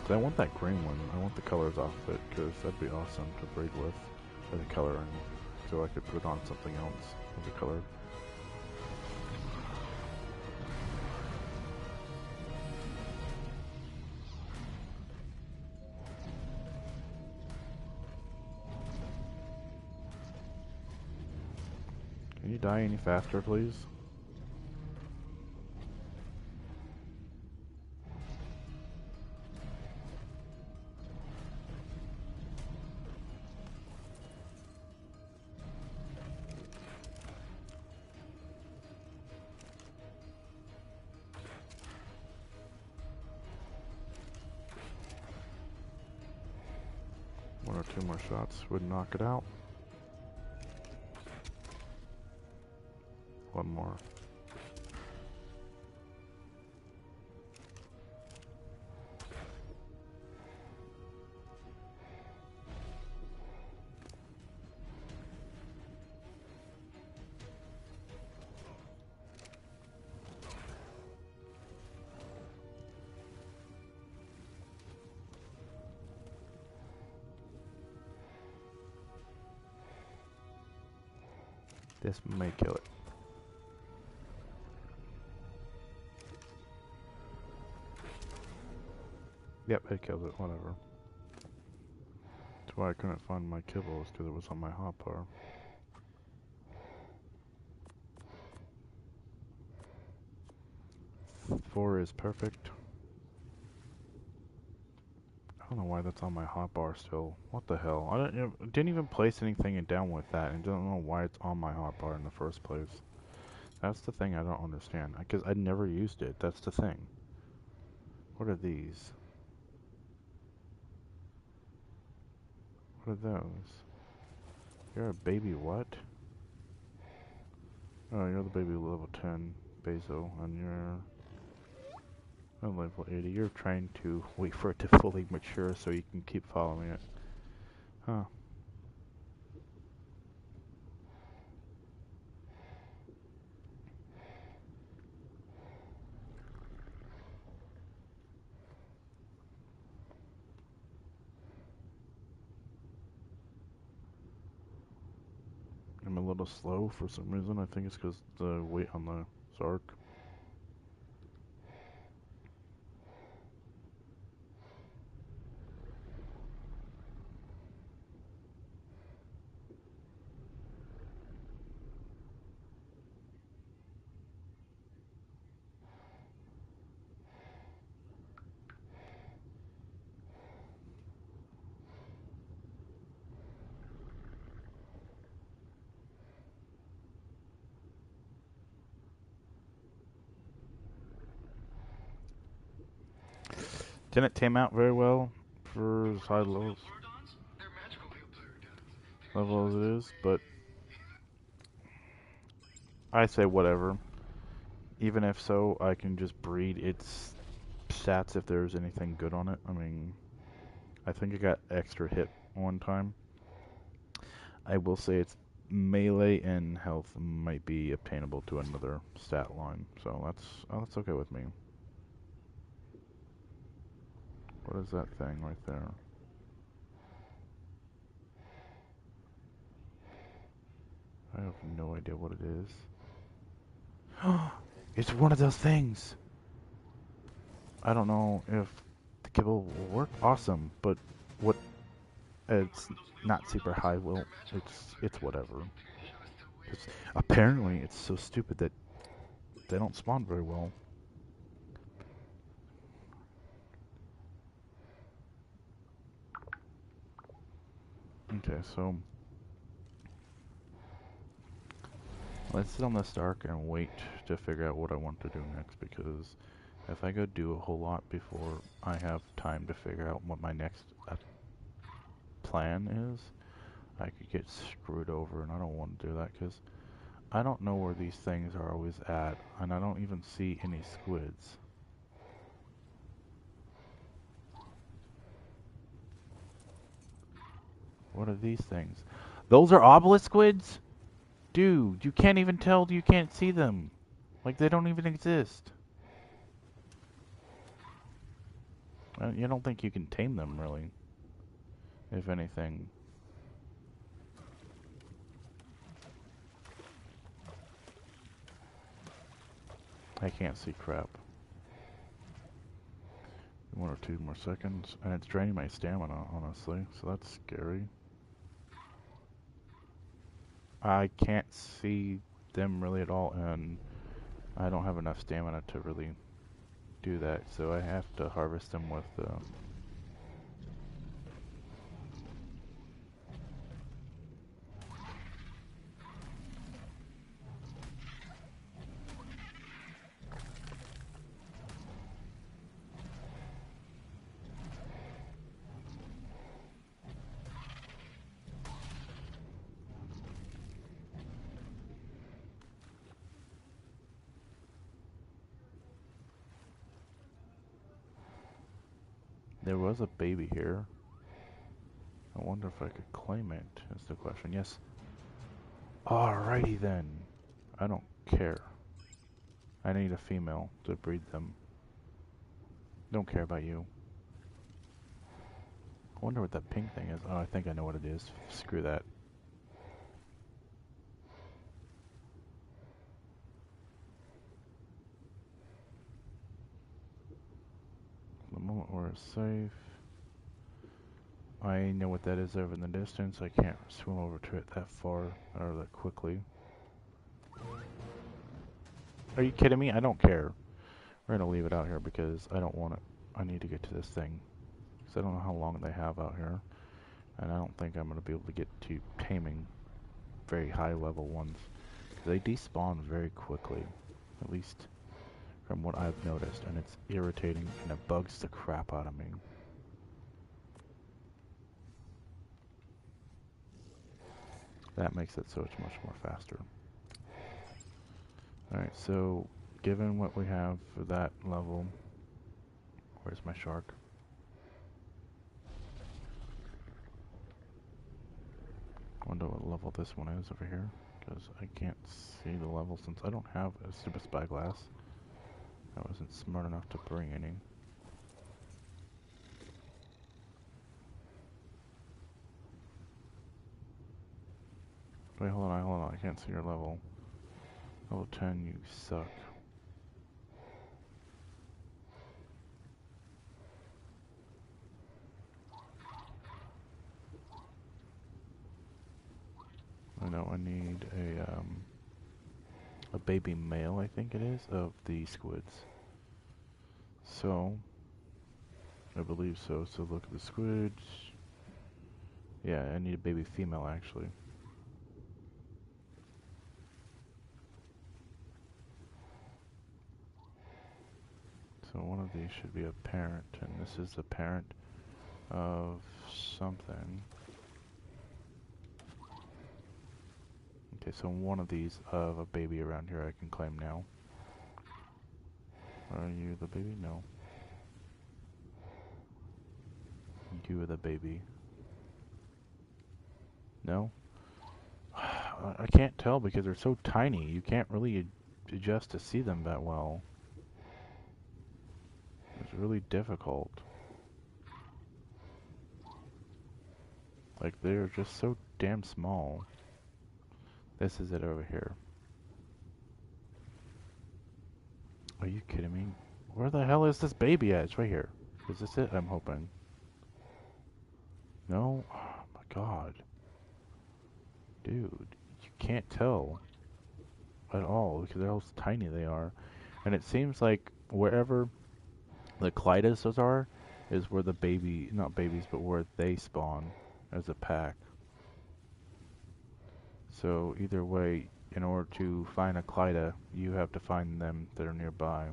I want that green one. I want the colors off it because that'd be awesome to breed with. Or the color, and so I could put on something else with the color. Can you die any faster, please? One or two more shots would knock it out. One more. This may kill it. Yep, it kills it, whatever. That's why I couldn't find my kibbles, because it was on my hotbar. Four is perfect. I don't know why that's on my hotbar still. What the hell? I didn't even place anything down with that, and don't know why it's on my hotbar in the first place. That's the thing I don't understand, because I never used it. That's the thing. What are these? What are those? You're a baby what? Oh, you're the baby level 10 Basil, and you're level 80. You're trying to wait for it to fully mature so you can keep following it. Huh. little slow for some reason. I think it's because the weight on the Ark. Didn't tame out very well for as high levels level as it is, but I say whatever. Even if so, I can just breed its stats if there's anything good on it. I mean, I think it got extra hit one time. I will say its melee and health might be obtainable to another stat line, so that's okay with me. What is that thing right there? I have no idea what it is. It's one of those things! I don't know if the kibble will work. Awesome, but what? It's not super high. Well, it's whatever. Apparently, it's so stupid that they don't spawn very well. Okay, so let's sit on this Ark and wait to figure out what I want to do next, because if I go do a whole lot before I have time to figure out what my next plan is, I could get screwed over, and I don't want to do that because I don't know where these things are always at, and I don't even see any squids. What are these things? Those are obelisk squids? Dude, you can't even tell you can't see them. Like, they don't even exist. You don't think you can tame them, really. If anything. I can't see crap. 1 or 2 more seconds. And it's draining my stamina, honestly. So that's scary. I can't see them really at all, and I don't have enough stamina to really do that, so I have to harvest them with there was a baby here. I wonder if I could claim it, is the question. Yes. Alrighty then. I don't care. I need a female to breed them. Don't care about you. I wonder what that pink thing is. Oh, I think I know what it is. Screw that. The moment we're safe. I know what that is over in the distance. I can't swim over to it that far or that quickly. Are you kidding me? I don't care. We're gonna leave it out here because I don't want it. I need to get to this thing. Because I don't know how long they have out here. And I don't think I'm gonna be able to get to taming very high level ones. They despawn very quickly. At least from what I've noticed. And it's irritating and it bugs the crap out of me. That makes it so it's much more faster. Alright, so given what we have for that level, where's my shark? Wonder what level this one is over here, because I can't see the level since I don't have a stupid spyglass. I wasn't smart enough to bring any. Wait, hold on. I can't see your level. Level 10, you suck. I know I need a baby male, I think it is, of the squids. So, I believe so. So look at the squids. Yeah, I need a baby female, actually. So one of these should be a parent, and this is the parent of something. Okay, so one of these of a baby around here I can claim now. Are you the baby? No. You are the baby. No? I can't tell because they're so tiny. You can't really adjust to see them that well. It's really difficult. Like, they're just so damn small. This is it over here. Are you kidding me? Where the hell is this baby at? It's right here. Is this it? I'm hoping. No? Oh my god. Dude, you can't tell at all because how tiny they are. And it seems like wherever the Clyduses are is where the baby, not babies, but where they spawn as a pack. So either way, in order to find a Clyda, you have to find them that are nearby.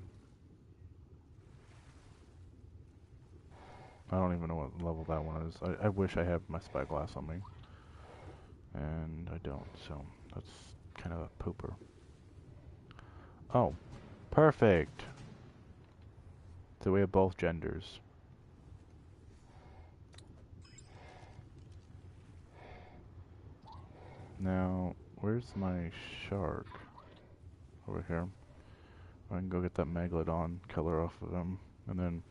I don't even know what level that one is. I wish I had my spyglass on me. And I don't, so that's kind of a pooper. Oh, perfect! So we have both genders. Now, where's my shark? Over here. I can go get that Megalodon color off of him, and then...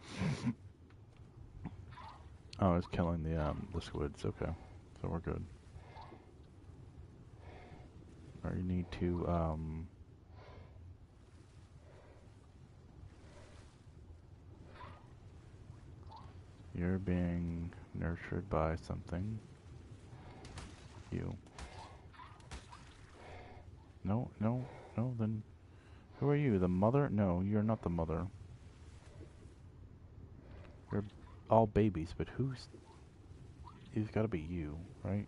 Oh, it's killing the squids, okay. So we're good. Or you need to, You're being nurtured by something. You. No, then... Who are you? The mother? No, you're not the mother. You're all babies, but who's... It's gotta be you, right?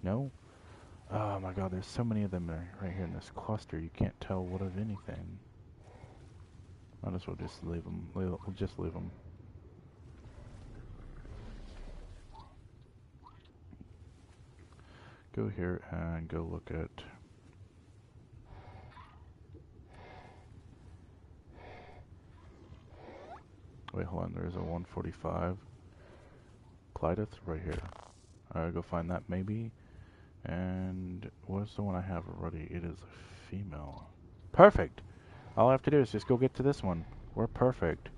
No? Oh my god, there's so many of them right here in this cluster, you can't tell what of anything. Might as well just leave them. We'll just leave them. Go here and go look at... Wait, hold on, there's a 145 Clydus right here. Alright, go find that maybe. And what's the one I have already? It is a female. Perfect! All I have to do is just go get to this one. We're perfect.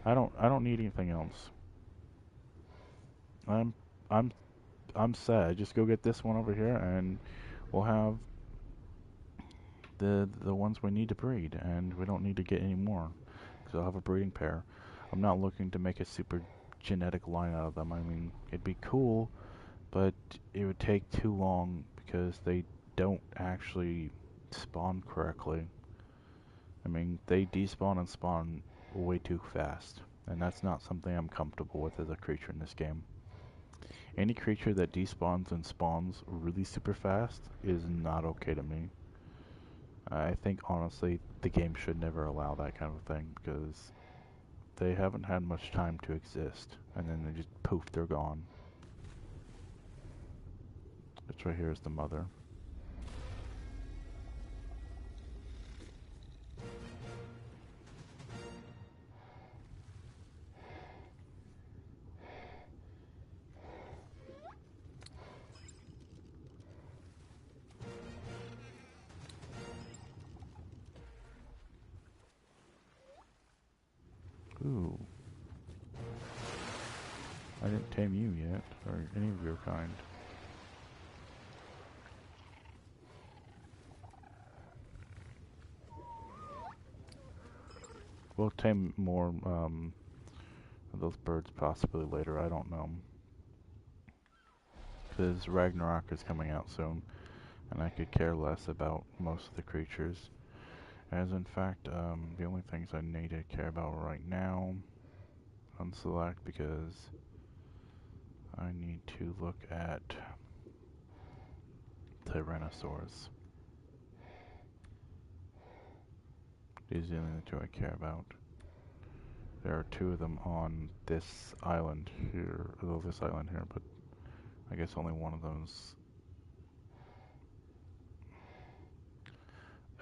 I don't need anything else. I'm sad. Just go get this one over here and we'll have the ones we need to breed, and we don't need to get any more because I'll have a breeding pair. I'm not looking to make a super genetic line out of them. I mean, it'd be cool, but it would take too long because they don't actually spawn correctly. I mean, they despawn and spawn way too fast, and that's not something I'm comfortable with as a creature in this game. Any creature that despawns and spawns really super fast is not okay to me. I think honestly the game should never allow that kind of thing because they haven't had much time to exist and then they just poof, they're gone. It's right here is the mother. Ooh. I didn't tame you yet, or any of your kind. We'll tame more of those birds possibly later, I don't know. Because Ragnarok is coming out soon, and I could care less about most of the creatures. As in fact, the only things I need to care about right now, unselect, because I need to look at Tyrannosaurus. These are the only two I care about. There are two of them on this island here, although this island here, but I guess only one of those.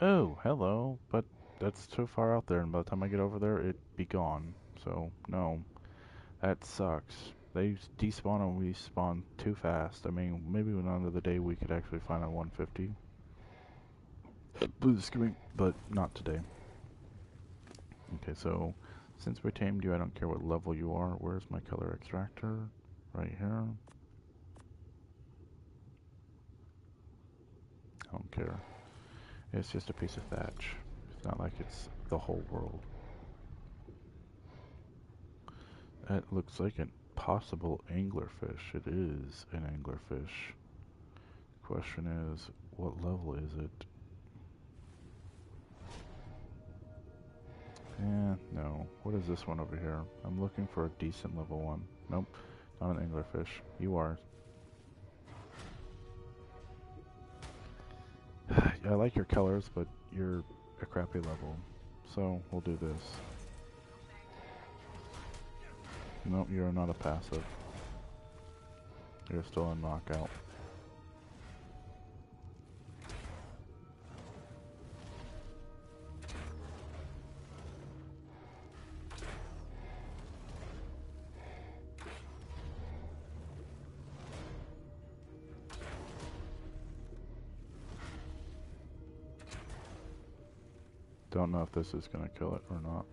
Oh, hello, but that's too far out there, and by the time I get over there, it'd be gone. So, no, that sucks. They despawn and we spawn too fast. I mean, maybe another day we could actually find a 150. But not today. Okay, so since we tamed you, I don't care what level you are. Where's my color extractor? Right here. I don't care. It's just a piece of thatch. It's not like it's the whole world. That looks like a possible anglerfish. It is an anglerfish. The question is, what level is it? No. What is this one over here? I'm looking for a decent level one. Nope, not an anglerfish. You are. I like your colors, but you're a crappy level. So, we'll do this. Nope, you're not a passive. You're still a knockout. Don't know if this is gonna kill it or not.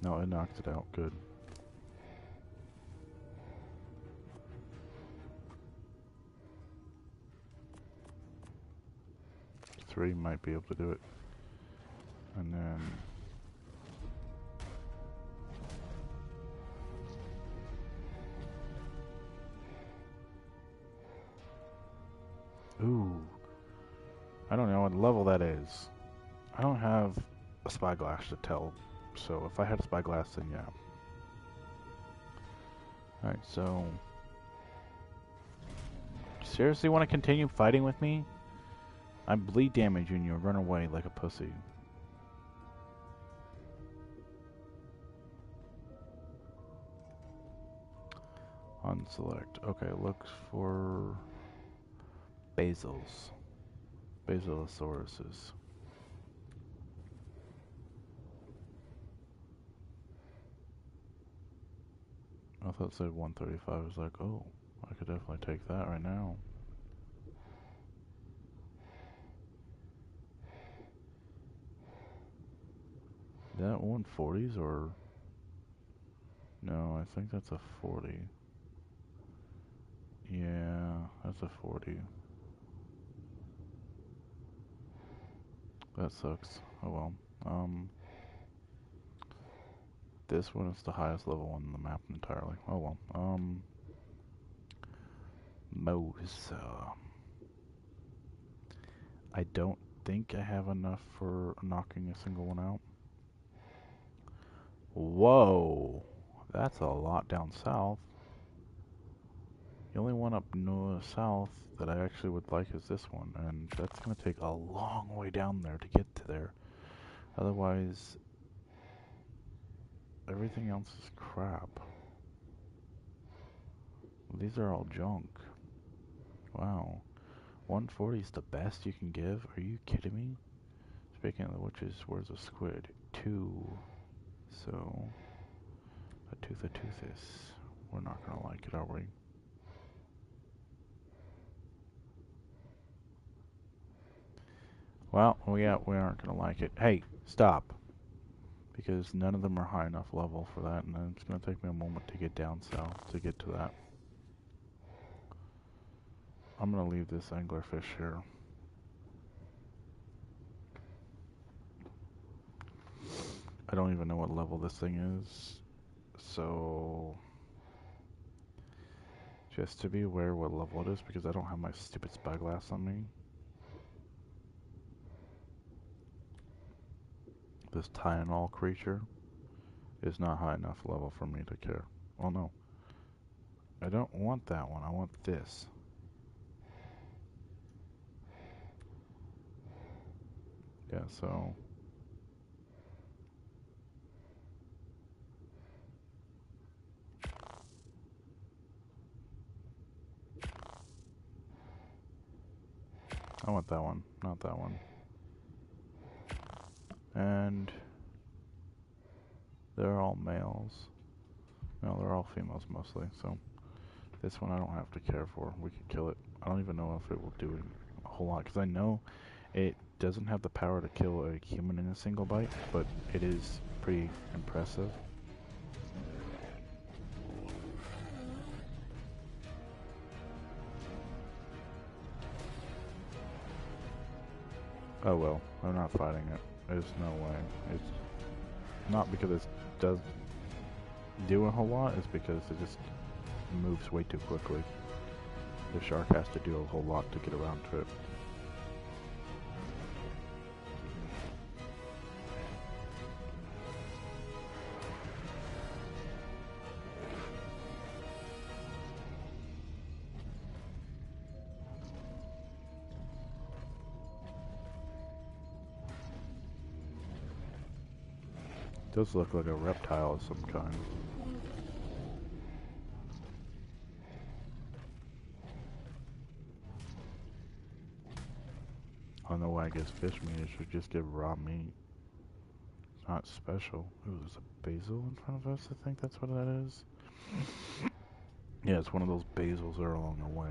No, it knocked it out. Good. Three might be able to do it. And then... Ooh. I don't know what level that is. I don't have a spyglass to tell, so if I had a spyglass, then yeah. Alright, so... Seriously want to continue fighting with me? I bleed damage and you run away like a pussy. Unselect. Okay, look for... Basils. Basilosauruses. I thought it said 135. I was like, oh, I could definitely take that right now. That 140s or... No, I think that's a 40. Yeah, that's a 40. That sucks. Oh well. This one is the highest level one on the map entirely. Oh well. Moe's. I don't think I have enough for knocking a single one out. Whoa! That's a lot down south. The only one up south that I actually would like is this one, and that's going to take a long way down there to get to there. Otherwise, everything else is crap. These are all junk. Wow. 140 is the best you can give? Are you kidding me? Speaking of which, where's a squid? 2. So, a tooth is. We're not going to like it, are we? Well, we aren't going to like it. Hey, stop. Because none of them are high enough level for that, and it's going to take me a moment to get down south to get to that. I'm going to leave this anglerfish here. I don't even know what level this thing is. So, just to be aware what level it is, because I don't have my stupid spyglass on me. This Tylenol creature is not high enough level for me to care. Well, no. I don't want that one. I want this. Yeah, so... I want that one, not that one. And... they're all males. No, they're all females mostly, so... this one I don't have to care for. We could kill it. I don't even know if it will do a whole lot, because I know it doesn't have the power to kill a human in a single bite, but it is pretty impressive. Oh well, I'm not fighting it. There's no way. It's not because it does do a whole lot, it's because it just moves way too quickly. The shark has to do a whole lot to get around to it. It does look like a reptile of some kind. I don't know why it gives fish meat, it should just give raw meat. It's not special. Ooh, there's a basil in front of us, I think that's what that is. Yeah, it's one of those basils that are along the way.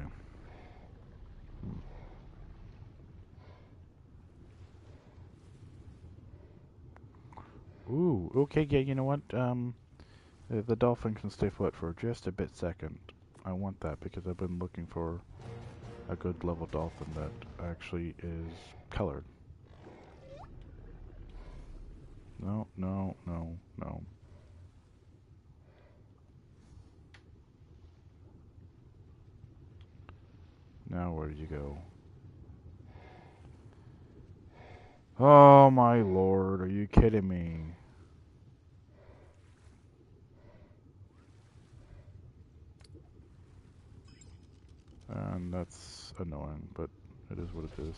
Ooh, okay, yeah, you know what? The dolphin can stay put for just a bit second. I want that because I've been looking for a good level dolphin that actually is colored. No, no, no, no. Now where did you go? Oh my lord, are you kidding me? And that's annoying, but it is what it is.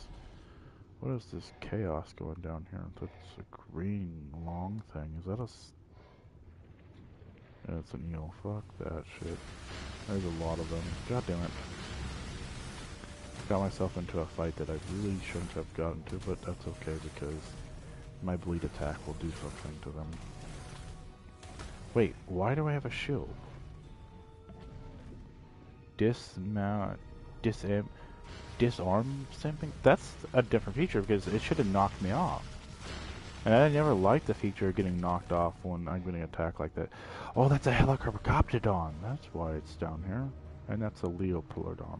What is this chaos going down here? That's a green long thing. Is that a... yeah, it's an eel. Fuck that shit. There's a lot of them. God damn it. Got myself into a fight that I really shouldn't have gotten to, but that's okay because my bleed attack will do something to them. Wait, why do I have a shield? Disarm something? That's a different feature because it should have knocked me off. And I never liked the feature of getting knocked off when I'm getting attacked like that. Oh, that's a Helicopterdon. That's why it's down here. And that's a Leopolodon.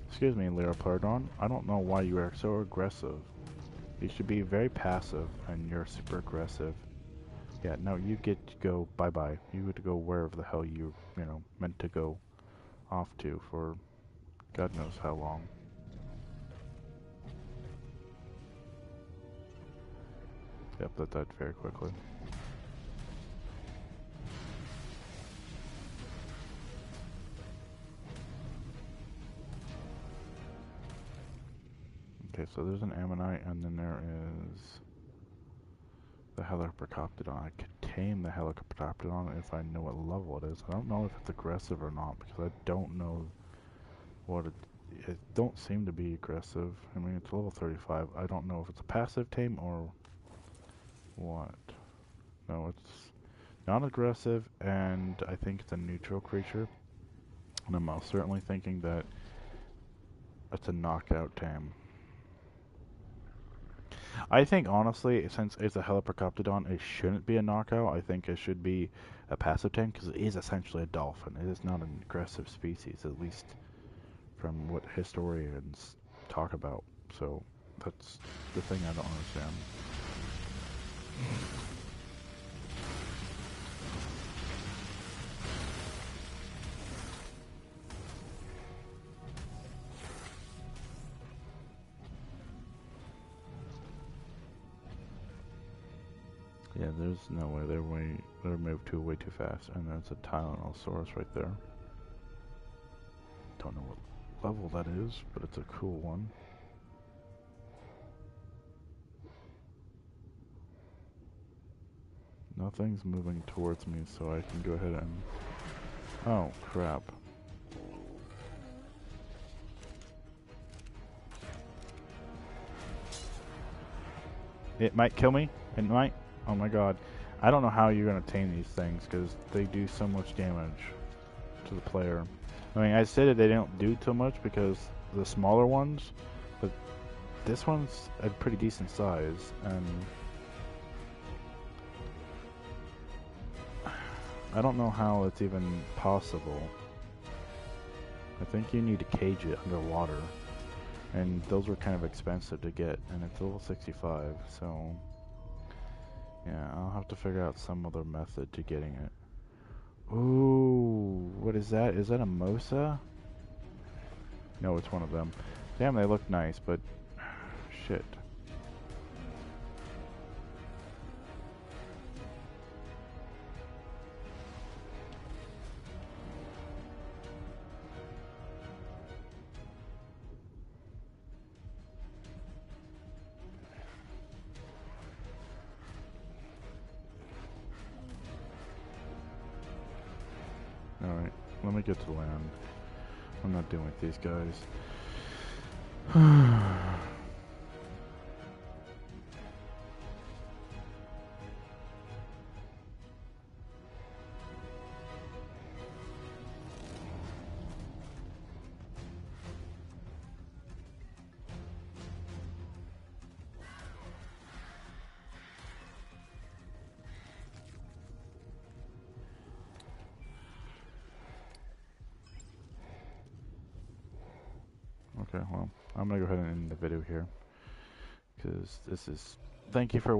Excuse me, Leopolodon. I don't know why you are so aggressive. You should be very passive, and you're super aggressive. Yeah, no, you get to go bye-bye. You get to go wherever the hell you know, meant to go off to for God knows how long. Yep, that died very quickly. Okay, so there's an Ammonite, and then there is the Helicopterdon. I could tame the Helicopterdon if I know what level it is. I don't know if it's aggressive or not, because I don't know what it don't seem to be aggressive. I mean, it's level 35. I don't know if it's a passive tame or what. No, it's not aggressive, and I think it's a neutral creature. And I'm most certainly thinking that it's a knockout tame. I think, honestly, since it's a Helicopterdon, it shouldn't be a knockout. I think it should be a passive tame, because it is essentially a dolphin. It is not an aggressive species, at least from what historians talk about. So, That's the thing I don't understand. Yeah, there's no way they're moved way too fast, and there's a Tyrannosaurus right there. Don't know what level that is, but it's a cool one. Nothing's moving towards me, so I can go ahead and... Oh, crap. It might kill me. It might. Oh my god. I don't know how you're going to tame these things, because they do so much damage to the player. I mean, I said that they don't do too much because the smaller ones, but this one's a pretty decent size, and I don't know how it's even possible. I think you need to cage it underwater, and those were kind of expensive to get, and it's level 65, so yeah, I'll have to figure out some other method to getting it. Ooh, what is that? Is that a Mosa? No, it's one of them. Damn, they look nice, but shit. Alright, let me get to land. I'm not dealing with these guys. Okay, well, I'm gonna go ahead and end the video here, because this is... Thank you for watching.